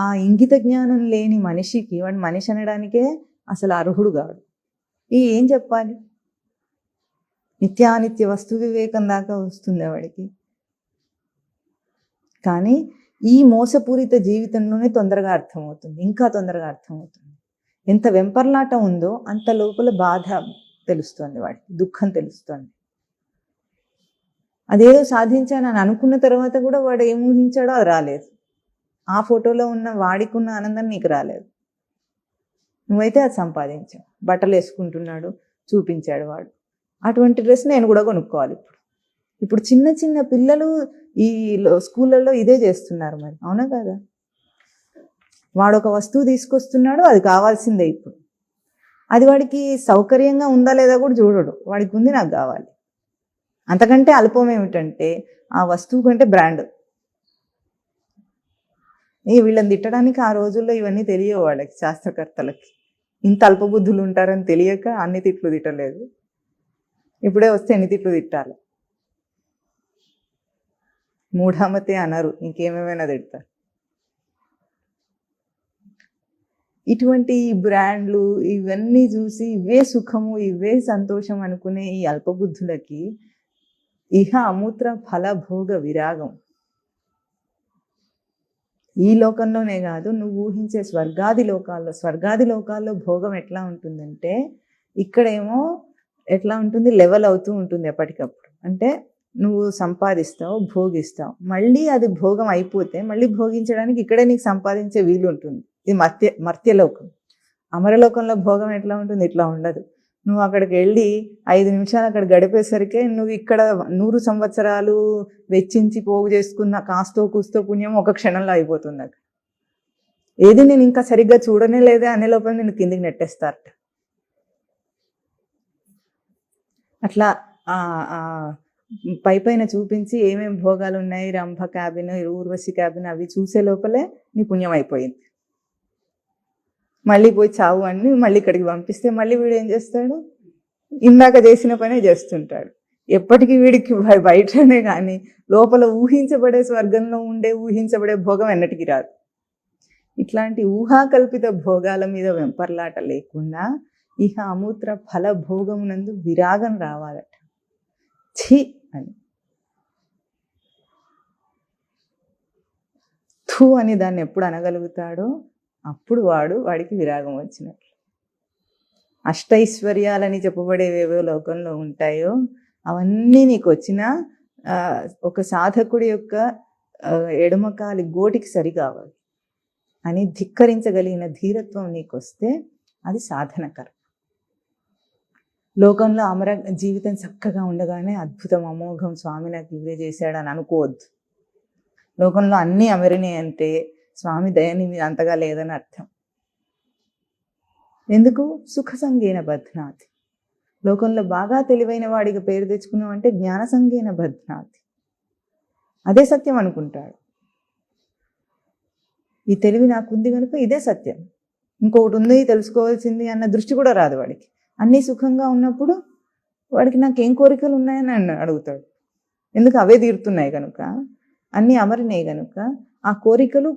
ఆ ఇంగిత జ్ఞానం లేని మనిషికి వాడు మనిషి అనడానికే అసలు అర్హుడు కాడు. ఏం చెప్పాలి? నిత్యానిత్య వస్తు వివేకం దాకా వస్తుంది వాడికి. కానీ ఈ మోసపూరిత జీవితంలోనే తొందరగా అర్థమవుతుంది, ఇంకా తొందరగా అర్థమవుతుంది. ఎంత వెంపర్లాట ఉందో అంత లోపల బాధ తెలుస్తుంది, వాడికి దుఃఖం తెలుస్తుంది. అదేదో సాధించానని అనుకున్న తర్వాత కూడా వాడు ఏం ఊహించాడో అది రాలేదు. ఆ ఫోటోలో ఉన్న వాడికి ఉన్న ఆనందం నీకు రాలేదు. నువ్వైతే అది సంపాదించావు. బట్టలు వేసుకుంటున్నాడు, చూపించాడు వాడు. అటువంటి డ్రెస్ నేను కూడా కొనుక్కోవాలి. ఇప్పుడు చిన్న చిన్న పిల్లలు ఈ స్కూళ్ళల్లో ఇదే చేస్తున్నారు. మరి అవునా కదా? వాడు ఒక వస్తువు తీసుకొస్తున్నాడు, అది కావాల్సిందే. ఇప్పుడు అది వాడికి సౌకర్యంగా ఉందా లేదా కూడా చూడడు. వాడికి ఉంది, నాకు కావాలి. అంతకంటే అల్పం ఏమిటంటే ఆ వస్తువు కంటే బ్రాండ్. వీళ్ళని తిట్టడానికి ఆ రోజుల్లో ఇవన్నీ తెలియవు వాళ్ళకి, శాస్త్రకర్తలకి. ఇంత అల్పబుద్ధులు ఉంటారని తెలియక అన్ని తిట్లు తిట్టలేదు. ఇప్పుడే వస్తే ఎన్ని తిట్లు తిట్టాలి. మూఢామతే అనరు, ఇంకేమేమైనా తిడతారు. ఇటువంటి బ్రాండ్లు ఇవన్నీ చూసి ఇవే సుఖము, ఇవే సంతోషం అనుకునే ఈ అల్పబుద్ధులకి ఇహ అమూత్ర ఫల భోగ విరాగం ఈ లోకంలోనే కాదు, నువ్వు ఊహించే స్వర్గాది లోకాల్లో భోగం ఎట్లా ఉంటుందంటే, ఇక్కడేమో ఎట్లా ఉంటుంది, లెవెల్ అవుతూ ఉంటుంది ఎప్పటికప్పుడు. అంటే నువ్వు సంపాదిస్తావు, భోగిస్తావు, మళ్ళీ అది భోగం అయిపోతే మళ్ళీ భోగించడానికి ఇక్కడే నీకు సంపాదించే వీలు ఉంటుంది. ఇది మర్త్యలోకం. అమరలోకంలో భోగం ఎట్లా ఉంటుంది? ఇట్లా ఉండదు. నువ్వు అక్కడికి వెళ్ళి 5 నిమిషాలు అక్కడ గడిపేసరికి నువ్వు ఇక్కడ 100 సంవత్సరాలు వెచ్చించి పోగు చేసుకున్న కాస్తో కూస్తో పుణ్యం ఒక క్షణంలో అయిపోతుంది. అక్కడ ఏది నేను ఇంకా సరిగ్గా చూడనే లేదే అనే లోపల నేను కిందికి నెట్టేస్తారట. అట్లా పైన చూపించి ఏమేమి భోగాలు ఉన్నాయి, రంభ క్యాబిన్, ఊర్వశి క్యాబిన్, అవి చూసే లోపలే నీ పుణ్యం అయిపోయింది. మళ్ళీ పోయి చావు అని మళ్ళీ ఇక్కడికి పంపిస్తే మళ్ళీ వీడు ఏం చేస్తాడు? ఇందాక చేసిన పనే చేస్తుంటాడు. ఎప్పటికీ వీడికి బయటనే కానీ లోపల ఊహించబడే స్వర్గంలో ఉండే ఊహించబడే భోగం ఎన్నటికీ రాదు. ఇట్లాంటి ఊహాకల్పిత భోగాల మీద వెంపర్లాట లేకుండా ఇహ అమూత్ర ఫల భోగమునందు విరాగం రావాలట. ఛీ అని, థూ అని దాన్ని ఎప్పుడు అనగలుగుతాడో అప్పుడు వాడికి విరాగం వచ్చినట్లు. అష్టైశ్వర్యాలని చెప్పబడేవేవో లోకంలో ఉంటాయో అవన్నీ నీకు వచ్చిన ఒక సాధకుడి యొక్క ఎడమకాలి గోటికి సరి కావాలి అని ధిక్కరించగలిగిన ధీరత్వం నీకు వస్తే అది సాధనకరం. లోకంలో అమర జీవితం చక్కగా ఉండగానే అద్భుతం, అమోఘం, స్వామి నాకు ఇవే చేశాడని అనుకోవద్దు. లోకంలో అన్నీ అమరినే అంటే స్వామి దయని మీద అంతగా లేదని అర్థం. ఎందుకు? సుఖ సంగేన బధ్నాతి. లోకంలో బాగా తెలివైన వాడికి పేరు తెచ్చుకున్నాం అంటే జ్ఞాన సంగేన బధ్నాతి. అదే సత్యం అనుకుంటాడు. ఈ తెలివి నాకుంది కనుక ఇదే సత్యం, ఇంకొకటి ఉంది తెలుసుకోవాల్సింది అన్న దృష్టి కూడా రాదు వాడికి. అన్నీ సుఖంగా ఉన్నప్పుడు వాడికి నాకేం కోరికలు ఉన్నాయని అడుగుతాడు. ఎందుకు? అవే తీరుతున్నాయి కనుక, అన్నీ అమరినాయి కనుక. ఆ కోరికను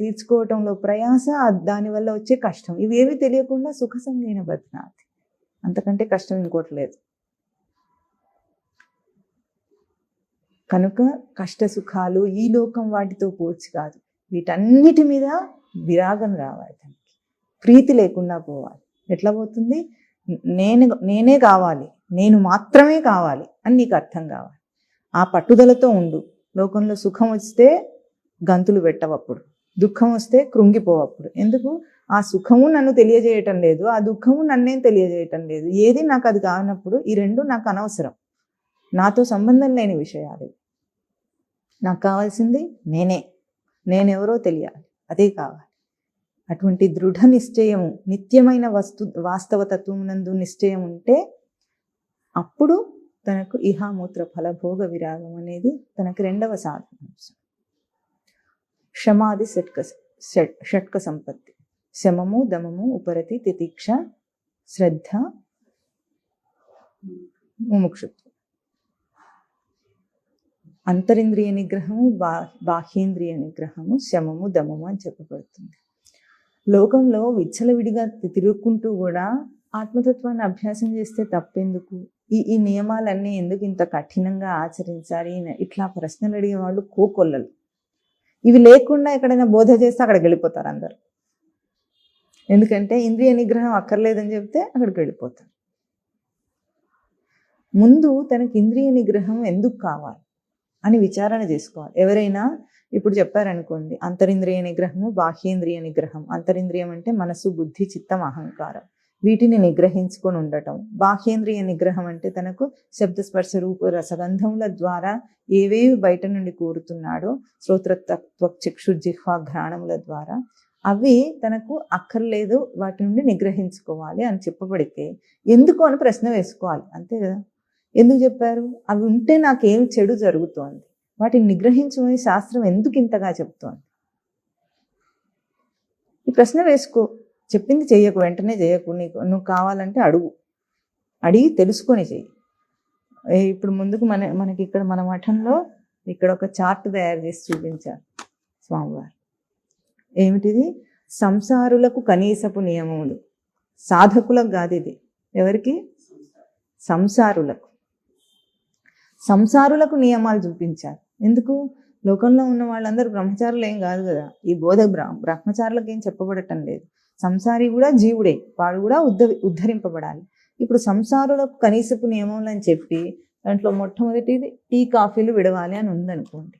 తీర్చుకోవటంలో ప్రయాస, దానివల్ల వచ్చే కష్టం, ఇవేవి తెలియకుండా సుఖ సంగేన బధ్నాతి. అంతకంటే కష్టం ఇంకోటి లేదు. కనుక కష్ట సుఖాలు ఈ లోకం వాటితో పోల్చి కాదు, వీటన్నిటి మీద విరాగం రావాలి, దానికి ప్రీతి లేకుండా పోవాలి. ఎట్లా పోతుంది? నేనే కావాలి, నేను మాత్రమే కావాలి అని నీకు అర్థం కావాలి. ఆ పట్టుదలతో ఉండు. లోకంలో సుఖం వస్తే గంతులు పెట్టవప్పుడు, దుఃఖం వస్తే కృంగిపోవప్పుడు. ఎందుకు? ఆ సుఖము నన్ను తెలియజేయటం లేదు, ఆ దుఃఖము నన్నేం తెలియజేయటం లేదు. ఏది నాకు అది కానప్పుడు ఈ రెండు నాకు అనవసరం. నాతో సంబంధం లేని విషయాలు. నాకు కావాల్సింది నేనెవరో తెలియాలి, అదే కావాలి. అటువంటి దృఢ నిశ్చయము, నిత్యమైన వాస్తవతత్వం నందు నిశ్చయం ఉంటే అప్పుడు తనకు ఇహామూత్ర ఫలభోగ విరాగం అనేది తనకు రెండవ సాధన. క్షమాది షట్క సంపత్తి, శమము, దమము, ఉపరతి, తితిక్ష, శ్రద్ధ, ముముక్షుత్వం. అంతరింద్రియ నిగ్రహము, బాహ్యేంద్రియ నిగ్రహము, శమము, దమము అని చెప్పబడుతుంది. లోకంలో విచ్చలవిడిగా తిరుగుకుంటూ కూడా ఆత్మతత్వాన్ని అభ్యాసం చేస్తే తప్పెందుకు? ఈ నియమాలన్నీ ఎందుకు ఇంత కఠినంగా ఆచరించాలి? ఇట్లా ప్రశ్నలు అడిగే వాళ్ళు కోకొల్లలు. ఇవి లేకుండా ఎక్కడైనా బోధ చేస్తే అక్కడికి వెళ్ళిపోతారు అందరు. ఎందుకంటే ఇంద్రియ నిగ్రహం అక్కర్లేదని చెప్తే అక్కడికి వెళ్ళిపోతారు. ముందు తనకి ఇంద్రియ నిగ్రహం ఎందుకు కావాలి అని విచారణ చేసుకోవాలి. ఎవరైనా ఇప్పుడు చెప్పారనుకోండి, అంతరింద్రియ నిగ్రహము, బాహ్యేంద్రియ నిగ్రహం. అంతరింద్రియం అంటే మనసు, బుద్ధి, చిత్తం, అహంకారం, వీటిని నిగ్రహించుకొని ఉండటం. బాహ్యేంద్రియ నిగ్రహం అంటే తనకు శబ్దస్పర్శ రూప రసగంధముల ద్వారా ఏవేవి బయట నుండి కోరుతున్నాడో, శ్రోత్రతత్వ చక్షు జిహ్వా ఘ్రాణముల ద్వారా అవి తనకు అక్కర్లేదు, వాటి నుండి నిగ్రహించుకోవాలి అని చెప్పబడితే ఎందుకు అని ప్రశ్న వేసుకోవాలి. అంతే కదా. ఎందుకు చెప్పారు? అవి ఉంటే నాకేం చెడు జరుగుతోంది, వాటిని నిగ్రహించమని శాస్త్రం ఎందుకు ఇంతగా చెప్తోంది? ఈ ప్రశ్న వేసుకో. చెప్పింది చెయ్యకు, వెంటనే చేయకు. నువ్వు కావాలంటే అడిగి తెలుసుకొని చెయ్యి. ఇప్పుడు ముందుకు మనకి ఇక్కడ మన మఠంలో ఇక్కడ ఒక చార్ట్ తయారు చేసి చూపించారు స్వామివారు. ఏమిటిది? సంసారులకు కనీసపు నియమములు. సాధకులకు కాదు ఇది. ఎవరికి? సంసారులకు నియమాలు చూపించారు. ఎందుకు? లోకంలో ఉన్న వాళ్ళందరూ బ్రహ్మచారులు ఏం కాదు కదా. ఈ బోధ బ్రహ్మచారులకు ఏం చెప్పబడటం లేదు. సంసారి కూడా జీవుడే, వాడు కూడా ఉద్ధరింపబడాలి. ఇప్పుడు సంసారులకు కనీసపు నియమములు అని చెప్పి దాంట్లో మొట్టమొదటిది టీ కాఫీలు విడవాలి అని ఉందనుకోండి.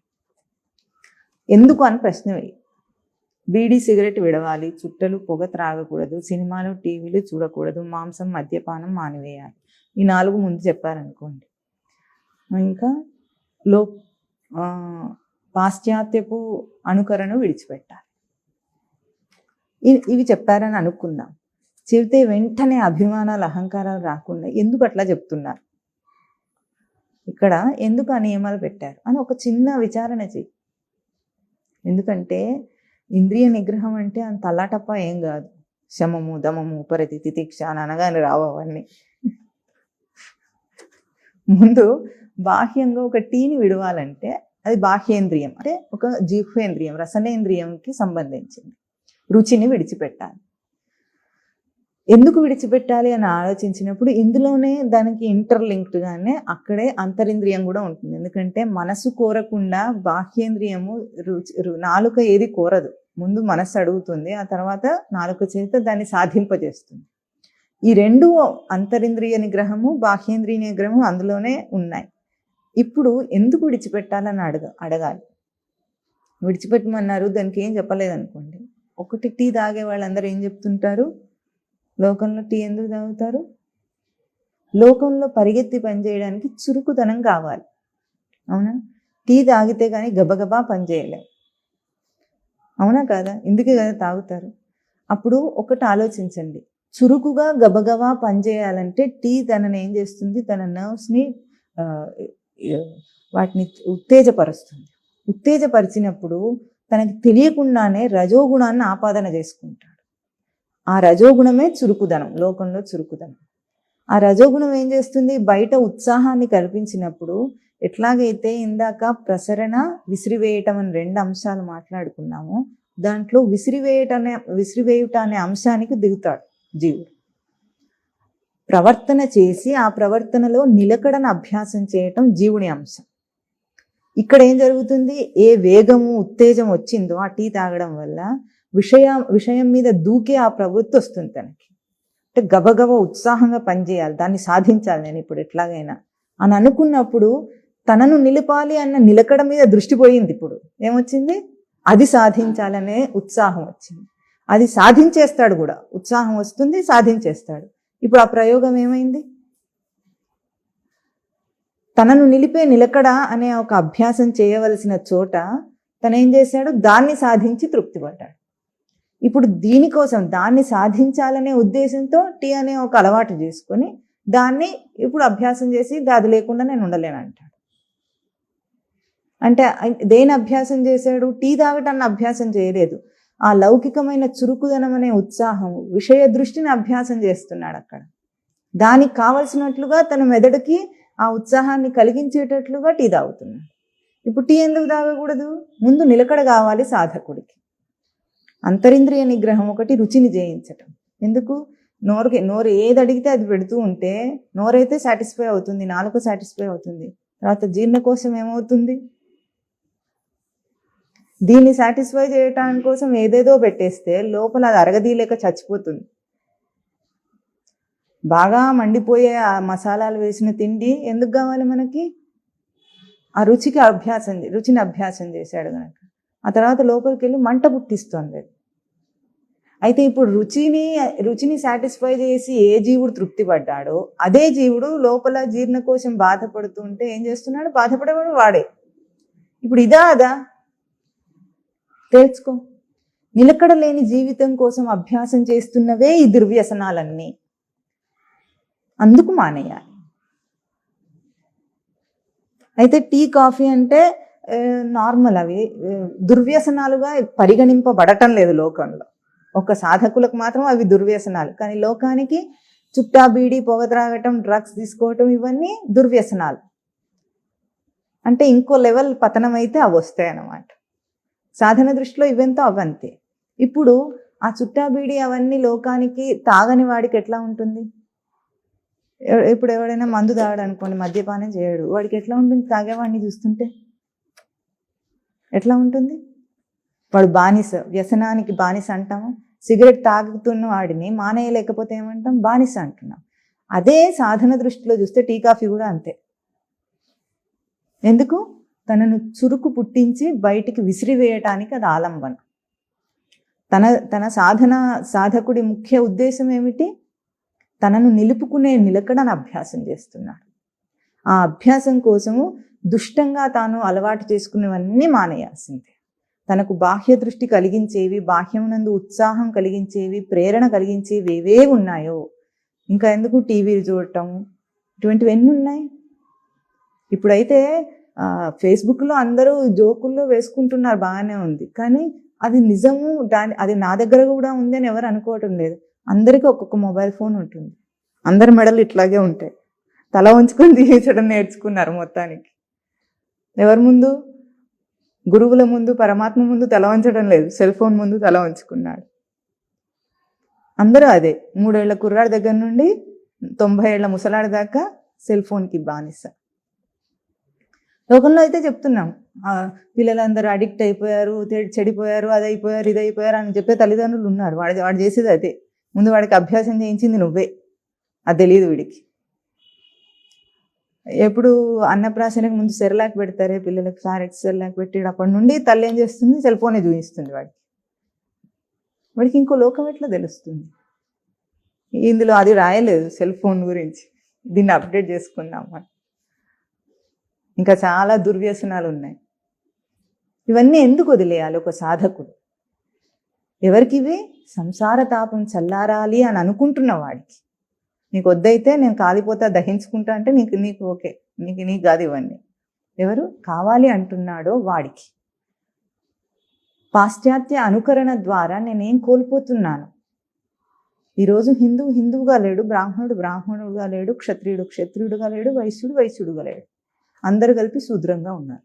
ఎందుకు అని ప్రశ్న వేయి. బీడీ సిగరెట్ విడవాలి, చుట్టలు పొగ త్రాగకూడదు, సినిమాలు టీవీలు చూడకూడదు, మాంసం మద్యపానం మానివేయాలి. ఈ 4 ముందు చెప్పారనుకోండి. ఇంకా పాశ్చాత్యపు అనుకరణ విడిచిపెట్టాలి. ఇవి చెప్పారని అనుకుందాం. చెబితే వెంటనే అభిమానాలు, అహంకారాలు రాకుండా ఎందుకు అట్లా చెప్తున్నారు, ఇక్కడ ఎందుకు ఆ నియమాలు పెట్టారు అని ఒక చిన్న విచారణ చెయ్యి. ఎందుకంటే ఇంద్రియ నిగ్రహం అంటే అంత అల్లాటప్ప ఏం కాదు. శమము, దమము, ఉపరతి, తితిక్ష అని అనగానే రావు అవన్నీ. ముందు బాహ్యంగా ఒక టీని విడవాలంటే అది బాహ్యేంద్రియం, అంటే ఒక జిహ్వేంద్రియం, రసనేంద్రియంకి సంబంధించింది. రుచిని విడిచిపెట్టాలి. ఎందుకు విడిచిపెట్టాలి అని ఆలోచించినప్పుడు ఇందులోనే దానికి ఇంటర్లింక్డ్గానే అక్కడే అంతరింద్రియం కూడా ఉంటుంది. ఎందుకంటే మనసు కోరకుండా బాహ్యేంద్రియము నాలుక ఏది కోరదు. ముందు మనసు అడుగుతుంది, ఆ తర్వాత నాలుక చేత దాన్ని సాధింపజేస్తుంది. ఈ 2 అంతరింద్రియ నిగ్రహము, బాహ్యేంద్రియ నిగ్రహము అందులోనే ఉన్నాయి. ఇప్పుడు ఎందుకు విడిచిపెట్టాలని అడగాలి. విడిచిపెట్టమన్నారు, దానికి ఏం చెప్పలేదనుకోండి. ఒకటి టీ తాగే వాళ్ళందరూ ఏం చెప్తుంటారు? లోకంలో టీ ఎందుకు తాగుతారు? లోకంలో పరిగెత్తి పనిచేయడానికి చురుకుతనం కావాలి. అవునా? టీ తాగితే కానీ గబగబా పనిచేయలేము. అవునా కాదా? ఇందుకే కదా తాగుతారు. అప్పుడు ఒకటి ఆలోచించండి, చురుకుగా గబగబా పనిచేయాలంటే టీ తనని ఏం చేస్తుంది? తన నర్వ్స్ని వాటిని ఉత్తేజపరుస్తుంది. ఉత్తేజపరిచినప్పుడు తనకి తెలియకుండానే రజోగుణాన్ని ఆపాదన చేసుకుంటాడు. ఆ రజోగుణమే చురుకుదనం, లోకంలో చురుకుదనం. ఆ రజోగుణం ఏం చేస్తుంది? బయట ఉత్సాహాన్ని కల్పించినప్పుడు, ఎట్లాగైతే ఇందాక ప్రసరణ, విసిరివేయటం అని 2 అంశాలు మాట్లాడుకున్నామో, దాంట్లో విసిరివేయుట అనే అంశానికి దిగుతాడు జీవుడు. ప్రవర్తన చేసి ఆ ప్రవర్తనలో నిలకడను అభ్యాసం చేయటం జీవుని అంశం. ఇక్కడ ఏం జరుగుతుంది? ఏ వేగము, ఉత్తేజం వచ్చిందో ఆ టీ తాగడం వల్ల విషయం మీద దూకే ఆ ప్రవృత్తి వస్తుంది తనకి. అంటే గబగబ ఉత్సాహంగా పనిచేయాలి, దాన్ని సాధించాలి నేను ఇప్పుడు ఎట్లాగైనా అని అనుకున్నప్పుడు తనను నిలపాలి అన్న నిలకడ మీద దృష్టి పోయింది. ఇప్పుడు ఏమొచ్చింది? అది సాధించాలనే ఉత్సాహం వచ్చింది. అది సాధించేస్తాడు కూడా. ఉత్సాహం వస్తుంది, సాధించేస్తాడు. ఇప్పుడు ఆ ప్రయోగం ఏమైంది? తనను నిలిపే నిలకడ అనే ఒక అభ్యాసం చేయవలసిన చోట తను ఏం చేశాడు, దాన్ని సాధించి తృప్తి పడ్డాడు. ఇప్పుడు దీనికోసం దాన్ని సాధించాలనే ఉద్దేశంతో టీ అనే ఒక అలవాటు చేసుకొని దాన్ని ఇప్పుడు అభ్యాసం చేసి అది లేకుండా నేను ఉండలేను అంటాడు. అంటే దేని అభ్యాసం చేశాడు? టీ తాగటాన్ని అభ్యాసం చేయలేదు. ఆ లౌకికమైన చురుకుదనం అనే ఉత్సాహం, విషయ దృష్టిని అభ్యాసం చేస్తున్నాడు అక్కడ. దానికి కావలసినట్లుగా తన మెదడుకి ఆ ఉత్సాహాన్ని కలిగించేటట్లుగా టీ తాగుతున్నాడు. ఇప్పుడు టీ ఎందుకు తాగకూడదు? ముందు నిలకడ కావాలి సాధకుడికి. అంతరింద్రియ నిగ్రహం ఒకటి, రుచిని జయించటం. ఎందుకు? నోరు ఏది అడిగితే అది పెడుతూ ఉంటే నోరైతే సాటిస్ఫై అవుతుంది, నాలుక సాటిస్ఫై అవుతుంది, తర్వాత జీర్ణకోశం ఏమవుతుంది? దీన్ని సాటిస్ఫై చేయటానికి కోసం ఏదేదో పెట్టేస్తే లోపల అది అరగదీలేక చచ్చిపోతుంది. బాగా మండిపోయే ఆ మసాలాలు వేసిన తిండి ఎందుకు కావాలి మనకి? ఆ రుచిని అభ్యాసం చేశాడు కనుక. ఆ తర్వాత లోపలికి వెళ్ళి మంట పుట్టిస్తుంది. అయితే ఇప్పుడు రుచిని సాటిస్ఫై చేసి ఏ జీవుడు తృప్తి పడ్డాడో అదే జీవుడు లోపల జీర్ణకోశం బాధపడుతుంటే ఏం చేస్తున్నాడు? బాధపడేవాడు వాడే. ఇప్పుడు ఇదా అదా తెలుసుకో. నిలకడ లేని జీవితం కోసం అభ్యాసం చేస్తున్నవే ఈ దుర్వ్యసనాలన్నీ. అందుకు మానేయాలి. అయితే టీ కాఫీ అంటే నార్మల్, అవి దుర్వ్యసనాలుగా పరిగణింపబడటం లేదు లోకంలో. ఒక సాధకులకు మాత్రం అవి దుర్వ్యసనాలు, కానీ లోకానికి చుట్టా బీడి, పొగ త్రాగటం, డ్రగ్స్ తీసుకోవటం ఇవన్నీ దుర్వ్యసనాలు. అంటే ఇంకో లెవెల్ పతనం అయితే అవి వస్తాయి అన్నమాట. సాధన దృష్టిలో ఇవంతా అవంతే. ఇప్పుడు ఆ చుట్టా బీడి అవన్నీ లోకానికి తాగని వాడికి ఎట్లా ఉంటుంది? ఇప్పుడు ఎవడైనా మందు తాగడు అనుకోండి, మద్యపానం చేయడు, వాడికి ఎట్లా ఉంటుంది? తాగేవాడిని చూస్తుంటే ఎట్లా ఉంటుంది? వాడు బానిస, వ్యసనానికి బానిస అంటాము. సిగరెట్ తాగుతున్న వాడిని మానేయలేకపోతే ఏమంటాం? బానిస అంటున్నాం. అదే సాధన దృష్టిలో చూస్తే టీ కాఫీ కూడా అంతే. ఎందుకు? తనను చురుకు పుట్టించి బయటికి విసిరివేయటానికి అది ఆలంబన. తన సాధకుడి ముఖ్య ఉద్దేశం ఏమిటి? తనను నిలుపుకునే నిలకడను అభ్యాసం చేస్తున్నాడు. ఆ అభ్యాసం కోసము దుష్టంగా తాను అలవాటు చేసుకునేవన్నీ మానేయాల్సిందే. తనకు బాహ్య దృష్టి కలిగించేవి, బాహ్యమునందు ఉత్సాహం కలిగించేవి, ప్రేరణ కలిగించేవి ఏవే ఉన్నాయో, ఇంకా ఎందుకు టీవీలు చూడటం, ఇటువంటివి ఎన్ని ఉన్నాయి. ఇప్పుడైతే ఫేస్బుక్లో అందరూ జోకుల్లో వేసుకుంటున్నారు, బాగానే ఉంది, కానీ అది నిజము, అది నా దగ్గర కూడా ఉంది అని ఎవరు అనుకోవటం లేదు. అందరికీ ఒక్కొక్క మొబైల్ ఫోన్ ఉంటుంది, అందరి మెడలు ఇట్లాగే ఉంటాయి, తల ఉంచుకొని జీవించడం నేర్చుకున్నారు మొత్తానికి. ఎవరి ముందు? గురువుల ముందు, పరమాత్మ ముందు తల వంచడం లేదు, సెల్ ఫోన్ ముందు తల వంచుకున్నాడు. అందరూ అదే. 3 ఏళ్ల కుర్రాడి దగ్గర నుండి 90 ఏళ్ల ముసలాడి దాకా సెల్ ఫోన్కి బానిస. లోకంలో అయితే చెప్తున్నాం, పిల్లలందరూ అడిక్ట్ అయిపోయారు, చెడిపోయారు, అదైపోయారు, ఇదైపోయారు అని చెప్పే తల్లిదండ్రులు ఉన్నారు. వాడు చేసేది అదే. ముందు వాడికి అభ్యాసం చేయించింది నువ్వే, అది తెలియదు వీడికి. ఎప్పుడు అన్నప్రాసనకు ముందు సెర్లాక్ పెడతారే పిల్లలకు, సారెక్స్ సెర్లాక్ పెట్టి అప్పటి నుండి తల్లి ఏం చేస్తుంది? సెల్ ఫోనే చూపిస్తుంది వాడికి ఇంకో లోకం ఎట్లా తెలుస్తుంది? ఇందులో అది రాయలేదు సెల్ ఫోన్ గురించి, దీన్ని అప్డేట్ చేసుకున్నాం మనం. ఇంకా చాలా దుర్వ్యసనాలు ఉన్నాయి. ఇవన్నీ ఎందుకు వదిలేయాలి ఒక సాధకుడు? ఎవరికి ఇవి? సంసార తాపం చల్లారాలి అని అనుకుంటున్న వాడికి. నీకు వద్దయితే నేను కాలిపోతా, దహించుకుంటా అంటే నీకు ఓకే, నీకు కాదు ఇవన్నీ. ఎవరు కావాలి అంటున్నాడో వాడికి. పాశ్చాత్య అనుకరణ ద్వారా నేనేం కోల్పోతున్నాను? ఈరోజు హిందువుగా లేడు, బ్రాహ్మణుడుగా లేడు, క్షత్రియుడుగా లేడు, వైశ్యుడుగా లేడు, అందరు కలిపి శూద్రంగా ఉన్నారు.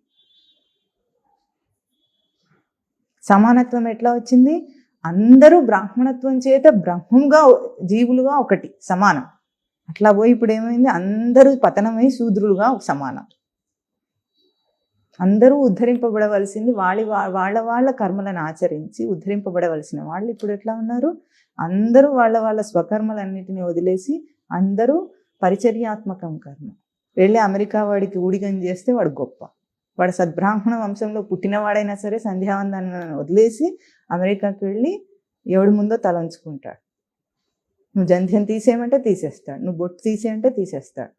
సమానత్వం ఎట్లా వచ్చింది? అందరూ బ్రాహ్మణత్వం చేత బ్రహ్మంగా, జీవులుగా ఒకటి సమానం. అట్లా పోయి ఇప్పుడు ఏమైంది? అందరూ పతనమై శూద్రులుగా సమానం. అందరూ ఉద్ధరింపబడవలసింది వాళ్ళ కర్మలను ఆచరించి ఉద్ధరింపబడవలసిన వాళ్ళు ఇప్పుడు ఎట్లా ఉన్నారు? అందరూ వాళ్ళ స్వకర్మలన్నిటిని వదిలేసి అందరూ పరిచర్యాత్మకం కర్మ. వెళ్ళి అమెరికా వాడికి ఊడిగం చేస్తే వాడు గొప్ప, వాడు సద్బ్రాహ్మణ వంశంలో పుట్టినవాడైనా సరే సంధ్యావందనాన్ని వదిలేసి అమెరికాకి వెళ్ళి ఎవడి ముందో తలంచుకుంటాడు. నువ్వు జంధ్యం తీసేయమంటే తీసేస్తాడు, నువ్వు బొట్టు తీసేయంటే తీసేస్తాడు.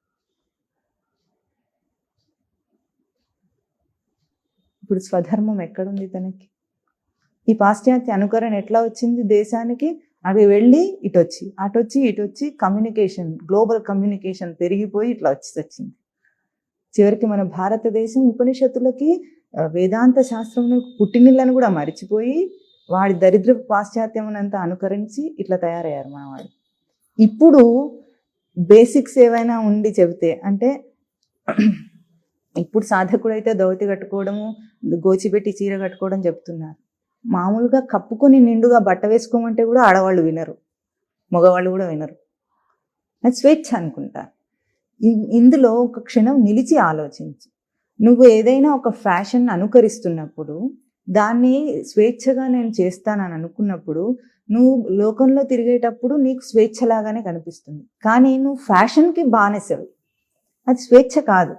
ఇప్పుడు స్వధర్మం ఎక్కడుంది తనకి? ఈ పాశ్చాత్య అనుకరణ ఎట్లా వచ్చింది దేశానికి? అవి వెళ్ళి ఇటొచ్చి అటొచ్చి ఇటొచ్చి కమ్యూనికేషన్, గ్లోబల్ కమ్యూనికేషన్ పెరిగిపోయి ఇట్లా వచ్చింది. చివరికి మన భారతదేశం ఉపనిషత్తులకి వేదాంత శాస్త్రం పుట్టినిళ్ళను కూడా మరిచిపోయి వాడి దరిద్ర పాశ్చాత్యమునంతా అనుకరించి ఇట్లా తయారయ్యారు మన వాళ్ళు. ఇప్పుడు బేసిక్స్ ఏవైనా ఉండి చెబితే, అంటే ఇప్పుడు సాధకుడైతే ధోతి కట్టుకోవడము, గోచిపెట్టి చీర కట్టుకోవడం చెప్తున్నారు. మామూలుగా కప్పుకొని నిండుగా బట్ట వేసుకోమంటే కూడా ఆడవాళ్ళు వినరు, మగవాళ్ళు కూడా వినరు. అది స్వేచ్ఛ అనుకుంటా. ఇందులో ఒక క్షణం నిలిచి ఆలోచించు. నువ్వు ఏదైనా ఒక ఫ్యాషన్ అనుకరిస్తున్నప్పుడు, దాన్ని స్వేచ్ఛగా నేను చేస్తానని అనుకున్నప్పుడు, నువ్వు లోకంలో తిరిగేటప్పుడు నీకు స్వేచ్ఛలాగానే కనిపిస్తుంది. కానీ నువ్వు ఫ్యాషన్కి బానిసవి, అది స్వేచ్ఛ కాదు.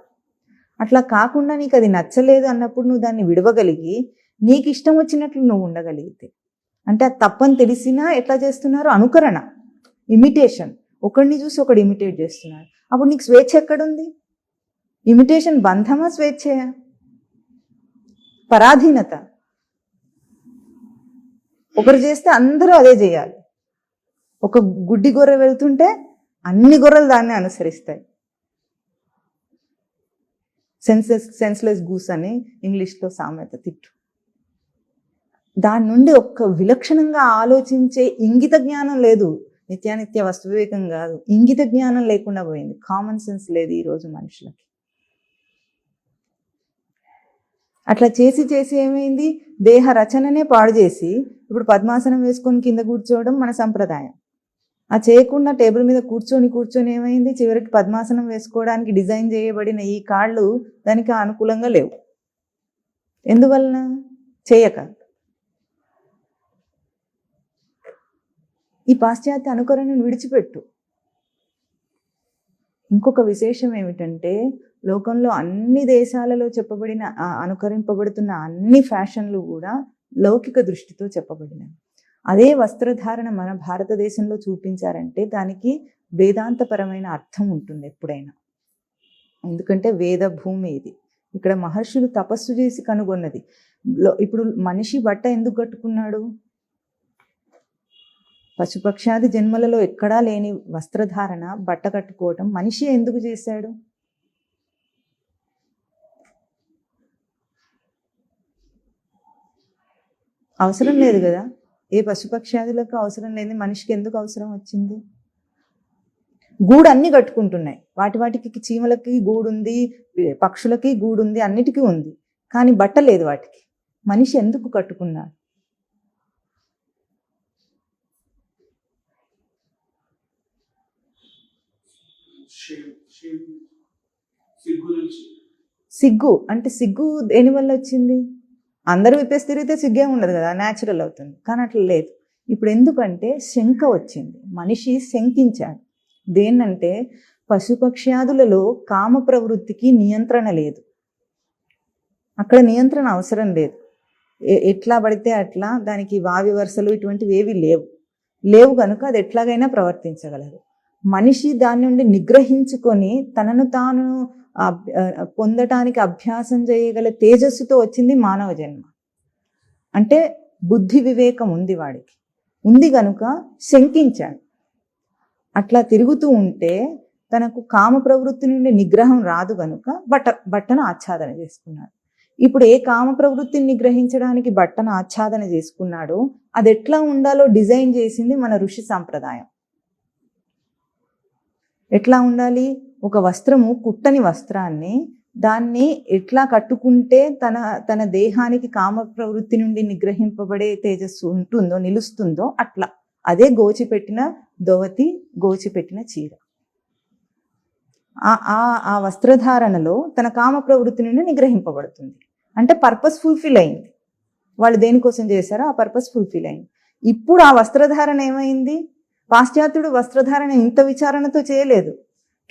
అట్లా కాకుండా నీకు అది నచ్చలేదు అన్నప్పుడు నువ్వు దాన్ని విడవగలిగి నీకు ఇష్టం వచ్చినట్లు నువ్వు ఉండగలిగితే, అంటే అది తప్పని తెలిసినా ఎట్లా చేస్తున్నారు? అనుకరణ, ఇమిటేషన్. ఒకడిని చూసి ఒకడు ఇమిటేట్ చేస్తున్నాడు. అప్పుడు నీకు స్వేచ్ఛ ఎక్కడుంది? ఇమిటేషన్ బంధమా, స్వేచ్ఛయా? పరాధీనత. ఒకరు చేస్తే అందరూ అదే చేయాలి. ఒక గుడ్డి గొర్రె వెళ్తుంటే అన్ని గొర్రెలు దాన్ని అనుసరిస్తాయి. సెన్స్లెస్ గూస్ అని ఇంగ్లీష్లో సామెత, తిట్టు. దాని నుండి ఒక్క విలక్షణంగా ఆలోచించే ఇంగిత జ్ఞానం లేదు. నిత్యానిత్య వస్తు వివేకం కాదు, ఇంగిత జ్ఞానం లేకుండా పోయింది. కామన్ సెన్స్ లేదు ఈరోజు మనుషులకి. అట్లా చేసి చేసి ఏమైంది? దేహ రచననే పాడు చేసి ఇప్పుడు పద్మాసనం వేసుకొని కింద కూర్చోవడం మన సంప్రదాయం. ఆ చేయకుండా టేబుల్ మీద కూర్చొని ఏమైంది? చివరికి పద్మాసనం వేసుకోవడానికి డిజైన్ చేయబడిన ఈ కాళ్ళు దానికి అనుకూలంగా లేవు. ఎందువలన? చేయక. ఈ పాశ్చాత్య అనుకరణను విడిచిపెట్టు. ఇంకొక విశేషం ఏమిటంటే, లోకంలో అన్ని దేశాలలో చెప్పబడిన అనుకరింపబడుతున్న అన్ని ఫ్యాషన్లు కూడా లౌకిక దృష్టితో చెప్పబడినవి. అదే వస్త్రధారణ మన భారతదేశంలో చూపించారంటే దానికి వేదాంతపరమైన అర్థం ఉంటుంది ఎప్పుడైనా. ఎందుకంటే వేద భూమి ఇది. ఇక్కడ మహర్షులు తపస్సు చేసి కనుగొన్నది. ఇప్పుడు మనిషి బట్ట ఎందుకు కట్టుకున్నాడు? పశుపక్షాది జన్మలలో ఎక్కడా లేని వస్త్రధారణ, బట్ట కట్టుకోవటం మనిషి ఎందుకు చేశాడు? అవసరం లేదు కదా. ఏ పశుపక్షాదులకు అవసరం లేని మనిషికి ఎందుకు అవసరం వచ్చింది? గూడు అన్ని కట్టుకుంటున్నాయి. వాటికి చీమలకి గూడు ఉంది, పక్షులకి గూడు ఉంది, అన్నిటికీ ఉంది. కానీ బట్ట లేదు వాటికి. మనిషి ఎందుకు కట్టుకున్నాడు? సిగ్గు. అంటే సిగ్గు దేని వల్ల వచ్చింది? అందరూ విప్పేసి తిరిగితే సిగ్గే ఉండదు కదా, న్యాచురల్ అవుతుంది. కానీ అట్లా లేదు. ఇప్పుడు ఎందుకంటే శంక వచ్చింది. మనిషి శంకించాడు. దేన్నంటే పశుపక్ష్యాదులలో కామ ప్రవృత్తికి నియంత్రణ లేదు. అక్కడ నియంత్రణ అవసరం లేదు. ఎట్లా పడితే అట్లా, దానికి వావి వరుసలు ఇటువంటివి ఏవి లేవు కనుక అది ఎట్లాగైనా ప్రవర్తించగలదు. మనిషి దాని నుండి నిగ్రహించుకొని తనను తాను పొందటానికి అభ్యాసం చేయగల తేజస్సుతో వచ్చింది మానవ జన్మ. అంటే బుద్ధి వివేకం ఉంది వాడికి, ఉంది కనుక శంకించాడు. అట్లా తిరుగుతూ ఉంటే తనకు కామ ప్రవృత్తి నుండి నిగ్రహం రాదు కనుక బట్టను ఆచ్ఛాదన చేసుకున్నాడు. ఇప్పుడు ఏ కామ ప్రవృత్తిని నిగ్రహించడానికి బట్టను ఆచ్ఛాదన చేసుకున్నాడో అది ఎట్లా ఉండాలో డిజైన్ చేసింది మన ఋషి సాంప్రదాయం. ఎట్లా ఉండాలి? ఒక వస్త్రము, కుట్టని వస్త్రాన్ని దాన్ని ఎట్లా కట్టుకుంటే తన దేహానికి కామ ప్రవృత్తి నుండి నిగ్రహింపబడే తేజస్సు ఉంటుందో, నిలుస్తుందో అట్లా. అదే గోచిపెట్టిన దోవతి, గోచిపెట్టిన చీర. ఆ వస్త్రధారణలో తన కామ ప్రవృత్తి నుండి నిగ్రహింపబడుతుంది. అంటే పర్పస్ ఫుల్ఫిల్ అయింది. వాళ్ళు దేనికోసం చేశారో ఆ పర్పస్ ఫుల్ఫిల్ అయింది. ఇప్పుడు ఆ వస్త్రధారణ ఏమైంది? పాశ్చాత్యుడు వస్త్రధారణ ఇంత విచారణతో చేయలేదు.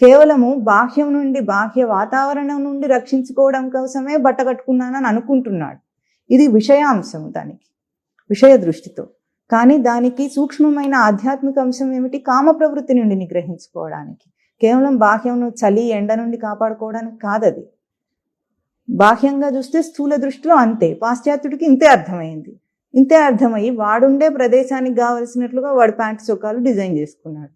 కేవలము బాహ్యం నుండి, బాహ్య వాతావరణం నుండి రక్షించుకోవడం కోసమే బట్ట కట్టుకున్నానని అనుకుంటున్నాడు. ఇది విషయాంశం, దానికి విషయ దృష్టితో. కానీ దానికి సూక్ష్మమైన ఆధ్యాత్మిక అంశం ఏమిటి? కామ ప్రవృత్తి నుండి నిగ్రహించుకోవడానికి. కేవలం బాహ్యం చలి, ఎండ నుండి కాపాడుకోవడానికి కాదది. బాహ్యంగా చూస్తే స్థూల దృష్టిలో అంతే, పాశ్చాత్యుడికి ఇంతే అర్థమైంది. ఇంతే అర్థమయ్యి వాడుండే ప్రదేశానికి కావలసినట్లుగా వాడు ప్యాంటు చొక్కాలు డిజైన్ చేసుకున్నాడు.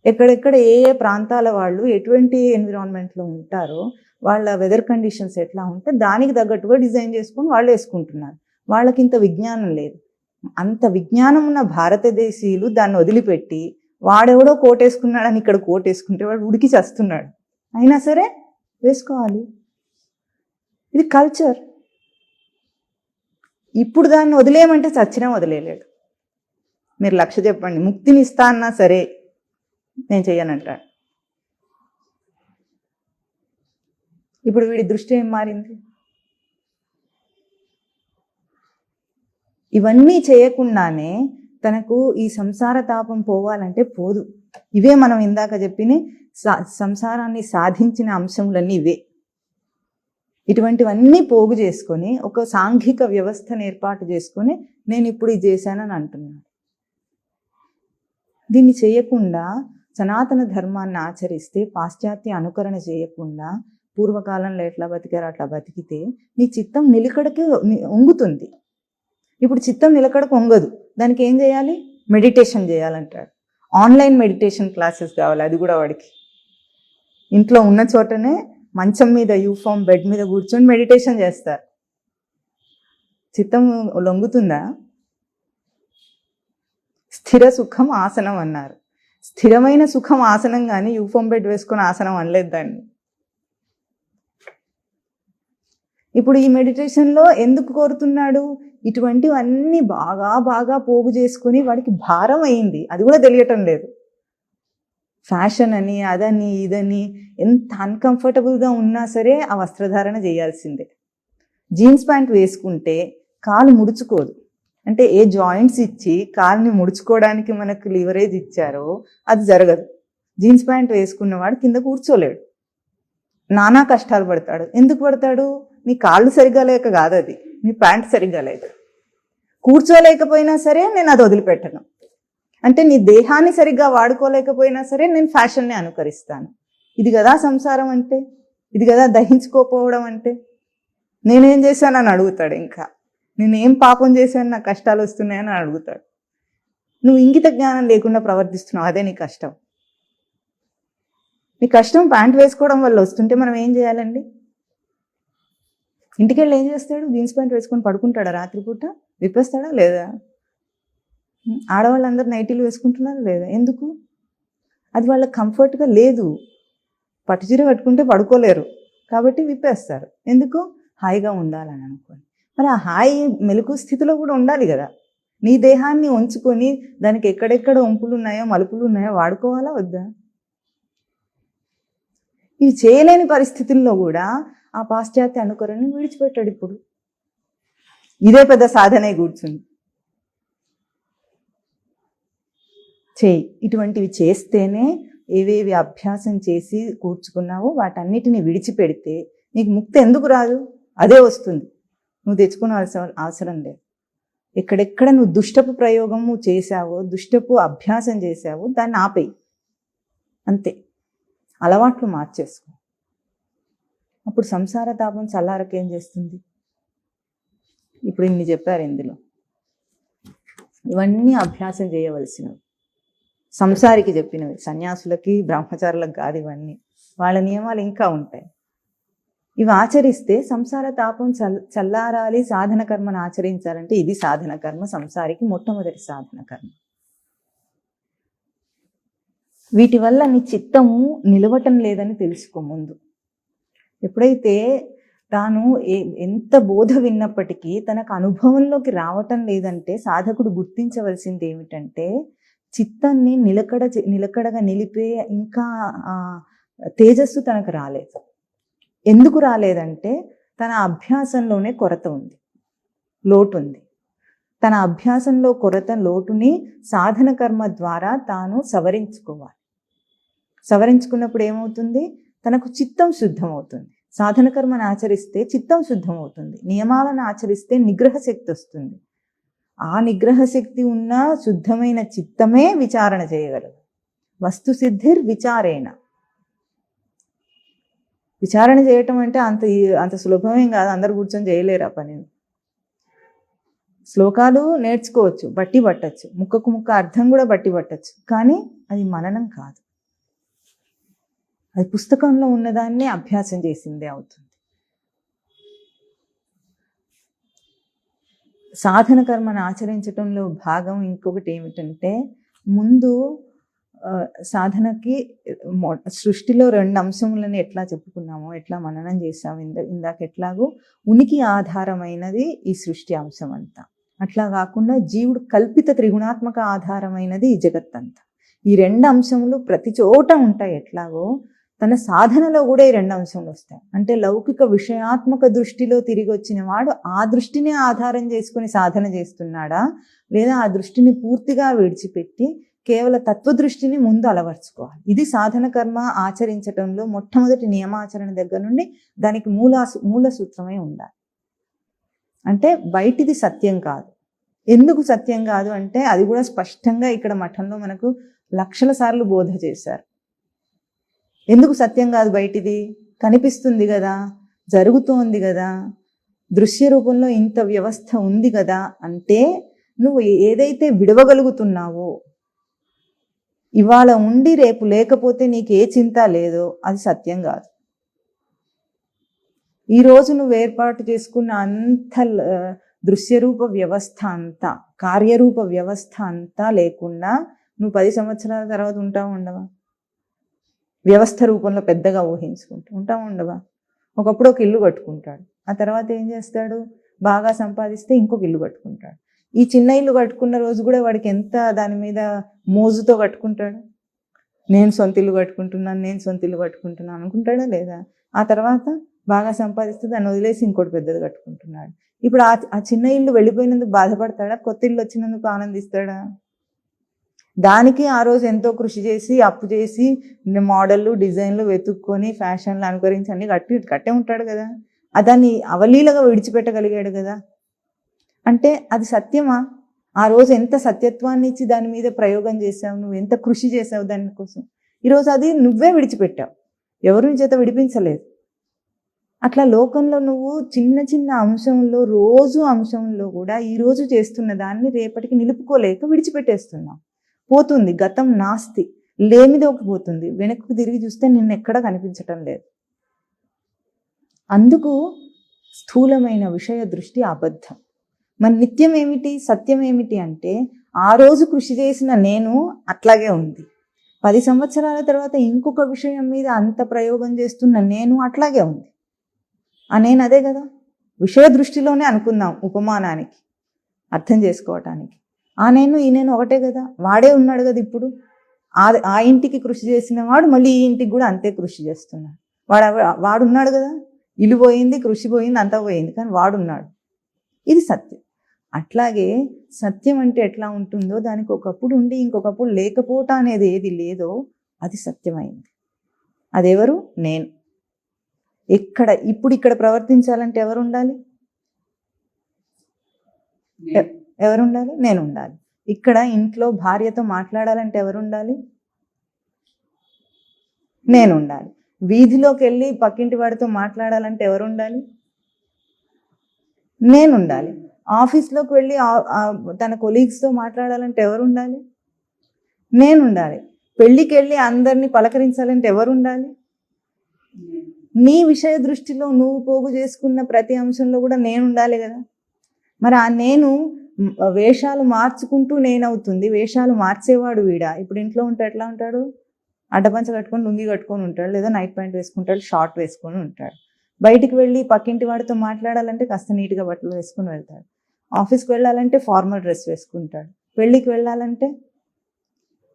ఎక్కడెక్కడ ఏ ఏ ప్రాంతాల వాళ్ళు ఎటువంటి ఎన్విరాన్మెంట్లో ఉంటారో, వాళ్ళ వెదర్ కండిషన్స్ ఎట్లా ఉంటే దానికి తగ్గట్టుగా డిజైన్ చేసుకొని వాళ్ళు వేసుకుంటున్నారు. వాళ్ళకి ఇంత విజ్ఞానం లేదు. అంత విజ్ఞానం ఉన్న భారతదేశీయులు దాన్ని వదిలిపెట్టి వాడెవడో కోట్ వేసుకున్నాడని ఇక్కడ కోట్ వేసుకుంటే వాడు ఉడికి చస్తున్నాడు. అయినా సరే వేసుకోవాలి. ఇది కల్చర్. ఇప్పుడు దాన్ని వదిలేయమంటే చచ్చినా వదిలేయలేడు. మీరు లక్ష్య చెప్పండి, ముక్తిని ఇస్తా అన్నా సరే నేను చెయ్యనంటాడు. ఇప్పుడు వీడి దృష్టి ఏం మారింది? ఇవన్నీ చేయకుండానే తనకు ఈ సంసార తాపం పోవాలంటే పోదు. ఇవే మనం ఇందాక చెప్పిన సంసారాన్ని సాధించిన అంశములన్నీ ఇవే. ఇటువంటివన్నీ పోగు చేసుకొని ఒక సాంఘిక వ్యవస్థను ఏర్పాటు చేసుకొని నేను ఇప్పుడు ఇది చేశానని అంటున్నాను. దీన్ని చేయకుండా సనాతన ధర్మాన్ని ఆచరిస్తే, పాశ్చాత్య అనుకరణ చేయకుండా పూర్వకాలంలో ఎట్లా బతికారో అట్లా బతికితే నీ చిత్తం నిలకడకి వంగుతుంది. ఇప్పుడు చిత్తం నిలకడకు వంగదు. దానికి ఏం చేయాలి? మెడిటేషన్ చేయాలంటాడు. ఆన్లైన్ మెడిటేషన్ క్లాసెస్ కావాలి. అది కూడా వాడికి ఇంట్లో ఉన్న చోటనే మంచం మీద యూఫామ్ బెడ్ మీద కూర్చొని మెడిటేషన్ చేస్తారు. చిత్తం లొంగుతుందా? స్థిర సుఖం ఆసనం అన్నారు. స్థిరమైన సుఖం ఆసనం కానీ యూఫామ్ బెడ్ వేసుకొని ఆసనం అనలేదు దాన్ని. ఇప్పుడు ఈ మెడిటేషన్లో ఎందుకు కోరుతున్నాడు? ఇటువంటివన్నీ బాగా బాగా పోగు చేసుకుని వాడికి భారం అయింది. అది కూడా తెలియటం లేదు. ఫ్యాషన్ అని అదని ఇదని ఎంత అన్కంఫర్టబుల్గా ఉన్నా సరే ఆ వస్త్రధారణ చేయాల్సిందే. జీన్స్ ప్యాంట్ వేసుకుంటే కాలు ముడుచుకోదు. అంటే ఏ జాయింట్స్ ఇచ్చి కాలుని ముడుచుకోవడానికి మనకు లివరేజ్ ఇచ్చారో అది జరగదు. జీన్స్ ప్యాంట్ వేసుకున్నవాడు కింద కూర్చోలేడు, నానా కష్టాలు పడతాడు. ఎందుకు పడతాడు? నీ కాళ్ళు సరిగ్గా లేక కాదు, అది నీ ప్యాంట్ సరిగ్గా లేదు. కూర్చోలేకపోయినా సరే నేను అది వదిలిపెట్టను. అంటే నీ దేహాన్ని సరిగ్గా వాడుకోలేకపోయినా సరే నేను ఫ్యాషన్ని అనుకరిస్తాను. ఇది కదా సంసారం అంటే, ఇది కదా దహించుకోపోవడం అంటే. నేనేం చేశానని అడుగుతాడు. ఇంకా నేనేం పాపం చేశాను నాకు కష్టాలు వస్తున్నాయని అడుగుతాడు. నువ్వు ఇంగిత జ్ఞానం లేకుండా ప్రవర్తిస్తున్నావు, అదే నీ కష్టం. నీ కష్టం ప్యాంట్ వేసుకోవడం వల్ల వస్తుంటే మనం ఏం చేయాలండి? ఇంటికెళ్ళి ఏం చేస్తాడు? జీన్స్ ప్యాంట్ వేసుకొని పడుకుంటాడా? రాత్రిపూట విప్పేస్తాడా లేదా? ఆడవాళ్ళందరూ నైటీలు వేసుకుంటున్నారా లేదా? ఎందుకు? అది వాళ్ళకి కంఫర్ట్గా లేదు. పట్టుచీర కట్టుకుంటే పడుకోలేరు కాబట్టి విప్పేస్తారు. ఎందుకు? హాయిగా ఉండాలని అనుకోని. మరి ఆ హాయి మెలకు స్థితిలో కూడా ఉండాలి కదా. నీ దేహాన్ని ఉంచుకొని దానికి ఎక్కడెక్కడ వంపులు ఉన్నాయో మలుపులు ఉన్నాయో వాడుకోవాలా వద్దా? ఇవి చేయలేని పరిస్థితుల్లో కూడా ఆ పాశ్చాత్య అనుకరణని విడిచిపెట్టాడు. ఇప్పుడు ఇదే పెద్ద సాధనే కూర్చుంది. చేయి. ఇటువంటివి చేస్తేనే ఏవేవి అభ్యాసం చేసి కూర్చుకున్నావో వాటన్నిటిని విడిచిపెడితే నీకు ముక్తి ఎందుకు రాదు? అదే వస్తుంది. నువ్వు తెచ్చుకోవాల్సిన అవసరం లేదు. ఎక్కడెక్కడ నువ్వు దుష్టపు ప్రయోగము చేశావో, దుష్టపు అభ్యాసం చేశావో దాన్ని ఆపేయి. అంతే. అలవాట్లు మార్చేసుకో. అప్పుడు సంసార తాపం చల్లారకేం చేస్తుంది? ఇప్పుడు ఇన్ని చెప్పారు ఇందులో. ఇవన్నీ అభ్యాసం చేయవలసినవి. సంసారికి చెప్పినవి, సన్యాసులకి బ్రహ్మచారులకు కాదు ఇవన్నీ. వాళ్ళ నియమాలు ఇంకా ఉంటాయి. ఇవి ఆచరిస్తే సంసార తాపం చల్లారాలి. సాధన కర్మను ఆచరించాలంటే ఇది సాధన కర్మ. సంసారికి మొట్టమొదటి సాధన కర్మ. వీటి వల్ల నీ చిత్తము నిలవటం లేదని తెలుసుకో ముందు. ఎప్పుడైతే తాను ఎంత బోధ విన్నప్పటికీ తనకు అనుభవంలోకి రావటం లేదంటే సాధకుడు గుర్తించవలసింది ఏమిటంటే చిత్తాన్ని నిలకడగా నిలిపే ఇంకా తేజస్సు తనకు రాలేదు. ఎందుకు రాలేదంటే తన అభ్యాసంలోనే కొరత ఉంది, లోటు ఉంది. తన అభ్యాసంలో కొరత లోటుని సాధన కర్మ ద్వారా తాను సవరించుకోవాలి. సవరించుకున్నప్పుడు ఏమవుతుంది? తనకు చిత్తం శుద్ధమవుతుంది. సాధన కర్మను ఆచరిస్తే చిత్తం శుద్ధమవుతుంది. నియమాలను ఆచరిస్తే నిగ్రహ శక్తి వస్తుంది. ఆ నిగ్రహ శక్తి ఉన్న శుద్ధమైన చిత్తమే విచారణ చేయగలదు. వస్తు సిద్ధిర్ విచారేణ. విచారణ చేయటం అంటే అంత సులభమేం కాదు, అందరు కూర్చొని చేయలేరు ఆ పనిని. శ్లోకాలు నేర్చుకోవచ్చు, బట్టి పట్టచ్చు, ముక్కకు ముక్క అర్థం కూడా బట్టి పట్టచ్చు, కానీ అది మననం కాదు. అది పుస్తకంలో ఉన్నదాన్ని అభ్యాసం చేసిందే అవుతుంది. సాధన కర్మను ఆచరించడంలో భాగం ఇంకొకటి ఏమిటంటే, ముందు సాధనకి సృష్టిలో 2 అంశములను ఎట్లా చెప్పుకున్నామో, ఎట్లా మననం చేసాము ఇందాక ఎట్లాగో, ఉనికి ఆధారమైనది ఈ సృష్టి అంశం అంతా. అట్లా కాకుండా జీవుడు కల్పిత త్రిగుణాత్మక ఆధారమైనది ఈ జగత్తంతా. ఈ 2 అంశములు ప్రతి చోట ఉంటాయి. ఎట్లాగో తన సాధనలో కూడా ఈ 2 అంశములు వస్తాయి. అంటే లౌకిక విషయాత్మక దృష్టిలో తిరిగి వచ్చిన వాడు ఆ దృష్టిని ఆధారం చేసుకుని సాధన చేస్తున్నాడా, లేదా ఆ దృష్టిని పూర్తిగా విడిచిపెట్టి కేవల తత్వదృష్టిని ముందు అలవర్చుకోవాలి. ఇది సాధన కర్మ ఆచరించడంలో మొట్టమొదటి నియమాచరణ దగ్గర నుండి దానికి మూల సూత్రమై ఉండాలి. అంటే బయటిది సత్యం కాదు. ఎందుకు సత్యం కాదు అంటే అది కూడా స్పష్టంగా ఇక్కడ మఠంలో మనకు లక్షల సార్లు బోధ చేశారు. ఎందుకు సత్యం కాదు? బయటిది కనిపిస్తుంది కదా, జరుగుతోంది కదా, దృశ్య రూపంలో ఇంత వ్యవస్థ ఉంది కదా, అంటే నువ్వు ఏదైతే విడవగలుగుతున్నావో, ఇవాళ ఉండి రేపు లేకపోతే నీకు ఏ చింత లేదో అది సత్యం కాదు. ఈరోజు నువ్వు ఏర్పాటు చేసుకున్న అంత దృశ్యరూప వ్యవస్థ అంతా, కార్యరూప వ్యవస్థ అంతా లేకుండా నువ్వు 10 సంవత్సరాల తర్వాత ఉంటావు ఉండవా? వ్యవస్థ రూపంలో పెద్దగా ఊహించుకుంటూ ఉంటావు ఉండవా? ఒకప్పుడు ఒక ఇల్లు కట్టుకుంటాడు, ఆ తర్వాత ఏం చేస్తాడు? బాగా సంపాదిస్తే ఇంకొక ఇల్లు కట్టుకుంటాడు. ఈ చిన్న ఇల్లు కట్టుకున్న రోజు కూడా వాడికి ఎంత దాని మీద మోజుతో కట్టుకుంటాడు. నేను సొంత ఇల్లు కట్టుకుంటున్నాను అనుకుంటాడా లేదా? ఆ తర్వాత బాగా సంపాదిస్తే దాన్ని వదిలేసి ఇంకోటి పెద్దది కట్టుకుంటున్నాడు. ఇప్పుడు ఆ చిన్న ఇల్లు వెళ్ళిపోయినందుకు బాధపడతాడా? కొత్త ఇల్లు వచ్చినందుకు ఆనందిస్తాడా? దానికి ఆ రోజు ఎంతో కృషి చేసి, అప్పు చేసి, మోడళ్ళు డిజైన్లు వెతుక్కొని, ఫ్యాషన్లు అనుకరించి అన్ని కట్టే ఉంటాడు కదా. దాన్ని అవలీలగా విడిచిపెట్టగలిగాడు కదా. అంటే అది సత్యమా? ఆ రోజు ఎంత సత్యత్వాన్ని ఇచ్చి దాని మీద ప్రయోగం చేసావు, నువ్వు ఎంత కృషి చేసావు దానికోసం. ఈరోజు అది నువ్వే విడిచిపెట్టావు, ఎవరి చేత విడిపించలేదు. అట్లా లోకంలో నువ్వు చిన్న చిన్న అంశంలో, రోజు అంశంలో కూడా ఈరోజు చేస్తున్న దాన్ని రేపటికి నిలుపుకోలేక విడిచిపెట్టేస్తున్నావు. పోతుంది, గతం నాస్తి, లేమిదోకి పోతుంది. వెనక్కు తిరిగి చూస్తే నిన్నెక్కడా కనిపించటం లేదు. అందుకు స్థూలమైన విషయ దృష్టి అబద్ధం. మన నిత్యం ఏమిటి, సత్యం ఏమిటి అంటే, ఆ రోజు కృషి చేసిన నేను అట్లాగే ఉంది. 10 సంవత్సరాల తర్వాత ఇంకొక విషయం మీద అంత ప్రయోగం చేస్తున్న నేను అట్లాగే ఉంది. నేను అదే కదా. విషయ దృష్టిలోనే అనుకుందాం, ఉపమానానికి అర్థం చేసుకోవటానికి. ఈ నేను ఒకటే కదా. వాడే ఉన్నాడు కదా ఇప్పుడు. ఆ ఇంటికి కృషి చేసిన వాడు మళ్ళీ ఈ ఇంటికి కూడా అంతే కృషి చేస్తున్నాడు. వాడున్నాడు కదా. ఇల్లు పోయింది, కృషి పోయింది, అంతా పోయింది, కానీ వాడున్నాడు. ఇది సత్యం. అట్లాగే సత్యం అంటే ఎట్లా ఉంటుందో, దానికి ఒకప్పుడు ఉండి ఇంకొకప్పుడు లేకపోవటం అనేది ఏది లేదో అది సత్యమైంది. అదెవరు? నేను. ఇప్పుడు ప్రవర్తించాలంటే ఎవరు ఉండాలి? ఎవరు ఉండాలి? నేను ఉండాలి. ఇక్కడ ఇంట్లో భార్యతో మాట్లాడాలంటే ఎవరు ఉండాలి? నేను ఉండాలి. వీధిలోకి వెళ్ళి పక్కింటి వాడితో మాట్లాడాలంటే ఎవరు ఉండాలి? నేను ఉండాలి. ఆఫీస్లోకి వెళ్ళి తన కొలీగ్స్తో మాట్లాడాలంటే ఎవరు ఉండాలి? నేను ఉండాలి. పెళ్ళికి వెళ్ళి అందరినీ పలకరించాలంటే ఎవరు ఉండాలి? నీ విషయ దృష్టిలో నువ్వు పోగు చేసుకున్న ప్రతి అంశంలో కూడా నేను ఉండాలి కదా. మరి ఆ నేను వేషాలు మార్చుకుంటూ నేనవుతుంది. వేషాలు మార్చేవాడు వీడా. ఇప్పుడు ఇంట్లో ఉంటే ఎట్లా ఉంటాడు? అడ్డపంచ కట్టుకొని, లుంగి కట్టుకొని ఉంటాడు, లేదా నైట్ ప్యాంట్ వేసుకుంటాడు, షార్ట్ వేసుకొని ఉంటాడు. బయటికి వెళ్ళి పక్కింటి వాడితో మాట్లాడాలంటే కాస్త నీట్గా బట్టలు వేసుకుని వెళ్తాడు. ఆఫీస్కి వెళ్ళాలంటే ఫార్మల్ డ్రెస్ వేసుకుంటాడు. పెళ్ళికి వెళ్ళాలంటే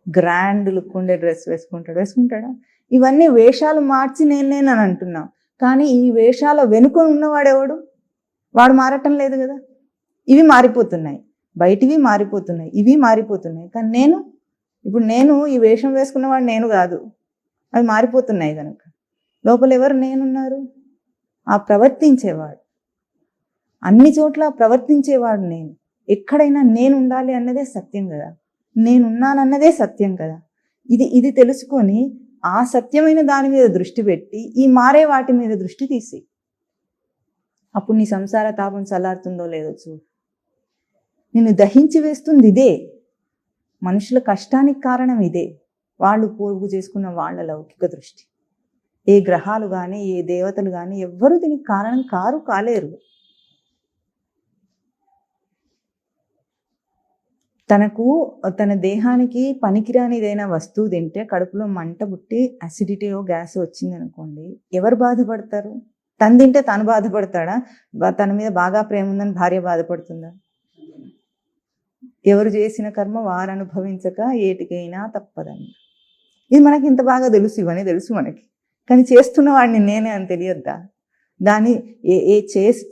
గ్రాండ్ లుక్ ఉండే డ్రెస్ వేసుకుంటాడా? ఇవన్నీ వేషాలు మార్చి నేను అని అంటున్నాం. కానీ ఈ వేషాల వెనుకొని ఉన్నవాడెవడు? వాడు మారటం లేదు కదా. ఇవి మారిపోతున్నాయి, బయటివి మారిపోతున్నాయి, ఇవి మారిపోతున్నాయి. కానీ ఇప్పుడు ఈ వేషం వేసుకున్నవాడు నేను కాదు. అవి మారిపోతున్నాయి కనుక లోపల ఎవరు నేనున్నారు? ఆ ప్రవర్తించేవాడు. అన్ని చోట్ల ప్రవర్తించేవాడు నేను. ఎక్కడైనా నేను ఉండాలి అన్నదే సత్యం కదా. నేనున్నానన్నదే సత్యం కదా. ఇది తెలుసుకొని ఆ సత్యమైన దాని మీద దృష్టి పెట్టి ఈ మారే వాటి మీద దృష్టి తీసి, అప్పుడు నీ సంసార తాపం చల్లారుతుందో లేదో చూడు. నిన్ను దహించి వేస్తుంది ఇదే, మనుషుల కష్టానికి కారణం ఇదే, వాళ్ళు పోగు చేసుకున్న వాళ్ళ లౌకిక దృష్టి. ఏ గ్రహాలు కానీ ఏ దేవతలు కానీ ఎవ్వరూ దీనికి కారణం కాలేరు. తన దేహానికి పనికిరాని ఏదైనా వస్తువు తింటే కడుపులో మంట పుట్టి అసిడిటీయో గ్యాస్ వచ్చింది అనుకోండి, ఎవరు బాధపడతారు? తను తింటే తను బాధపడతాడా? తన మీద బాగా ప్రేమ ఉందని భార్య బాధపడుతుందా? ఎవరు చేసిన కర్మ వారు అనుభవించక ఏటికైనా తప్పదని. ఇది మనకి ఇంత బాగా తెలుసు, ఇవన్నీ తెలుసు మనకి, కానీ చేస్తున్న వాడిని నేనే అని తెలియద్దా? దాన్ని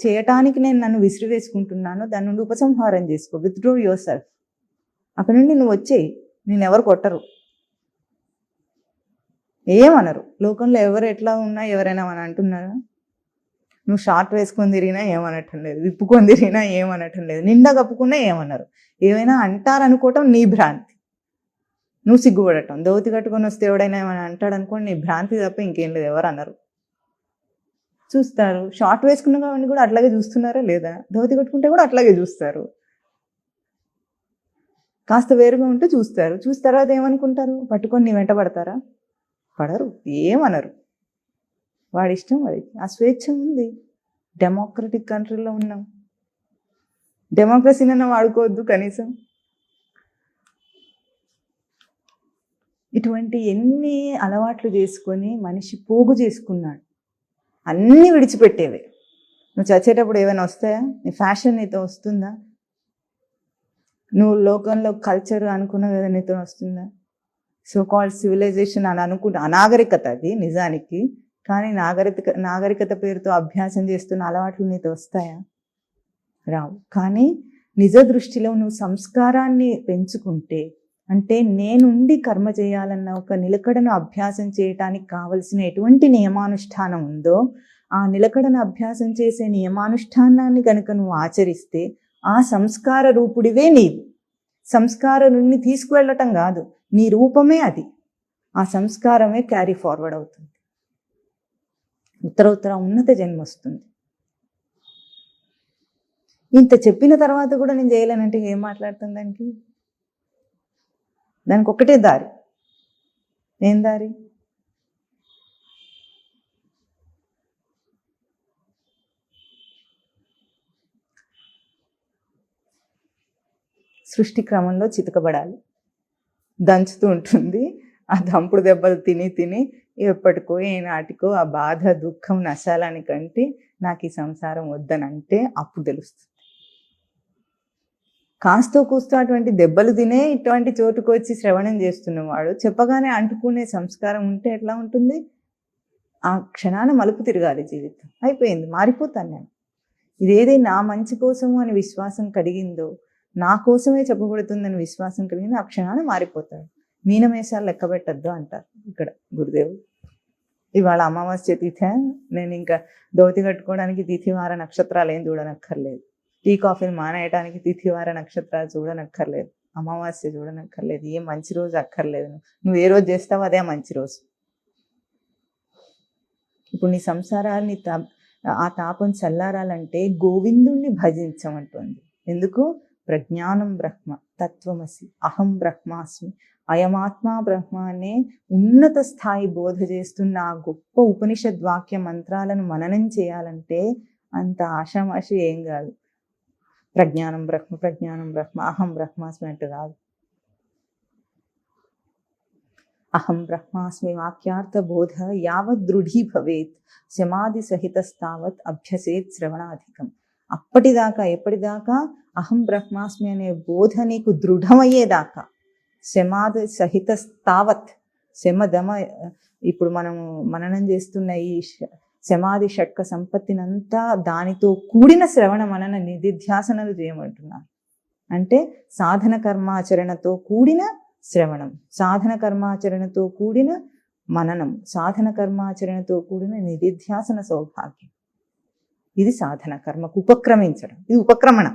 చేయటానికి నేను నన్ను విసిరివేసుకుంటున్నాను, దాని నుండి ఉపసంహారం చేసుకో, విత్డ్రో యువర్ సెల్ఫ్. అక్కడ నుండి నువ్వు వచ్చేయి, నేను ఎవరు కొట్టరు, ఏమనరు. లోకంలో ఎవరు ఎట్లా ఉన్నా ఎవరైనా అని అంటున్నారా? నువ్వు షార్ట్ వేసుకొని తిరిగినా ఏమనటం లేదు, విప్పుకొని తిరిగినా ఏమనటం లేదు, నిండా కప్పుకున్నా ఏమన్నారు. ఏమైనా అంటారనుకోవటం నీ భ్రాంతి, నువ్వు సిగ్గుపడటం. దోతి కట్టుకొని వస్తే ఎవడైనా ఏమైనా అంటాడు అనుకోండి, నీ భ్రాంతి తప్ప ఇంకేం లేదు, ఎవరు అన్నారు. చూస్తారు, షార్ట్ వేసుకున్న కాబట్టి కూడా అట్లాగే చూస్తున్నారా లేదా? దోతి కట్టుకుంటే కూడా అట్లాగే చూస్తారు. కాస్త వేరుగా ఉంటే చూస్తారు, చూసిన తర్వాత ఏమనుకుంటారు? పట్టుకొని నీ వెంట పడతారా? పడరు, ఏమనరు. వాడి ఇష్టం వాడికి, ఆ స్వేచ్ఛ ఉంది. డెమోక్రటిక్ కంట్రీలో ఉన్నాం, డెమోక్రసీనైనా వాడుకోవద్దు కనీసం. ఇటువంటి ఎన్ని అలవాట్లు చేసుకొని మనిషి పోగు చేసుకున్నాడు, అన్నీ విడిచిపెట్టేవే. నువ్వు చచ్చేటప్పుడు ఏమైనా వస్తాయా? నీ ఫ్యాషన్ నీతో వస్తుందా? నువ్వు లోకంలో కల్చర్ అనుకున్నావు కదా, నీతో వస్తుందా? సో కాల్డ్ సివిలైజేషన్ అని అనుకుంటా, అనాగరికత అది నిజానికి, కానీ నాగరికత పేరుతో అభ్యాసం చేస్తున్న అలవాట్లు నీతో వస్తాయా? రావు. కానీ నిజ దృష్టిలో నువ్వు సంస్కారాన్ని పెంచుకుంటే, అంటే నేనుండి కర్మ చేయాలన్న ఒక నిలకడను అభ్యాసం చేయటానికి కావలసిన ఎటువంటి నియమానుష్ఠానం ఉందో, ఆ నిలకడను అభ్యాసం చేసే నియమానుష్ఠానాన్ని కనుక నువ్వు ఆచరిస్తే ఆ సంస్కార రూపుడివే నీవు. సంస్కారాన్ని తీసుకువెళ్ళటం కాదు, నీ రూపమే అది. ఆ సంస్కారమే క్యారీ ఫార్వర్డ్ అవుతుంది, ఉత్తర ఉన్నత జన్మ వస్తుంది. ఇంత చెప్పిన తర్వాత కూడా నేను చేయలేనంటే ఏం మాట్లాడుతుంది దానికి? దానికి ఒక్కటే దారి. ఏం దారి? సృష్టి క్రమంలో చితకబడాలి. దంచుతూ ఉంటుంది, ఆ దంపుడు దెబ్బలు తిని ఎప్పటికో ఏనాటికో ఆ బాధ దుఃఖం నశాలానికంటే నాకు ఈ సంసారం వద్దనంటే అప్పుడు తెలుస్తుంది. కాస్తో కూస్తో అటువంటి దెబ్బలు తినే ఇటువంటి చోటుకు వచ్చి శ్రవణం చేస్తున్నవాడు చెప్పగానే అంటుకునే సంస్కారం ఉంటే ఎట్లా ఉంటుంది? ఆ క్షణాన మలుపు తిరగాలి జీవితం. అయిపోయింది, మారిపోతాను నేను. ఇదేది నా మంచి కోసము అని విశ్వాసం కలిగిందో, నా కోసమే చెప్పబడుతుందని విశ్వాసం కలిగిందో, ఆ క్షణాన మారిపోతాడు. మీనమేషాలు లెక్క పెట్టద్దు అంటారు ఇక్కడ గురుదేవుడు. ఇవాళ అమావాస్య తిథి, నేను ఇంకా దోతి కట్టుకోవడానికి తిథివార నక్షత్రాలు ఏం చూడనక్కర్లేదు, టీ కాఫీలు మానేయడానికి తిథివార నక్షత్రాలు చూడనక్కర్లేదు, అమావాస్య చూడనక్కర్లేదు, ఏ మంచి రోజు అక్కర్లేదు. నువ్వు ఏ రోజు చేస్తావో అదే మంచి రోజు. ఇప్పుడు నీ సంసారాన్ని ఆ తాపం చల్లారాలంటే గోవిందుణ్ణి భజించమంటుంది. ఎందుకు? ప్రజ్ఞానం బ్రహ్మ, తత్వమసి, అహం బ్రహ్మాస్మి, అయమాత్మా బ్రహ్మ అనే ఉన్నత స్థాయి బోధ చేస్తున్న ఆ గొప్ప ఉపనిషద్ వాక్య మంత్రాలను మననం చేయాలంటే అంత ఆషామాషి ఏం కాదు. ప్రజ్ఞానం బ్రహ్మ, ప్రజ్ఞానం బ్రహ్మ, అహం బ్రహ్మాస్మి అంటే కాదు. అహం బ్రహ్మాస్మి వాక్యార్థ బోధ యావత్ దృఢీ భవేత్ శమాధి సహితస్తావత్ అభ్యసేత్ శ్రవణాధికం. అప్పటిదాకా, ఎప్పటిదాకా? అహం బ్రహ్మాస్మి అనే బోధ నీకు దృఢమయ్యేదాకా, శమాధి సహితస్తావత్, శమధమ, ఇప్పుడు మనము మననం చేస్తున్న ఈ శమాధి షట్క సంపత్తినంతా దానితో కూడిన శ్రవణ మనన నిధిధ్యాసనలు చేయమంటున్నారు. అంటే సాధన కర్మాచరణతో కూడిన శ్రవణం, సాధన కర్మాచరణతో కూడిన మననం, సాధన కర్మాచరణతో కూడిన నిధిధ్యాసన సౌభాగ్యం. ఇది సాధన కర్మకు ఉపక్రమించడం. ఇది ఉపక్రమణ,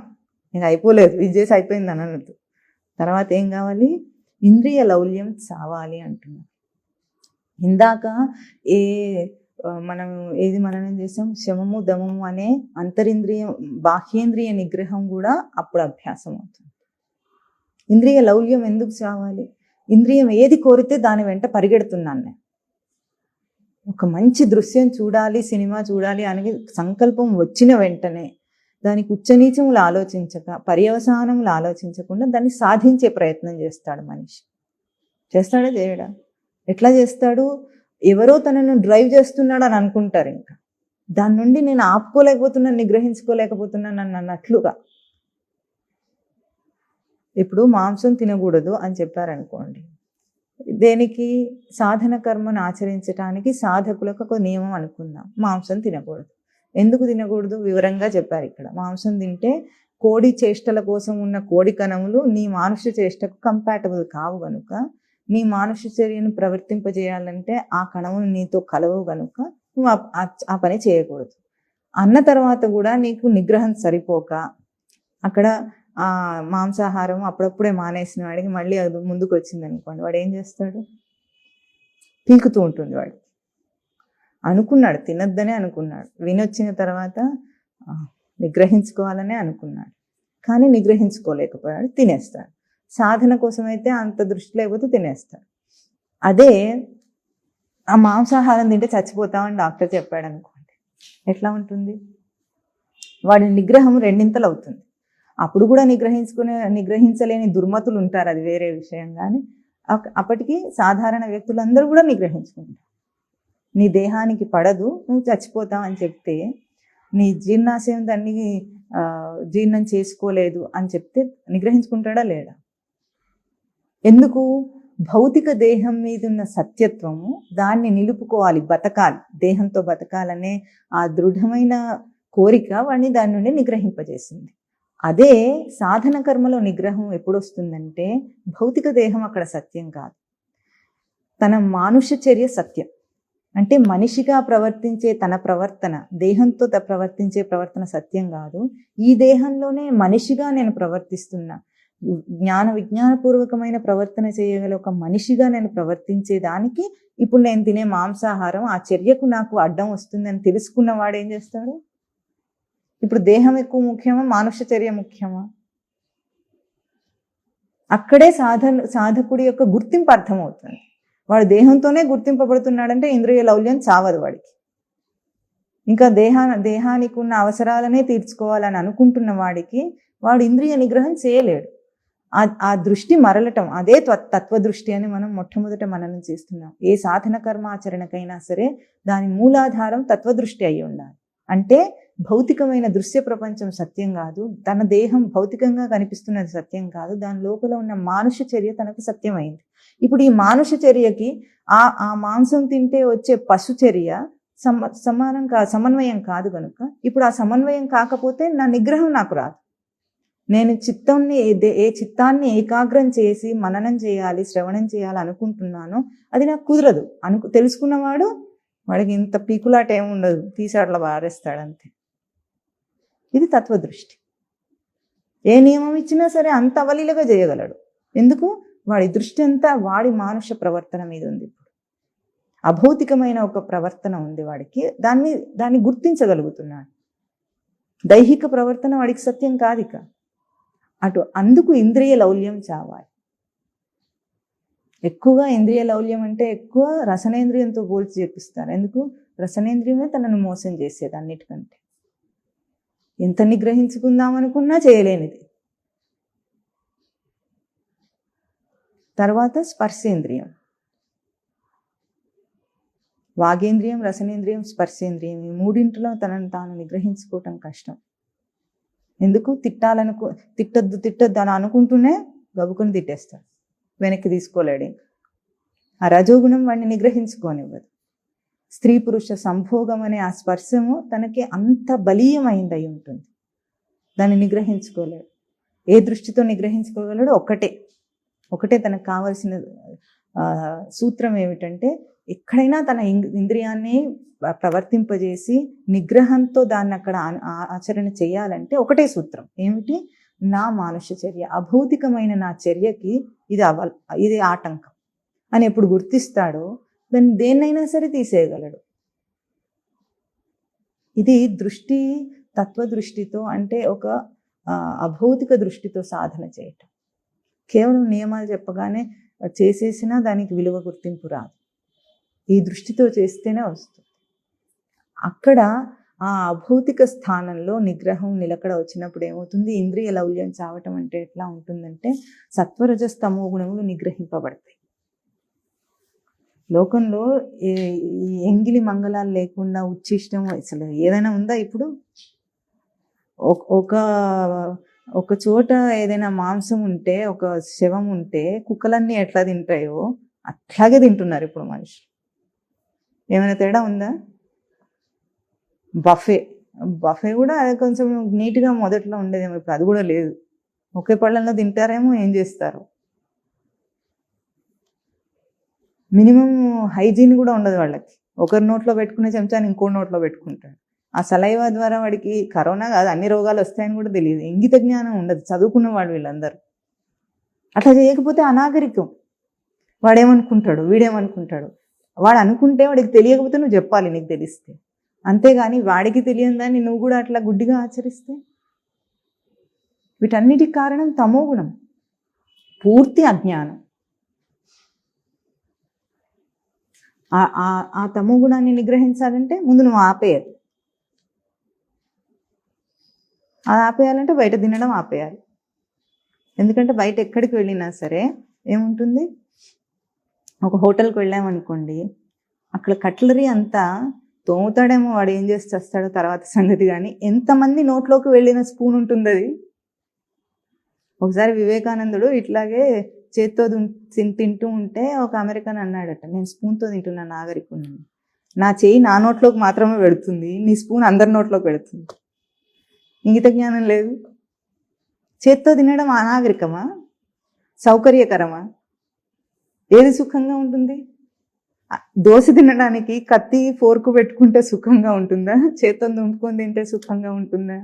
ఇంకా అయిపోలేదు, ఇది చేసి అయిపోయింది అనద్దు. తర్వాత ఏం కావాలి? ఇంద్రియ లౌల్యం చావాలి అంటున్నారు. ఇందాక ఏ మనం ఏది మననం చేసాం, శమము దమము అనే అంతరింద్రియ బాహ్యేంద్రియ నిగ్రహం కూడా అప్పుడు అభ్యాసం అవుతుంది. ఇంద్రియ లౌల్యం ఎందుకు చావాలి? ఇంద్రియం ఏది కోరితే దాని వెంట పరిగెడుతున్నాను నేను. ఒక మంచి దృశ్యం చూడాలి, సినిమా చూడాలి అనే సంకల్పం వచ్చిన వెంటనే దానికి ఉచ్చనీచములు ఆలోచించక, పర్యవసానములు ఆలోచించకుండా దాన్ని సాధించే ప్రయత్నం చేస్తాడు మనిషి. చేస్తాడా చేయడా? ఎట్లా చేస్తాడు? ఎవరో తనను డ్రైవ్ చేస్తున్నాడు అని అనుకుంటారు. ఇంకా దాని నుండి నేను ఆపుకోలేకపోతున్నాను, నిగ్రహించుకోలేకపోతున్నాను అని అన్నట్లుగా. ఇప్పుడు మాంసం తినకూడదు అని చెప్పారనుకోండి, దేనికి? సాధన కర్మను ఆచరించడానికి సాధకులకు ఒక నియమం అనుకుందాం, మాంసం తినకూడదు. ఎందుకు తినకూడదు వివరంగా చెప్పారు ఇక్కడ. మాంసం తింటే కోడి చేష్టల కోసం ఉన్న కోడి కణములు నీ మానుష చేష్టకు కంపాటబుల్ కావు కనుక, నీ మానుష చర్యను ప్రవర్తింపజేయాలంటే ఆ కణములు నీతో కలవు కనుక నువ్వు ఆ పని చేయకూడదు. అన్న తర్వాత కూడా నీకు నిగ్రహం సరిపోక అక్కడ ఆ మాంసాహారం అప్పుడప్పుడే మానేసిన వాడికి మళ్ళీ అది ముందుకు వచ్చింది అనుకోండి, వాడు ఏం చేస్తాడు? పీకుతూ ఉంటుంది. వాడు అనుకున్నాడు, తినొద్దనే అనుకున్నాడు, వినొచ్చిన తర్వాత నిగ్రహించుకోవాలనే అనుకున్నాడు, కానీ నిగ్రహించుకోలేకపోయాడు, తినేస్తాడు. సాధన కోసం అయితే అంత దృష్టి లేకపోతే తినేస్తాడు. అదే ఆ మాంసాహారం తింటే చచ్చిపోతామని డాక్టర్ చెప్పాడు అనుకోండి, ఎట్లా ఉంటుంది? వాడి నిగ్రహం రెండింతలు అవుతుంది. అప్పుడు కూడా నిగ్రహించలేని దుర్మతులు ఉంటారు, అది వేరే విషయం. కానీ అప్పటికి సాధారణ వ్యక్తులందరూ కూడా నిగ్రహించుకుంటారు. నీ దేహానికి పడదు, నువ్వు చచ్చిపోతావు అని చెప్తే, నీ జీర్ణాశయం దాన్ని జీర్ణం చేసుకోలేదు అని చెప్తే నిగ్రహించుకుంటాడా లేడా? ఎందుకు? భౌతిక దేహం మీద ఉన్న సత్యత్వము దాన్ని నిలుపుకోవాలి, బతకాలి, దేహంతో బతకాలనే ఆ దృఢమైన కోరిక వాడిని దాని నుండి నిగ్రహింపజేసింది. అదే సాధన కర్మలో నిగ్రహం ఎప్పుడు వస్తుందంటే, భౌతిక దేహం అక్కడ సత్యం కాదు, తన మానుష చర్య సత్యం. అంటే మనిషిగా ప్రవర్తించే తన ప్రవర్తన, దేహంతో ప్రవర్తించే ప్రవర్తన సత్యం కాదు. ఈ దేహంలోనే మనిషిగా నేను ప్రవర్తిస్తున్నా, జ్ఞాన విజ్ఞానపూర్వకమైన ప్రవర్తన చేయగల ఒక మనిషిగా నేను ప్రవర్తించేదానికి ఇప్పుడు నేను తినే మాంసాహారం ఆ చర్యకు నాకు అడ్డం వస్తుందని తెలుసుకున్న వాడు ఏం చేస్తాడు? ఇప్పుడు దేహం ఎక్కువ ముఖ్యమా, మానుష చర్య ముఖ్యమా? అక్కడే సాధకుడి యొక్క గుర్తింపు అర్థమవుతుంది. వాడు దేహంతోనే గుర్తింపబడుతున్నాడంటే ఇంద్రియ లౌల్యం చావదు వాడికి. ఇంకా దేహానికి ఉన్న అవసరాలనే తీర్చుకోవాలని అనుకుంటున్న వాడికి వాడు ఇంద్రియ నిగ్రహం చేయలేడు. ఆ దృష్టి మరలటం, అదే తత్వదృష్టి అని మనం మొట్టమొదట మననం చేస్తున్నాం. ఏ సాధన కర్మాచరణకైనా సరే దాని మూలాధారం తత్వదృష్టి అయి ఉండాలి. అంటే భౌతికమైన దృశ్య ప్రపంచం సత్యం కాదు, తన దేహం భౌతికంగా కనిపిస్తున్నది సత్యం కాదు, దాని లోపల ఉన్న మానుష చర్య తనకు సత్యమైంది. ఇప్పుడు ఈ మానుష చర్యకి ఆ మాంసం తింటే వచ్చే పశు చర్య సమన్వయం కాదు కనుక, ఇప్పుడు ఆ సమన్వయం కాకపోతే నా నిగ్రహం నాకు రాదు. నేను ఏ చిత్తాన్ని ఏకాగ్రం చేసి మననం చేయాలి, శ్రవణం చేయాలి అనుకుంటున్నానో అది నాకు కుదరదు. తెలుసుకున్నవాడు వాడికి ఇంత పీకులాట ఏముండదు, తీసాట్లా బారేస్తాడు అంతే. ఇది తత్వదృష్టి. ఏ నియమం ఇచ్చినా సరే అంత అవలీలగా చేయగలడు. ఎందుకు? వాడి దృష్టి అంతా వాడి మానుష ప్రవర్తన మీద ఉంది. ఇప్పుడు అభౌతికమైన ఒక ప్రవర్తన ఉంది వాడికి, దాన్ని గుర్తించగలుగుతున్నాడు. దైహిక ప్రవర్తన వాడికి సత్యం కాదు. ఇక అందుకు ఇంద్రియ లౌల్యం చావాలి. ఎక్కువగా ఇంద్రియ లౌల్యం అంటే ఎక్కువ రసనేంద్రియంతో పోల్చి చెప్పిస్తారు. ఎందుకు? రసనేంద్రియమే తనను మోసం చేసేది అన్నిటికంటే. ఎంత నిగ్రహించుకుందామనుకున్నా చేయలేనిది. తర్వాత స్పర్శేంద్రియం, వాగేంద్రియం, రసనేంద్రియం, స్పర్శేంద్రియం, ఈ మూడింటిలో తనను తాను నిగ్రహించుకోవటం కష్టం. ఎందుకు? తిట్టొద్దు అని అనుకుంటూనే గబుకుని తిట్టేస్తాడు, వెనక్కి తీసుకోలేడు. ఆ రజోగుణం వాడిని నిగ్రహించుకోనివ్వదు. స్త్రీ పురుష సంభోగం అనే ఆ స్పర్శము తనకి అంత బలీయమైంది అయి ఉంటుంది, దాన్ని నిగ్రహించుకోలేడు. ఏ దృష్టితో నిగ్రహించుకోగలడు? ఒకటే తనకు కావలసిన సూత్రం ఏమిటంటే, ఎక్కడైనా తన ఇంద్రియాన్ని ప్రవర్తింపజేసి నిగ్రహంతో దాన్ని అక్కడ ఆచరణ చేయాలంటే ఒకటే సూత్రం. ఏమిటి? నా మానుష చర్య, అభౌతికమైన నా చర్యకి ఇది ఆటంకం అని ఎప్పుడు గుర్తిస్తాడో దాన్ని దేన్నైనా సరే తీసేయగలడు. ఇది దృష్టి తత్వదృష్టితో, అంటే ఒక అభౌతిక దృష్టితో సాధన చేయటం. కేవలం నియమాలు చెప్పగానే చేసేసినా దానికి విలువ గుర్తింపు రాదు. ఈ దృష్టితో చేస్తేనే వస్తుంది. అక్కడ ఆ అభౌతిక స్థానంలో నిగ్రహం నిలకడ వచ్చినప్పుడు ఏమవుతుంది? ఇంద్రియ లౌల్యం చావటం అంటే ఎట్లా ఉంటుందంటే సత్వరజస్తమో గుణములు నిగ్రహింపబడతాయి. లోకంలో ఈ ఎంగిలి మంగళాలు లేకుండా ఉచ్చిష్టం అసలు ఏదైనా ఉందా ఇప్పుడు? ఒక చోట ఏదైనా మాంసం ఉంటే, ఒక శవం ఉంటే కుక్కలన్నీ ఎట్లా తింటాయో అట్లాగే తింటున్నారు ఇప్పుడు మనుషులు. ఏమైనా తేడా ఉందా? బఫే కూడా అది కొంచెం నీట్గా మొదట్లో ఉండేదేమో, ఇప్పుడు అది కూడా లేదు. ఒకే పళ్ళల్లో తింటారేమో, ఏం చేస్తారు. మినిమం హైజీన్ కూడా ఉండదు వాళ్ళకి. ఒకరి నోట్లో పెట్టుకునే చెంచాని ఇంకో నోట్లో పెట్టుకుంటాడు. ఆ సలైవా ద్వారా వాడికి కరోనా కాదు అన్ని రోగాలు వస్తాయని కూడా తెలియదు. ఇంగిత జ్ఞానం ఉండదు చదువుకున్న వాళ్ళు వీళ్ళందరూ. అట్లా చేయకపోతే అనాగరికం. వాడేమనుకుంటాడు, వీడేమనుకుంటాడు. వాడు అనుకుంటే వాడికి తెలియకపోతే నువ్వు చెప్పాలి నీకు తెలిస్తే. అంతేగాని వాడికి తెలియని దాన్ని నువ్వు కూడా అట్లా గుడ్డిగా ఆచరిస్తే. వీటన్నిటికి కారణం తమో గుణం, పూర్తి అజ్ఞానం. ఆ తమో గుణాన్ని నిగ్రహించాలంటే ముందు నువ్వు ఆపేయాలి. అది ఆపేయాలంటే బయట తినడం ఆపేయాలి. ఎందుకంటే బయట ఎక్కడికి వెళ్ళినా సరే ఏముంటుంది? ఒక హోటల్కి వెళ్ళామనుకోండి, అక్కడ కట్లరీ అంతా తోముతాడేమో, వాడు ఏం చేసి చేస్తాడో తర్వాత సంగతి. కానీ ఎంతమంది నోట్లోకి వెళ్ళిన స్పూన్ ఉంటుంది అది. ఒకసారి వివేకానందుడు ఇట్లాగే చేత్తో తింటూ ఉంటే ఒక అమెరికన్ అన్నాడట, నేను స్పూన్తో తింటున్నా నాగరికుని. నా చేయి నా నోట్లోకి మాత్రమే పెడుతుంది, నీ స్పూన్ అందరి నోట్లోకి పెడుతుంది. ఇంగిత జ్ఞానం లేదు. చేత్తో తినడం అనాగరికమా, సౌకర్యకరమా? ఏది సుఖంగా ఉంటుంది? దోశ తినడానికి కత్తి ఫోర్కు పెట్టుకుంటే సుఖంగా ఉంటుందా? చేత్తో దుంపుకొని తింటే సుఖంగా ఉంటుందా?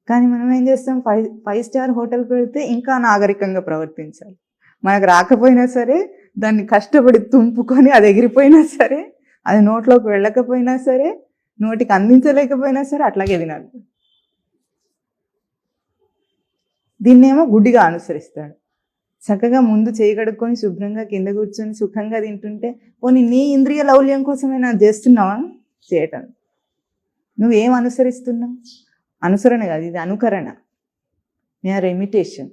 కానీ మనం ఏం చేస్తాం? ఫైవ్ స్టార్ హోటల్కి వెళ్తే ఇంకా నాగరికంగా ప్రవర్తించాలి. మనకు రాకపోయినా సరే దాన్ని కష్టపడి తుంపుకొని, అది ఎగిరిపోయినా సరే, అది నోట్లోకి వెళ్ళకపోయినా సరే, నోటికి అందించలేకపోయినా సరే అట్లాగే తినాలి. దీన్నేమో గుడ్డిగా అనుసరిస్తాడు. చక్కగా ముందు చేయగడుక్కొని శుభ్రంగా కింద కూర్చొని సుఖంగా తింటుంటే, పోనీ నీ ఇంద్రియ లౌల్యం కోసమైనా చేస్తున్నావా? చేయటం. నువ్వేం అనుసరిస్తున్నావు? అనుసరణ కాదు, ఇది అనుకరణ, యూఆర్ ఇమిటేషన్.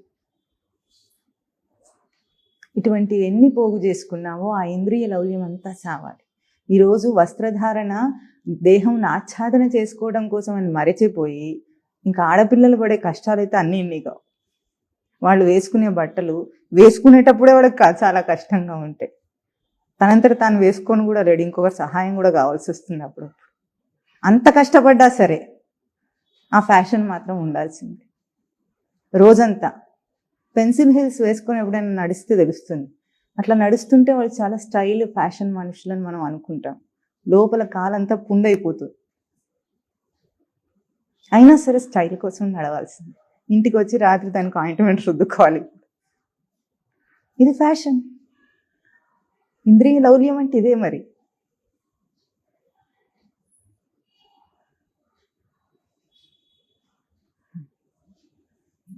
ఇటువంటి ఎన్ని పోగు చేసుకున్నావో ఆ ఇంద్రియ లౌల్యం అంతా చావాలి. ఈరోజు వస్త్రధారణ దేహంను ఆచ్ఛాదన చేసుకోవడం కోసం అని మరచిపోయి, ఇంకా ఆడపిల్లలు పడే కష్టాలైతే అన్నీ ఇన్నిగా. వాళ్ళు వేసుకునే బట్టలు వేసుకునేటప్పుడే వాడికి చాలా కష్టంగా ఉంటాయి. తనంతట తాను వేసుకొని కూడా లేడు, ఇంకొకరి సహాయం కూడా కావాల్సి వస్తుంది అప్పుడు. అంత కష్టపడ్డా సరే ఆ ఫ్యాషన్ మాత్రం ఉండాల్సిందే. రోజంతా పెన్సిల్ హీల్స్ వేసుకొని ఎప్పుడైనా నడిస్తే తెలుస్తుంది. అట్లా నడుస్తుంటే వాళ్ళు చాలా స్టైల్ ఫ్యాషన్ మనుషులని మనం అనుకుంటాం. లోపల కాలంతా పుండైపోతుంది. అయినా సరే స్టైల్ కోసం నడవాల్సింది. ఇంటికి వచ్చి రాత్రి దానికి ఆయింట్మెంట్ రుద్దుకోవాలి. ఇది ఫ్యాషన్. ఇంద్రియ లౌల్యం అంటే ఇదే మరి.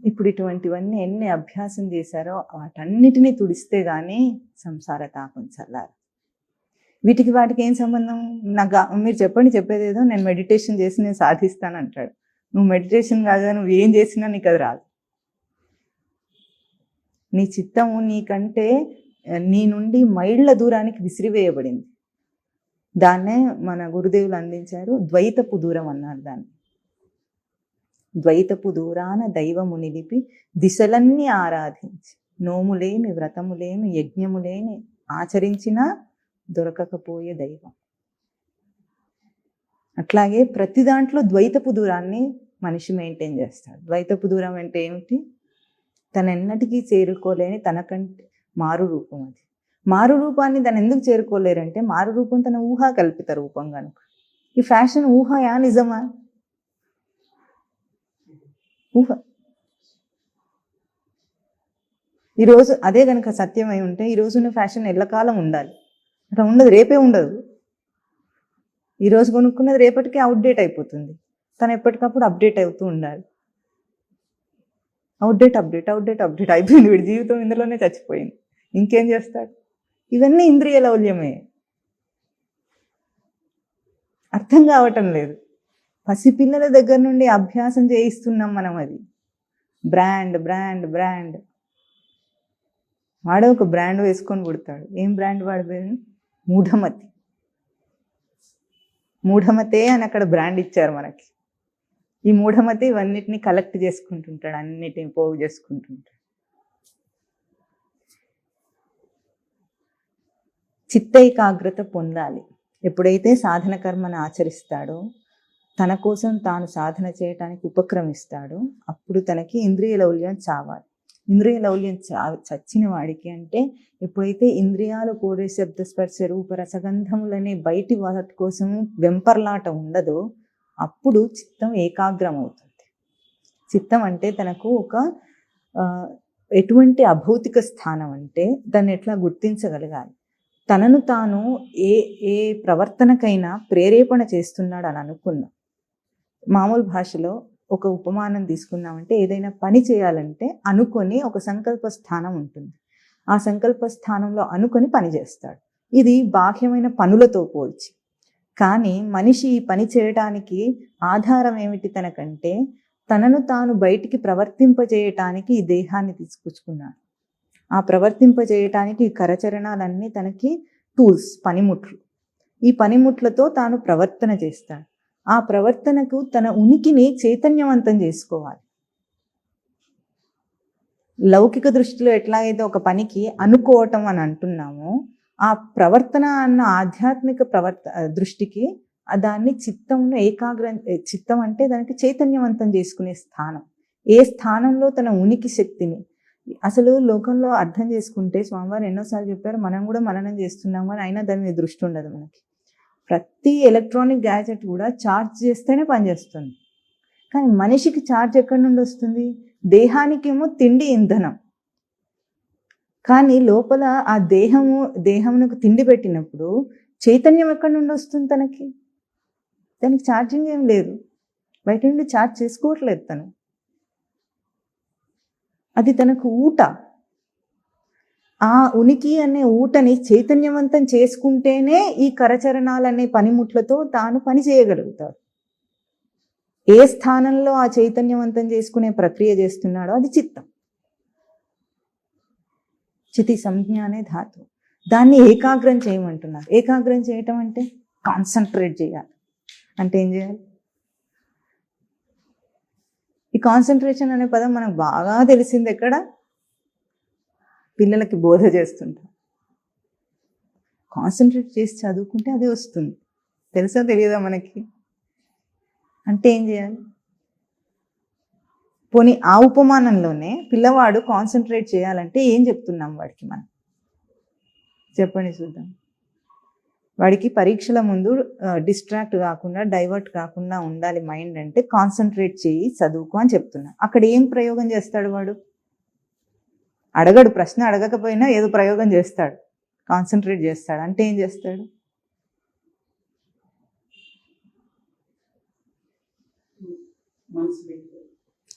ఇప్పుడు ఇటువంటివన్నీ ఎన్ని అభ్యాసం చేశారో వాటన్నిటినీ తుడిస్తే కానీ సంసార తాపం చల్లారు. వీటికి వాటికి ఏం సంబంధం? మీరు చెప్పేదేదో నేను మెడిటేషన్ చేసి నేను సాధిస్తాను అంటాడు. నువ్వు మెడిటేషన్ కాదు, నువ్వు ఏం చేసినా నీకు అది రాదు. నీ చిత్తము నీకంటే నీ నుండి మైళ్ళ దూరానికి విసిరివేయబడింది. దాన్నే మన గురుదేవులు అందించారు, ద్వైతపు దూరం అన్నారు దాన్ని. ద్వైతపు దూరాన దైవము నిలిపి దిశలన్నీ ఆరాధించి, నోములేమి వ్రతములేమి యజ్ఞములేని ఆచరించినా దొరకకపోయే దైవం. అట్లాగే ప్రతి దాంట్లో ద్వైతపు దూరాన్ని మనిషి మెయింటైన్ చేస్తాడు. ద్వైతపు దూరం అంటే ఏమిటి? తనెన్నటికీ చేరుకోలేని తనకంటే మారు రూపం. అది మారు రూపాన్ని తను ఎందుకు చేరుకోలేరంటే మారు రూపం తన ఊహా కల్పిత రూపం కనుక. ఈ ఫ్యాషన్ ఊహయా నిజమా? ఊహ. ఈరోజు అదే కనుక సత్యమై ఉంటే ఈ రోజున్న ఫ్యాషన్ ఎల్లకాలం ఉండాలి, అట్లా ఉండదు, రేపే ఉండదు. ఈరోజు కొనుక్కున్నది రేపటికే అవుట్డేట్ అయిపోతుంది. తను ఎప్పటికప్పుడు అప్డేట్ అవుతూ ఉండాలి. అవుట్డేట్ అయిపోయింది, వీడి జీవితం ఇందులోనే చచ్చిపోయింది, ఇంకేం చేస్తాడు? ఇవన్నీ ఇంద్రియ లౌల్యమే, అర్థం కావటం లేదు. పసిపిల్లల దగ్గర నుండి అభ్యాసం చేయిస్తున్నాం మనం. అది బ్రాండ్ బ్రాండ్ బ్రాండ్. వాడే ఒక బ్రాండ్ వేసుకొని పుడతాడు. ఏం బ్రాండ్ వాడిపోయింది? మూఢమతి. మూఢమతే అని అక్కడ బ్రాండ్ ఇచ్చారు మనకి. ఈ మూఢమతి ఇవన్నిటిని కలెక్ట్ చేసుకుంటుంటాడు, అన్నిటిని పోగు చేసుకుంటుంటాడు. చిత్త ఏకాగ్రత పొందాలి. ఎప్పుడైతే సాధన కర్మను ఆచరిస్తాడో, తన కోసం తాను సాధన చేయటానికి ఉపక్రమిస్తాడో, అప్పుడు తనకి ఇంద్రియ లౌల్యం చావాలి. ఇంద్రియ లౌల్యం చచ్చిన వాడికి అంటే ఎప్పుడైతే ఇంద్రియాలు కోరే శబ్ద స్పర్శ రూప రసగంధములనే బయటి వాటి కోసం వెంపర్లాట ఉండదో అప్పుడు చిత్తం ఏకాగ్రం అవుతుంది. చిత్తం అంటే తనకు ఒక ఎటువంటి అభౌతిక స్థానం అంటే దాన్ని ఎట్లా గుర్తించగలగాలి. తనను తాను ఏ ప్రవర్తనకైనా ప్రేరేపణ చేస్తున్నాడు అని అనుకుందాం. మామూలు భాషలో ఒక ఉపమానం తీసుకున్నామంటే ఏదైనా పని చేయాలంటే అనుకొని ఒక సంకల్ప స్థానం ఉంటుంది. ఆ సంకల్ప స్థానంలో అనుకొని పని చేస్తాడు. ఇది బాహ్యమైన పనులతో పోల్చి. కానీ మనిషి ఈ పని చేయటానికి ఆధారం ఏమిటి తనకంటే తనను తాను బయటికి ప్రవర్తింపజేయటానికి ఈ దేహాన్ని తీసుకొచ్చుకున్నాడు. ఆ ప్రవర్తింపజేయటానికి ఈ కరచరణాలన్నీ తనకి టూల్స్, పనిముట్లు. ఈ పనిముట్లతో తాను ప్రవర్తన చేస్తాడు. ఆ ప్రవర్తనకు తన ఉనికిని చైతన్యవంతం చేసుకోవాలి. లౌకిక దృష్టిలో ఎట్లాగైతే ఒక పనికి అనుకోవటం అని అంటున్నామో, ఆ ప్రవర్తన అన్న ఆధ్యాత్మిక దృష్టికి దాన్ని చిత్తంలో చిత్తం అంటే దానికి చైతన్యవంతం చేసుకునే స్థానం. ఏ స్థానంలో తన ఉనికి శక్తిని అసలు లోకంలో అర్థం చేసుకుంటే, స్వామివారు ఎన్నోసార్లు చెప్పారు, మనం కూడా మననం చేస్తున్నాము అని, అయినా దాని మీద దృష్టి ఉండదు మనకి. ప్రతి ఎలక్ట్రానిక్ గ్యాజెట్ కూడా ఛార్జ్ చేస్తేనే పనిచేస్తుంది. కానీ మనిషికి ఛార్జ్ ఎక్కడి నుండి వస్తుంది? దేహానికేమో తిండి, ఇంధనం. కానీ లోపల ఆ దేహమునకు తిండి పెట్టినప్పుడు చైతన్యం ఎక్కడి నుండి వస్తుంది తనకి? దానికి ఛార్జింగ్ ఏం లేదు, బయట నుండి ఛార్జ్ చేసుకోవట్లేదు తను. అది తనకు ఊట. ఆ ఉనికి అనే ఊటని చైతన్యవంతం చేసుకుంటేనే ఈ కరచరణాలనే పనిముట్లతో తాను పని చేయగలుగుతాడు. ఏ స్థానంలో ఆ చైతన్యవంతం చేసుకునే ప్రక్రియ చేస్తున్నాడో అది చిత్తం. చితి సంజ్ఞ అనే ధాతు. దాన్ని ఏకాగ్రం చేయమంటున్నారు. ఏకాగ్రం చేయటం అంటే కాన్సన్ట్రేట్ చేయాలి. అంటే ఏం చేయాలి? ఈ కాన్సన్ట్రేషన్ అనే పదం మనకు బాగా తెలిసింది ఎక్కడ? పిల్లలకి బోధ చేస్తుంటాం. కాన్సన్ట్రేట్ చేసి చదువుకుంటే అదే వస్తుంది. తెలుసా తెలియదా మనకి? అంటే ఏం చేయాలి? పోనీ ఆ ఉపమానంలోనే పిల్లవాడు కాన్సన్ట్రేట్ చేయాలంటే ఏం చెప్తున్నాం వాడికి మనం? చెప్పండి చూద్దాం. వాడికి పరీక్షల ముందు డిస్ట్రాక్ట్ కాకుండా, డైవర్ట్ కాకుండా ఉండాలి మైండ్ అంటే కాన్సన్ట్రేట్ చేయి, చదువుకో అని చెప్తున్నా. అక్కడ ఏం ప్రయోగం చేస్తాడు వాడు? అడగడు, ప్రశ్న అడగకపోయినా ఏదో ప్రయోగం చేస్తాడు, కాన్సన్ట్రేట్ చేస్తాడు. అంటే ఏం చేస్తాడు?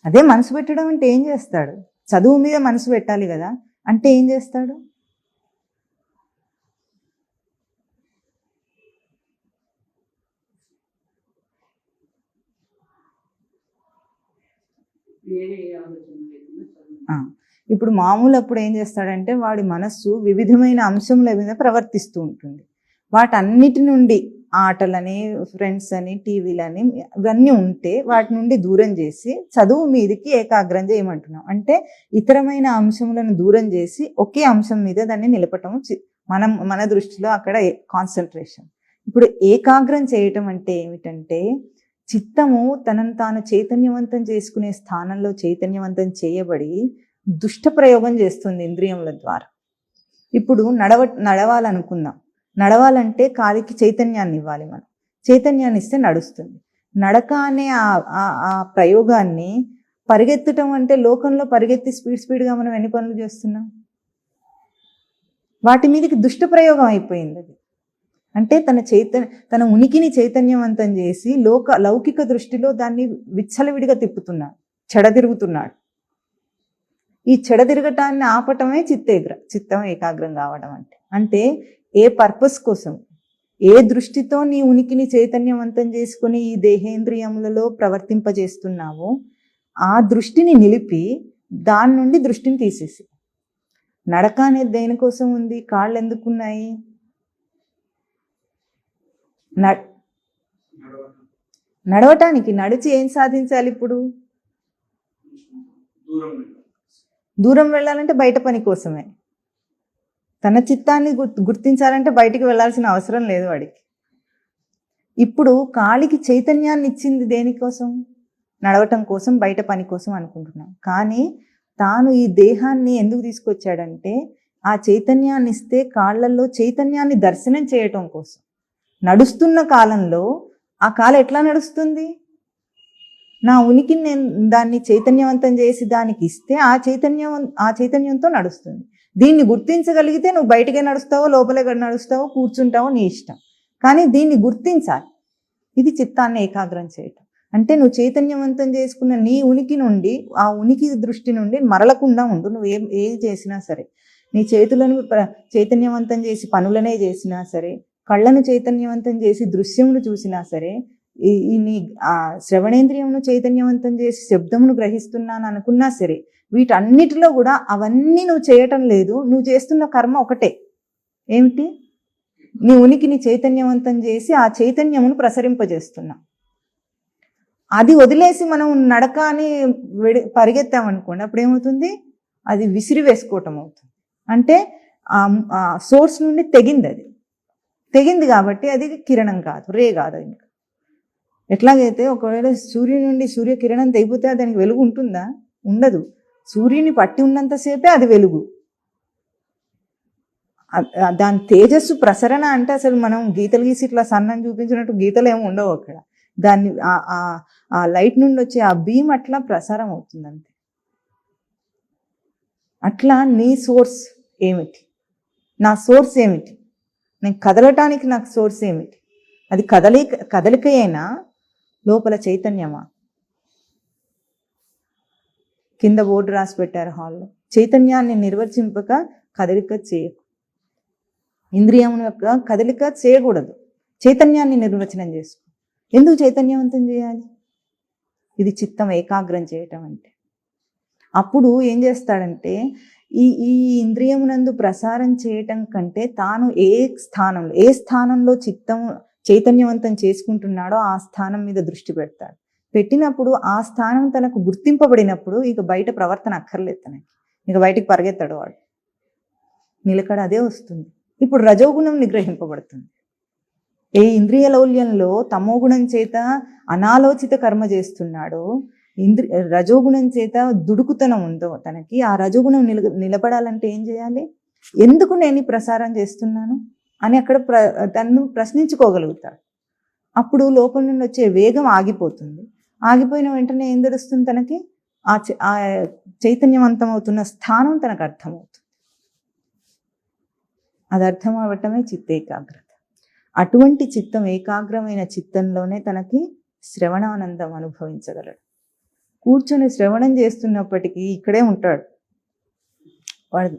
అదే మనసు పెట్టడం అంటే ఏం చేస్తాడు? చదువు మీద మనసు పెట్టాలి కదా, అంటే ఏం చేస్తాడు? ఇప్పుడు మామూలు అప్పుడు ఏం చేస్తాడంటే వాడి మనస్సు వివిధమైన అంశముల మీద ప్రవర్తిస్తూ ఉంటుంది. వాటన్నిటి నుండి ఆటలని, ఫ్రెండ్స్ అని, టీవీలని ఇవన్నీ ఉంటే వాటి నుండి దూరం చేసి చదువు మీదకి ఏకాగ్రం చేయమంటున్నాం. అంటే ఇతరమైన అంశములను దూరం చేసి ఒకే అంశం మీద దాన్ని నిలపటం మన దృష్టిలో అక్కడ కాన్సన్ట్రేషన్. ఇప్పుడు ఏకాగ్రం చేయటం అంటే ఏమిటంటే చిత్తము తనను తాను చైతన్యవంతం చేసుకునే స్థానంలో చైతన్యవంతం చేయబడి దుష్ట ప్రయోగం చేస్తుంది ఇంద్రియముల ద్వారా. ఇప్పుడు నడవాలనుకుందాం. నడవాలంటే కాలికి చైతన్యాన్ని ఇవ్వాలి మనం. చైతన్యాన్ని ఇస్తే నడుస్తుంది. నడక అనే ఆ ప్రయోగాన్ని పరిగెత్తటం అంటే లోకంలో పరిగెత్తి స్పీడ్గా మనం ఎన్ని పనులు చేస్తున్నాం? వాటి మీదకి దుష్ట ప్రయోగం అయిపోయింది అది. అంటే తన ఉనికిని చైతన్యవంతం చేసి లౌకిక దృష్టిలో దాన్ని విచ్చలవిడిగా తిప్పుతున్నాడు, చెడతిరుగుతున్నాడు. ఈ చెడతిరగటాన్ని ఆపటమే చిత్తం ఏకాగ్రం కావడం అంటే ఏ పర్పస్ కోసం, ఏ దృష్టితో నీ ఉనికిని చైతన్యవంతం చేసుకుని ఈ దేహేంద్రియములలో ప్రవర్తింపజేస్తున్నావో ఆ దృష్టిని నిలిపి దాని నుండి దృష్టిని తీసేసి. నడక అనేది దేనికోసం ఉంది? కాళ్ళు ఎందుకున్నాయి? నడవటానికి. నడిచి ఏం సాధించాలి? ఇప్పుడు దూరం వెళ్ళాలంటే బయట పని కోసమే. తన చిత్తాన్ని గుర్తించాలంటే బయటికి వెళ్ళాల్సిన అవసరం లేదు వాడికి. ఇప్పుడు కాళికి చైతన్యాన్ని ఇచ్చింది దేనికోసం? నడవటం కోసం, బయట పని కోసం అనుకుంటున్నాం. కానీ తాను ఈ దేహాన్ని ఎందుకు తీసుకొచ్చాడంటే ఆ చైతన్యాన్ని ఇస్తే కాళ్ళల్లో చైతన్యాన్ని దర్శనం చేయటం కోసం. నడుస్తున్న కాలంలో ఆ కాలు ఎట్లా నడుస్తుంది? నా ఉనికిని నేను దాన్ని చైతన్యవంతం చేసి దానికి ఇస్తే ఆ చైతన్యంతో నడుస్తుంది. దీన్ని గుర్తించగలిగితే నువ్వు బయటకే నడుస్తావో, లోపలే నడుస్తావో, కూర్చుంటావో నీ ఇష్టం. కానీ దీన్ని గుర్తించాలి. ఇది చిత్తాన్ని ఏకాగ్రం చేయటం. అంటే నువ్వు చైతన్యవంతం చేసుకున్న నీ ఉనికి నుండి, ఆ ఉనికి దృష్టి నుండి మరలకుండా ఉండు. నువ్వు ఏది చేసినా సరే, నీ చేతులను చైతన్యవంతం చేసి పనులనే చేసినా సరే, కళ్ళను చైతన్యవంతం చేసి దృశ్యమును చూసినా సరే, నీ శ్రవణేంద్రియమును చైతన్యవంతం చేసి శబ్దమును గ్రహిస్తున్నాను అనుకున్నా సరే, వీటన్నిటిలో కూడా అవన్నీ నువ్వు చేయటం లేదు. నువ్వు చేస్తున్న కర్మ ఒకటే. ఏమిటి? నీ ఉనికిని చైతన్యవంతం చేసి ఆ చైతన్యమును ప్రసరింపజేస్తున్నా. అది వదిలేసి మనం నడక అని పరిగెత్తామనుకోండి, అప్పుడు ఏమవుతుంది? అది విసిరి వేసుకోవటం అవుతుంది. అంటే ఆ సోర్స్ నుండి తెగింది కాబట్టి అది కిరణం కాదు, రే కాదు. ఇంకా ఎట్లాగైతే ఒకవేళ సూర్యుని నుండి సూర్యకిరణం తెగిపోతే దానికి వెలుగు ఉంటుందా? ఉండదు. సూర్యుని పట్టి ఉన్నంతసేపే అది వెలుగు. దాని తేజస్సు ప్రసరణ అంటే అసలు మనం గీతలు గీసి ఇట్లా సన్నం చూపించినట్టు గీతలు ఏమి ఉండవు అక్కడ. దాన్ని ఆ లైట్ నుండి వచ్చే ఆ బీమ్ అట్లా ప్రసారం అవుతుంది అంతే. అట్లా నీ సోర్స్ ఏమిటి? నా సోర్స్ ఏమిటి? నేను కదలటానికి నాకు సోర్స్ ఏమిటి? అది కదలికయేనా, లోపల చైతన్యమా? కింద బోర్డు రాసి పెట్టారు హాల్లో, చైతన్యాన్ని నిర్వచింపక కదలిక చేయకు. ఇంద్రియం యొక్క కదలిక చేయకూడదు, చైతన్యాన్ని నిర్వచనం చేసుకో. ఎందుకు చైతన్యవంతం చేయాలి? ఇది చిత్తం ఏకాగ్రం చేయటం అంటే. అప్పుడు ఏం చేస్తాడంటే ఈ ఇంద్రియమునందు ప్రసారం చేయటం కంటే తాను ఏ స్థానంలో చైతన్యవంతం చేసుకుంటున్నాడో ఆ స్థానం మీద దృష్టి పెడతాడు. పెట్టినప్పుడు ఆ స్థానం తనకు గుర్తింపబడినప్పుడు ఇక బయట ప్రవర్తన అక్కర్లేదు తనకి. ఇక బయటికి పరిగెత్తాడు వాడు, నిలకడ అదే వస్తుంది. ఇప్పుడు రజోగుణం నిగ్రహింపబడుతుంది. ఏ ఇంద్రియ లౌల్యంలో తమోగుణం చేత అనాలోచిత కర్మ చేస్తున్నాడో, రజోగుణం చేత దుడుకుతనం ఉందో తనకి, ఆ రజోగుణం నిలబడాలంటే ఏం చేయాలి? ఎందుకు నేను ప్రసారం చేస్తున్నాను అని అక్కడ తను ప్రశ్నించుకోగలుగుతాడు. అప్పుడు లోపల నుండి వచ్చే వేగం ఆగిపోతుంది. ఆగిపోయిన వెంటనే ఏం తెలుస్తుంది తనకి? ఆ చైతన్యవంతం అవుతున్న స్థానం తనకు అర్థమవుతుంది. అది అర్థం అవ్వటమే చిత్త ఏకాగ్రత. అటువంటి చిత్తం ఏకాగ్రమైన చిత్తంలోనే తనకి శ్రవణానందం అనుభవించగలడు. కూర్చొని శ్రవణం చేస్తున్నప్పటికీ ఇక్కడే ఉంటాడు.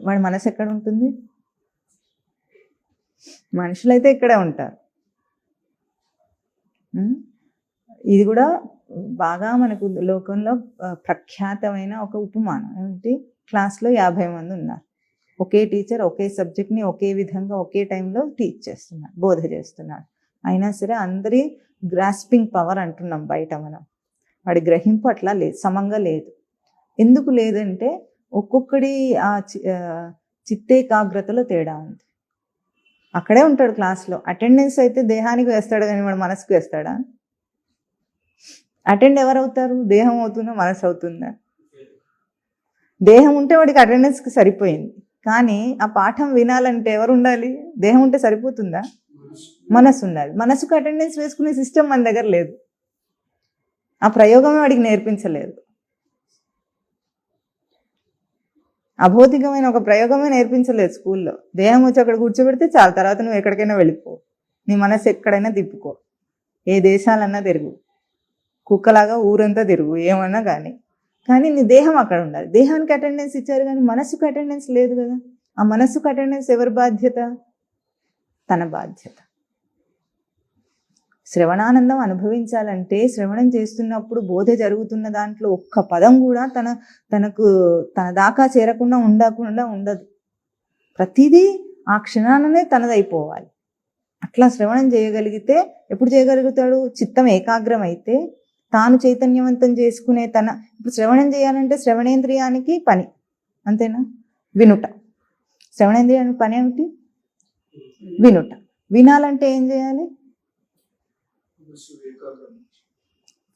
వాడి మనసు ఎక్కడ ఉంటుంది? మనుషులైతే ఇక్కడే ఉంటారు. ఇది కూడా బాగా మనకు లోకంలో ప్రఖ్యాతమైన ఒక ఉపమానం. ఏమిటి? క్లాస్లో 50 మంది ఉన్నారు. ఒకే టీచర్ ఒకే సబ్జెక్ట్ని ఒకే విధంగా ఒకే టైంలో టీచ్ చేస్తున్నాడు, బోధ చేస్తున్నాడు. అయినా సరే అందరి గ్రాస్పింగ్ పవర్ అంటున్నాం బయట మనం. వాడి గ్రహింపు అట్లా లేదు, సమంగా లేదు. ఎందుకు లేదంటే ఒక్కొక్కడి ఆ చిత్తేకాగ్రతలో తేడా ఉంది. అక్కడే ఉంటాడు క్లాస్లో. అటెండెన్స్ అయితే దేహానికి వేస్తాడు కానీ వాడు మనసుకు వేస్తాడా? అటెండ్ ఎవరవుతారు? దేహం అవుతుందా, మనసు అవుతుందా? దేహం ఉంటే వాడికి అటెండెన్స్కి సరిపోయింది. కానీ ఆ పాఠం వినాలంటే ఎవరు ఉండాలి? దేహం ఉంటే సరిపోతుందా? మనసు ఉండాలి. మనసుకు అటెండెన్స్ వేసుకునే సిస్టమ్ మన దగ్గర లేదు. ఆ ప్రయోగమే వాడికి నేర్పించలేదు. అభౌతికమైన ఒక ప్రయోగమే నేర్పించలేదు స్కూల్లో. దేహం వచ్చి అక్కడ కూర్చోబెడితే చాలు, తర్వాత నువ్వు ఎక్కడికైనా వెళ్ళిపో, నీ మనసు ఎక్కడైనా తిప్పుకో, ఏ దేశాలన్నా తిరుగు, కుక్కలాగా ఊరంతా తిరుగు, ఏమన్నా కానీ నీ దేహం అక్కడ ఉండాలి. దేహానికి అటెండెన్స్ ఇచ్చారు కానీ మనసుకు అటెండెన్స్ లేదు కదా. ఆ మనసుకు అటెండెన్స్ ఎవరి బాధ్యత? తన బాధ్యత. శ్రవణానందం అనుభవించాలంటే శ్రవణం చేస్తున్నప్పుడు బోధ జరుగుతున్న దాంట్లో ఒక్క పదం కూడా తన దాకా చేరకుండా ఉండదు. ప్రతిదీ ఆ క్షణాననే తనదైపోవాలి. అట్లా శ్రవణం చేయగలిగితే ఎప్పుడు చేయగలుగుతాడు? చిత్తం ఏకాగ్రం అయితే తాను చైతన్యవంతం చేసుకునే ఇప్పుడు శ్రవణం చేయాలంటే శ్రవణేంద్రియానికి పని అంతేనా? వినుట. శ్రవణేంద్రియానికి పని ఏమిటి? వినుట. వినాలంటే ఏం చేయాలి?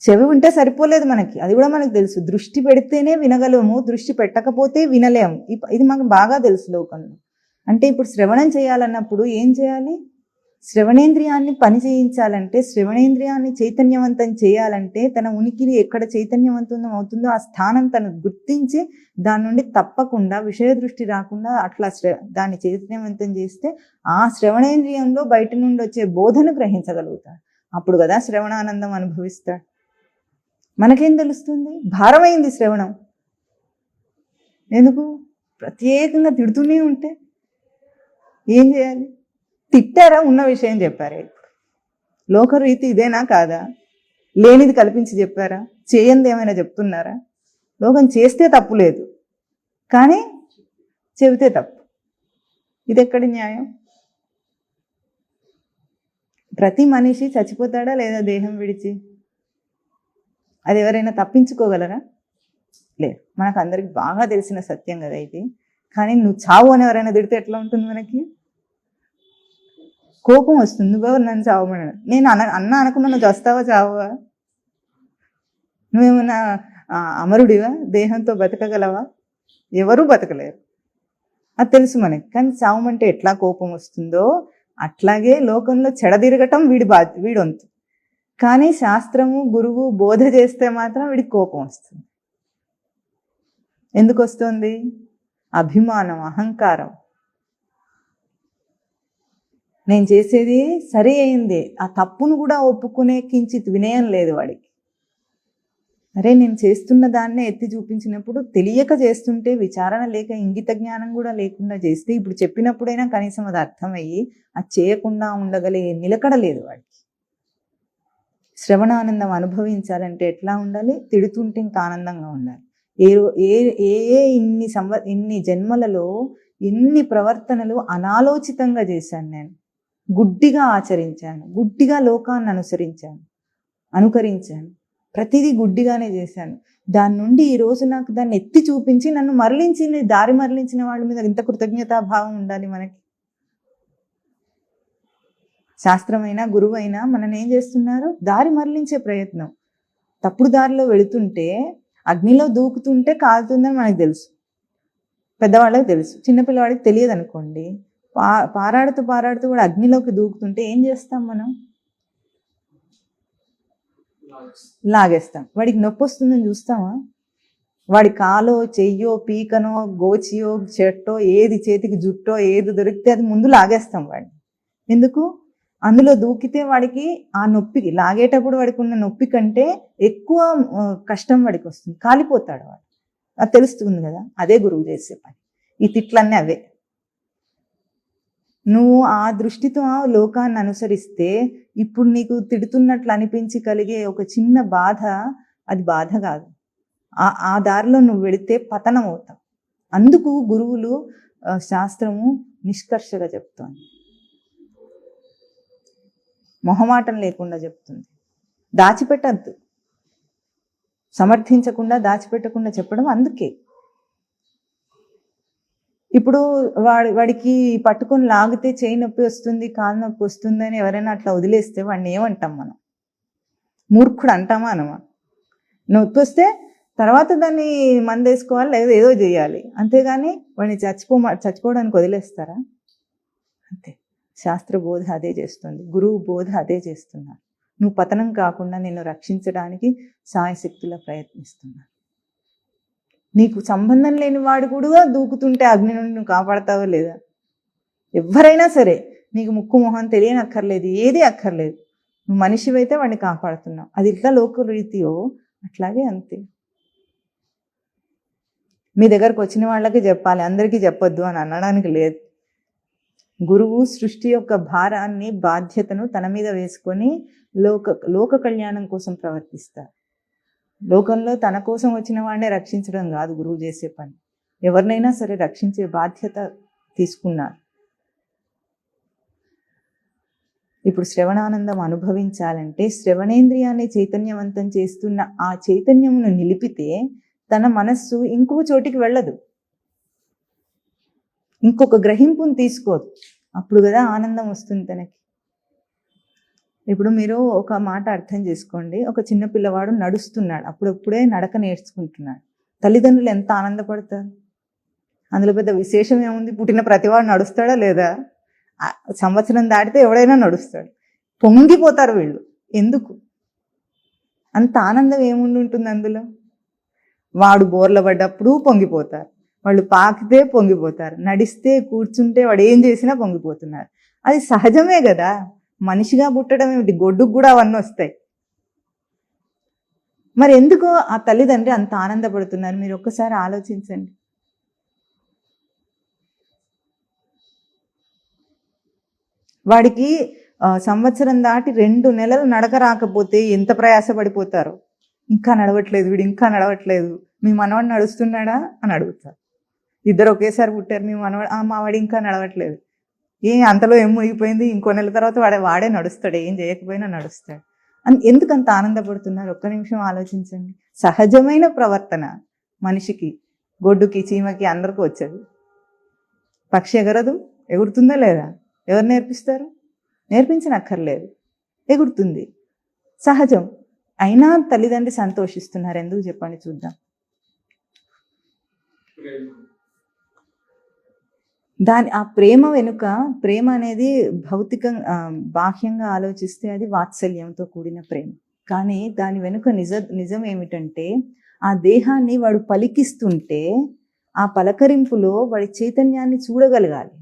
చెవి ఉంటే సరిపోలేదు మనకి, అది కూడా మనకు తెలుసు. దృష్టి పెడితేనే వినగలము, దృష్టి పెట్టకపోతే వినలేము. ఇది మనకు బాగా తెలుసు లోకంలో. అంటే ఇప్పుడు శ్రవణం చేయాలన్నప్పుడు ఏం చేయాలి? శ్రవణేంద్రియాన్ని పని చేయించాలంటే, శ్రవణేంద్రియాన్ని చైతన్యవంతం చేయాలంటే తన ఉనికిని ఎక్కడ చైతన్యవంతం అవుతుందో ఆ స్థానం తను గుర్తించి దాని నుండి తప్పకుండా విషయ దృష్టి రాకుండా అట్లా దాన్ని చైతన్యవంతం చేస్తే ఆ శ్రవణేంద్రియంలో బయట నుండి వచ్చే బోధను గ్రహించగలుగుతాడు. అప్పుడు కదా శ్రవణానందం అనుభవిస్తాడు. మనకేం తెలుస్తుంది? భారమైంది శ్రవణం. ఎందుకు? ప్రత్యేకంగా తిడుతూనే ఉంటే ఏం చేయాలి? తిట్టారా? ఉన్న విషయం చెప్పారా? ఇప్పుడు లోకరీతి ఇదేనా కాదా? లేనిది కల్పించి చెప్పారా? చేయంది ఏమైనా చెప్తున్నారా? లోకం చేస్తే తప్పు లేదు, కానీ చెబితే తప్పు. ఇది ఎక్కడి న్యాయం? ప్రతి మనిషి చచ్చిపోతాడా లేదా దేహం విడిచి? అది ఎవరైనా తప్పించుకోగలరా? లేదు. మనకు అందరికి బాగా తెలిసిన సత్యం కదా ఇది. కానీ నువ్వు చావు అని ఎవరైనా తిడితే ఎట్లా ఉంటుంది? మనకి కోపం వస్తుంది. నువ్వెవరు నన్ను చావమన్నాడు? నేను అనుకున్నా నువ్వు చస్తావా చావా? నువ్వేమన్నా అమరుడివా? దేహంతో బతకగలవా? ఎవరూ బతకలేరు. అది తెలుసు మనకి. కానీ చావమంటే ఎట్లా కోపం వస్తుందో అట్లాగే లోకంలో చెడదిరగటం వీడి వంతు. కానీ శాస్త్రము గురువు బోధ చేస్తే మాత్రం వీడికి కోపం వస్తుంది. ఎందుకు వస్తుంది? అభిమానం, అహంకారం. నేను చేసేది సరి అయింది, ఆ తప్పును కూడా ఒప్పుకునే కించిత్ వినయం లేదు వాడికి. అరే నేను చేస్తున్న దాన్నే ఎత్తి చూపించినప్పుడు తెలియక చేస్తుంటే, విచారణ లేక ఇంగిత జ్ఞానం కూడా లేకుండా చేస్తే, ఇప్పుడు చెప్పినప్పుడైనా కనీసం అది అర్థమయ్యి అది చేయకుండా ఉండగలిగే నిలకడ లేదు వాడికి. శ్రవణానందం అనుభవించాలంటే ఎట్లా ఉండాలి? తిడుతుంటే ఇంకా ఆనందంగా ఉండాలి. ఇన్ని జన్మలలో ఎన్ని ప్రవర్తనలు అనాలోచితంగా చేశాను నేను, గుడ్డిగా ఆచరించాను, గుడ్డిగా లోకాన్ని అనుకరించాను, ప్రతిదీ గుడ్డిగానే చేశాను. దాని నుండి ఈరోజు నాకు దాన్ని ఎత్తి చూపించి నన్ను దారి మరలించిన వాళ్ళ మీద ఇంత కృతజ్ఞతాభావం ఉండాలి మనకి. శాస్త్రమైనా గురువైనా మనని ఏం చేస్తున్నారు? దారి మరలించే ప్రయత్నం. తప్పుడు దారిలో వెళుతుంటే, అగ్నిలో దూకుతుంటే కాలుతుందని మనకు తెలుసు, పెద్దవాళ్ళకి తెలుసు. చిన్నపిల్లవాడికి తెలియదు అనుకోండి. పారాడుతూ కూడా అగ్నిలోకి దూకుతుంటే ఏం చేస్తాం మనం? లాగేస్తాం. వాడికి నొప్పి వస్తుందని చూస్తామా? వాడి కాలో, చెయ్యో, పీకనో, గోచియో, చెట్టో, ఏది చేతికి జుట్టో ఏది దొరికితే అది ముందు లాగేస్తాం వాడిని. ఎందుకు? అందులో దూకితే వాడికి ఆ నొప్పికి, లాగేటప్పుడు వాడికి ఉన్న నొప్పి కంటే ఎక్కువ కష్టం వాడికి వస్తుంది, కాలిపోతాడు వాడు. అది తెలుస్తుంది కదా. అదే గురువు చేసే పని. ఈ తిట్లన్నీ అవే. నువ్వు ఆ దృష్టితో లోకాన్ని అనుసరిస్తే ఇప్పుడు నీకు తిడుతున్నట్లు అనిపించి కలిగే ఒక చిన్న బాధ, అది బాధ కాదు. ఆ దారిలో నువ్వు వెళితే పతనం అవుతావు. అందుకు గురువులు, శాస్త్రము నిష్కర్షగా చెప్తోంది, మొహమాటం లేకుండా చెప్తుంది. దాచిపెట్టద్దు, సమర్థించకుండా దాచిపెట్టకుండా చెప్పడం. అందుకే ఇప్పుడు వాడికి పట్టుకొని లాగితే చేయి నొప్పి వస్తుంది, కాలు నొప్పి వస్తుంది అని ఎవరైనా అట్లా వదిలేస్తే వాడిని ఏమంటాం మనం? మూర్ఖుడు అంటామా అనమా? నొప్పి వస్తే తర్వాత దాన్ని మందేసుకోవాలి, లేదా ఏదో చేయాలి, అంతేగాని వాడిని చచ్చిపోవడానికి వదిలేస్తారా? అంతే. శాస్త్ర బోధ అదే చేస్తుంది, గురువు బోధ అదే చేస్తున్నారు. నువ్వు పతనం కాకుండా నిన్ను రక్షించడానికి సాయశక్తులా ప్రయత్నిస్తున్నారు. నీకు సంబంధం లేని వాడు కూడా దూకుతుంటే అగ్ని నుండి నువ్వు కాపాడతావో లేదా? ఎవరైనా సరే నీకు ముక్కు మొహం తెలియనక్కర్లేదు, ఏది అక్కర్లేదు, నువ్వు మనిషివైతే వాడిని కాపాడుతున్నావు. అది ఇట్లా లోకరీతియో అట్లాగే అంతే. మీ దగ్గరకు వచ్చిన వాళ్ళకి చెప్పాలి, అందరికీ చెప్పొద్దు అని అనడానికి లేదు. గురువు సృష్టి యొక్క భారాన్ని, బాధ్యతను తన మీద వేసుకొని లోక కళ్యాణం కోసం ప్రవర్తిస్తారు. లోకంలో తన కోసం వచ్చిన వాడినే రక్షించడం కాదు గురువు చేసే పని. ఎవరినైనా సరే రక్షించే బాధ్యత తీసుకున్నారు. ఇప్పుడు శ్రవణానందం అనుభవించాలంటే శ్రవణేంద్రియాన్ని చైతన్యవంతం చేస్తున్న ఆ చైతన్యమును నిలిపితే తన మనస్సు ఇంకొక చోటికి వెళ్ళదు, ఇంకొక గ్రహింపును తీసుకోదు. అప్పుడు కదా ఆనందం వస్తుంది తనకి. ఇప్పుడు మీరు ఒక మాట అర్థం చేసుకోండి. ఒక చిన్న పిల్లవాడు నడుస్తున్నాడు, అప్పుడప్పుడే నడక నేర్చుకుంటున్నాడు. తల్లిదండ్రులు ఎంత ఆనందపడతారు. అందులో పెద్ద విశేషం ఏముంది? పుట్టిన ప్రతివాడు నడుస్తాడా లేదా? సంవత్సరం దాటితే ఎవడైనా నడుస్తాడు. పొంగిపోతారు వీళ్ళు. ఎందుకు అంత ఆనందం ఏముండి ఉంటుంది అందులో? వాడు బోర్ల పడ్డప్పుడు పొంగిపోతారు, వాళ్ళు పాకితే పొంగిపోతారు, నడిస్తే కూర్చుంటే వాడు ఏం చేసినా పొంగిపోతున్నారు. అది సహజమే కదా. మనిషిగా పుట్టడం ఏమిటి, గొడ్డుకు కూడా అవన్నీ వస్తాయి. మరి ఎందుకో ఆ తల్లిదండ్రి అంత ఆనందపడుతున్నారు? మీరు ఒక్కసారి ఆలోచించండి. వాడికి సంవత్సరం దాటి 2 నెలలు నడక రాకపోతే ఎంత ప్రయాసపడిపోతారో. ఇంకా నడవట్లేదు వీడు, ఇంకా నడవట్లేదు, మీ మనవాడు నడుస్తున్నాడా అని అడుగుతారు. ఇద్దరు ఒకేసారి పుట్టారు, మీ మనవాడు, మా వాడు ఇంకా నడవట్లేదు. అంతలో ఏం మునిగిపోయింది, ఇంకో నెల తర్వాత వాడే నడుస్తాడు, ఏం చేయకపోయినా నడుస్తాడు. ఎందుకు అంత ఆనందపడుతున్నారు? ఒక్క నిమిషం ఆలోచించండి. సహజమైన ప్రవర్తన మనిషికి, గొడ్డుకి, చీమకి అందరికీ వచ్చేది. పక్షి ఎగరదు, ఎగురుతుందా లేదా? ఎవరు నేర్పిస్తారు? నేర్పించనక్కర్లేదు, ఎగురుతుంది, సహజం. అయినా తల్లిదండ్రి సంతోషిస్తున్నారు. ఎందుకు చెప్పండి చూద్దాం. ఆ ప్రేమ వెనుక, ప్రేమ అనేది భౌతికంగా బాహ్యంగా ఆలోచిస్తే అది వాత్సల్యంతో కూడిన ప్రేమ. కానీ దాని వెనుక నిజం ఏమిటంటే, ఆ దేహాన్ని వాడు పలికిస్తుంటే ఆ పలకరింపులో వాడి చైతన్యాన్ని చూడగలగాలి,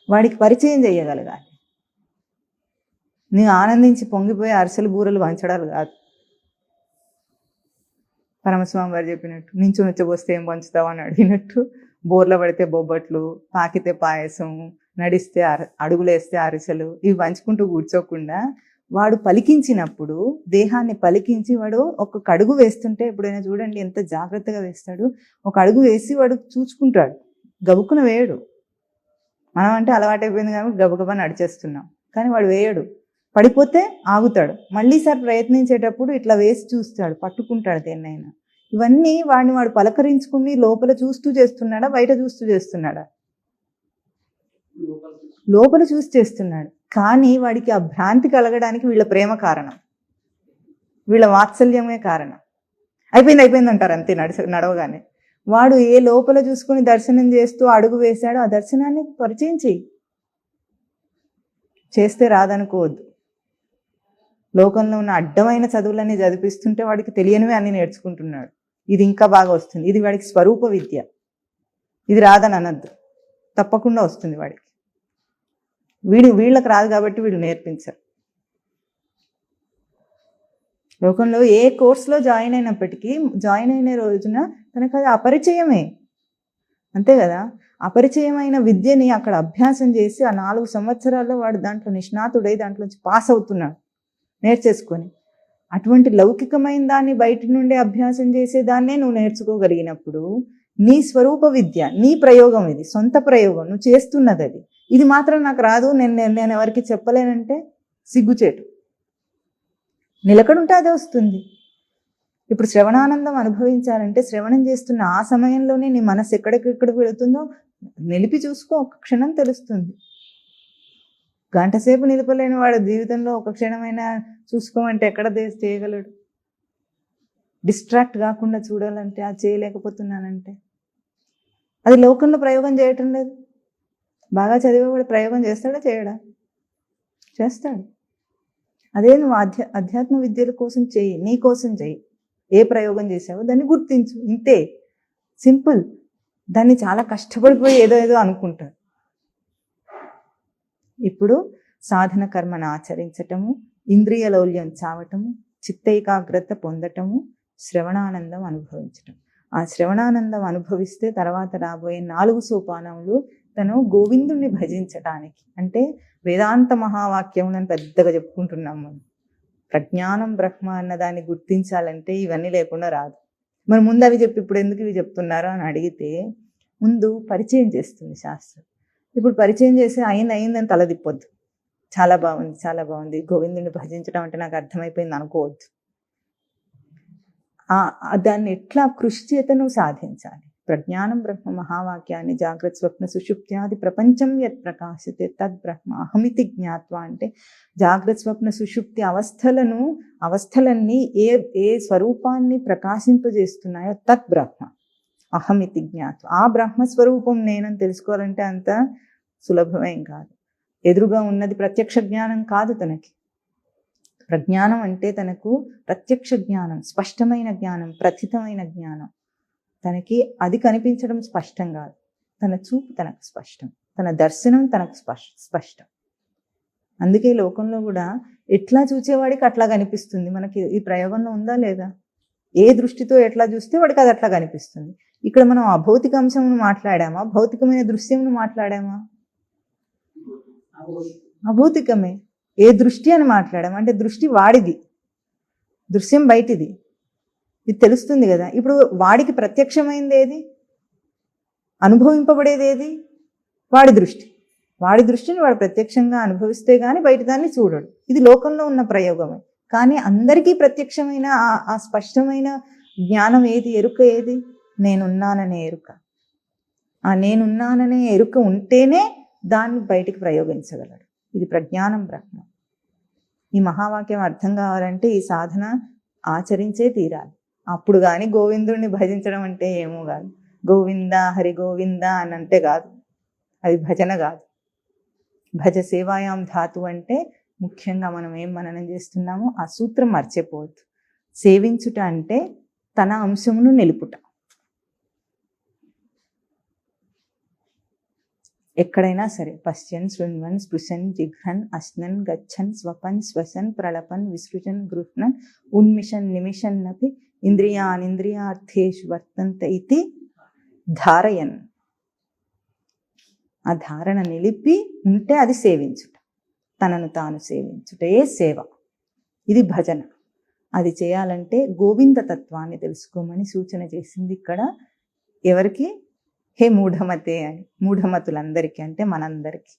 వాడికి పరిచయం చేయగలగాలి. నీవు ఆనందించి పొంగిపోయి అరిసెలు బూరలు వంచడాలు కాదు. పరమస్వామి వారు చెప్పినట్టు, నించునొచ్చబోస్తే ఏం పంచుతావు అని అడిగినట్టు, బోర్ల పడితే బొబ్బట్లు, పాకితే పాయసం, నడిస్తే అడుగులేస్తే అరిసెలు, ఇవి పంచుకుంటూ కూర్చోకుండా వాడు పలికించినప్పుడు, దేహాన్ని పలికించి వాడు ఒక అడుగు వేస్తుంటే, ఎప్పుడైనా చూడండి ఎంత జాగ్రత్తగా వేస్తాడు. ఒక అడుగు వేసి వాడు చూసుకుంటాడు, గబుక్కున వేయడు. మనం అంటే అలవాటైపోయింది కాబట్టి గబగబా నడిచేస్తున్నాం, కానీ వాడు వేయడు. పడిపోతే ఆగుతాడు, మళ్ళీసారి ప్రయత్నించేటప్పుడు ఇట్లా వేసి చూస్తాడు, పట్టుకుంటాడు దేన్నైనా. ఇవన్నీ వాడు పలకరించుకుని లోపల చూస్తూ చేస్తున్నాడా, బయట చూస్తూ చేస్తున్నాడా? లోపల చూసి చేస్తున్నాడు. కానీ వాడికి ఆ భ్రాంతి కలగడానికి వీళ్ళ ప్రేమ కారణం, వీళ్ళ వాత్సల్యమే కారణం. అయిపోయింది అంటారు అంతే నడవగానే. వాడు ఏ లోపల చూసుకుని దర్శనం చేస్తూ అడుగు వేశాడో ఆ దర్శనాన్ని పరిచయం చెయ్యి. చేస్తే రాదనుకోవద్దు. లోకంలో ఉన్న అడ్డమైన చదువులన్నీ చదివిస్తుంటే వాడికి తెలియనివి అన్ని నేర్చుకుంటున్నాడు. ఇది ఇంకా బాగా వస్తుంది, ఇది వాడికి స్వరూప విద్య. ఇది రాదని అనద్దు, తప్పకుండా వస్తుంది వాడికి. వీళ్ళకి రాదు కాబట్టి వీళ్ళు నేర్పించరు. లోకంలో ఏ కోర్సులో జాయిన్ అయినప్పటికీ, జాయిన్ అయిన రోజున తనకు అది అపరిచయమే, అంతే కదా. అపరిచయమైన విద్యని అక్కడ అభ్యాసం చేసి ఆ 4 సంవత్సరాల్లో వాడు దాంట్లో నిష్ణాతుడై దాంట్లోంచి పాస్ అవుతున్నాడు నేర్చేసుకొని. అటువంటి లౌకికమైన దాన్ని బయట నుండి అభ్యాసం చేసేదాన్నే నువ్వు నేర్చుకోగలిగినప్పుడు, నీ స్వరూప విద్య, నీ ప్రయోగం, ఇది సొంత ప్రయోగం, నువ్వు చేస్తున్నది అది. ఇది మాత్రం నాకు రాదు, నేను ఎవరికి చెప్పలేనంటే సిగ్గుచేటు. నిలకడుంటే అదే వస్తుంది. ఇప్పుడు శ్రవణానందం అనుభవించాలంటే, శ్రవణం చేస్తున్న ఆ సమయంలోనే నీ మనసు ఎక్కడికెక్కడికి వెళుతుందో నిలిపి చూసుకో, ఒక క్షణం తెలుస్తుంది. గంటసేపు నిలపలేని వాడు జీవితంలో ఒక క్షణమైనా చూసుకోమంటే ఎక్కడ చేయగలడు? డిస్ట్రాక్ట్ కాకుండా చూడాలంటే, అది చేయలేకపోతున్నానంటే, అది లోకంలో ప్రయోగం చేయటం లేదు. బాగా చదివేవాడు ప్రయోగం చేస్తాడా, చేయడా? చేస్తాడు. అదే నువ్వు అధ్యాత్మ విద్యల కోసం చెయ్యి, నీ కోసం చెయ్యి. ఏ ప్రయోగం చేసావో దాన్ని గుర్తించు, ఇంతే. సింపుల్. దాన్ని చాలా కష్టపడిపోయి ఏదో ఏదో అనుకుంటారు. ఇప్పుడు సాధన కర్మను ఆచరించటము, ఇంద్రియ లౌల్యం చావటము, చిత్తైకాగ్రత పొందటము, శ్రవణానందం అనుభవించటం. ఆ శ్రవణానందం అనుభవిస్తే తర్వాత రాబోయే 4 సోపానములు తను గోవిందుణ్ణి భజించటానికి, అంటే వేదాంత మహావాక్యములను పెద్దగా చెప్పుకుంటున్నాం మనం. ప్రజ్ఞానం బ్రహ్మ అన్న దాన్ని గుర్తించాలంటే ఇవన్నీ లేకుండా రాదు. మరి ముందు అవి చెప్పి ఇప్పుడు ఎందుకు ఇవి చెప్తున్నారు అని అడిగితే, ముందు పరిచయం చేస్తుంది శాస్త్రం. ఇప్పుడు పరిచయం చేసి అయిందని తలదిప్పొద్దు. చాలా బాగుంది, చాలా బాగుంది, గోవిందుని భజించడం అంటే నాకు అర్థమైపోయింది అనుకోవద్దు. దాన్ని ఎట్లా కృషి చేత నువ్వు సాధించాలి. ప్రజ్ఞానం బ్రహ్మ మహావాక్యాన్ని జాగ్రత్త స్వప్న సుషుప్త్యాది ప్రపంచం యత్ ప్రకాశితే తద్ బ్రహ్మ అహమితి జ్ఞాత్వా, అంటే జాగ్రత్త స్వప్న సుషుప్తి అవస్థలన్నీ ఏ స్వరూపాన్ని ప్రకాశింపజేస్తున్నాయో తద్ బ్రహ్మ అహమితి జ్ఞాత్వా. ఆ బ్రహ్మస్వరూపం నేనని తెలుసుకోవాలంటే అంత సులభమేం కాదు. ఎదురుగా ఉన్నది ప్రత్యక్ష జ్ఞానం కాదు తనకి. ప్రజ్ఞానం అంటే తనకు ప్రత్యక్ష జ్ఞానం, స్పష్టమైన జ్ఞానం, ప్రథితమైన జ్ఞానం. తనకి అది కనిపించడం స్పష్టం కాదు, తన చూపు తనకు స్పష్టం, తన దర్శనం తనకు స్పష్టం. అందుకే లోకంలో కూడా ఎట్లా చూసేవాడికి అట్లా కనిపిస్తుంది. మనకి ఈ ప్రయోగంలో ఉందా లేదా? ఏ దృష్టితో ఎట్లా చూస్తే వాడికి అది అట్లా కనిపిస్తుంది. ఇక్కడ మనం అభౌతిక అంశమును మాట్లాడామా, భౌతికమైన దృశ్యమును మాట్లాడామా? అభౌతికమే. ఏ దృష్టి అని మాట్లాడాము అంటే దృష్టి వాడిది, దృశ్యం బయటిది. ఇది తెలుస్తుంది కదా. ఇప్పుడు వాడికి ప్రత్యక్షమైంది ఏది, అనుభవింపబడేది ఏది? వాడి దృష్టి. వాడి దృష్టిని వాడు ప్రత్యక్షంగా అనుభవిస్తే గాని బయట దాన్ని చూడడు. ఇది లోకంలో ఉన్న ప్రయోగమే. కానీ అందరికీ ప్రత్యక్షమైన ఆ స్పష్టమైన జ్ఞానం ఏది, ఎరుక ఏది? నేనున్నాననే ఎరుక. ఆ నేనున్నాననే ఎరుక ఉంటేనే దాన్ని బయటికి ప్రయోగించగలడు. ఇది ప్రజ్ఞానం బ్రహ్మ. ఈ మహావాక్యం అర్థం కావాలంటే ఈ సాధన ఆచరించే తీరాలి. అప్పుడు కానీ గోవిందుడిని భజించడం అంటే ఏమో కాదు. గోవింద హరి గోవింద అని అంటే కాదు, అది భజన కాదు. భజ సేవాయాం ధాతు అంటే ముఖ్యంగా మనం ఏం మననం చేస్తున్నామో ఆ సూత్రం మర్చిపోవద్దు. సేవించుట అంటే తన అంశమును నిలుపుట. ఎక్కడైనా సరే పశ్చన్ శృణ్వన్ స్పృశన్ జిఘ్రన్ అశ్నన్ గచ్చన్ స్వపన్ శ్వసన్ ప్రళపన్ విసృజన్ గృహ్ణన్ ఉన్మిషన్ నిమిషన్ నపి ఇంద్రియానింద్రియార్థేషు వర్తంత ఇతి ధారయన్. ఆ ధారణ నిలిపి ఉంటే అది సేవించుట, తనను తాను సేవించుటే సేవ. ఇది భజన. అది చేయాలంటే గోవింద తత్వాన్ని తెలుసుకోమని సూచన చేసింది ఇక్కడ. ఎవరికి? హే మూఢమతే అని. మూఢమతులందరికీ అంటే మనందరికీ,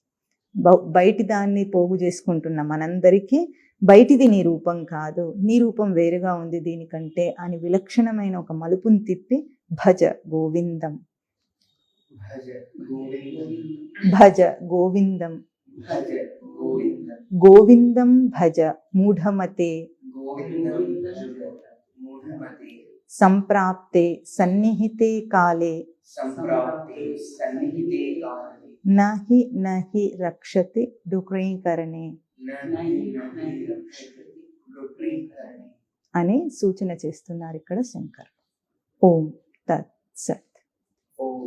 బయటి దాన్ని పోగు చేసుకుంటున్న మనందరికీ బయటిది నీ రూపం కాదు, నీ రూపం వేరుగా ఉంది దీనికంటే అని విలక్షణమైన ఒక మలుపుని తిప్పి భజ గోవిందం, భజ గోవిందం, గోవిందం భజ మూఢమతే సంప్రాప్తే సన్నిహితే కాలే నహి నహి రక్షతి డుక్రీకరణే అని సూచన చేస్తున్నారు ఇక్కడ శంకర్. ఓం తత్ సత్. ఓం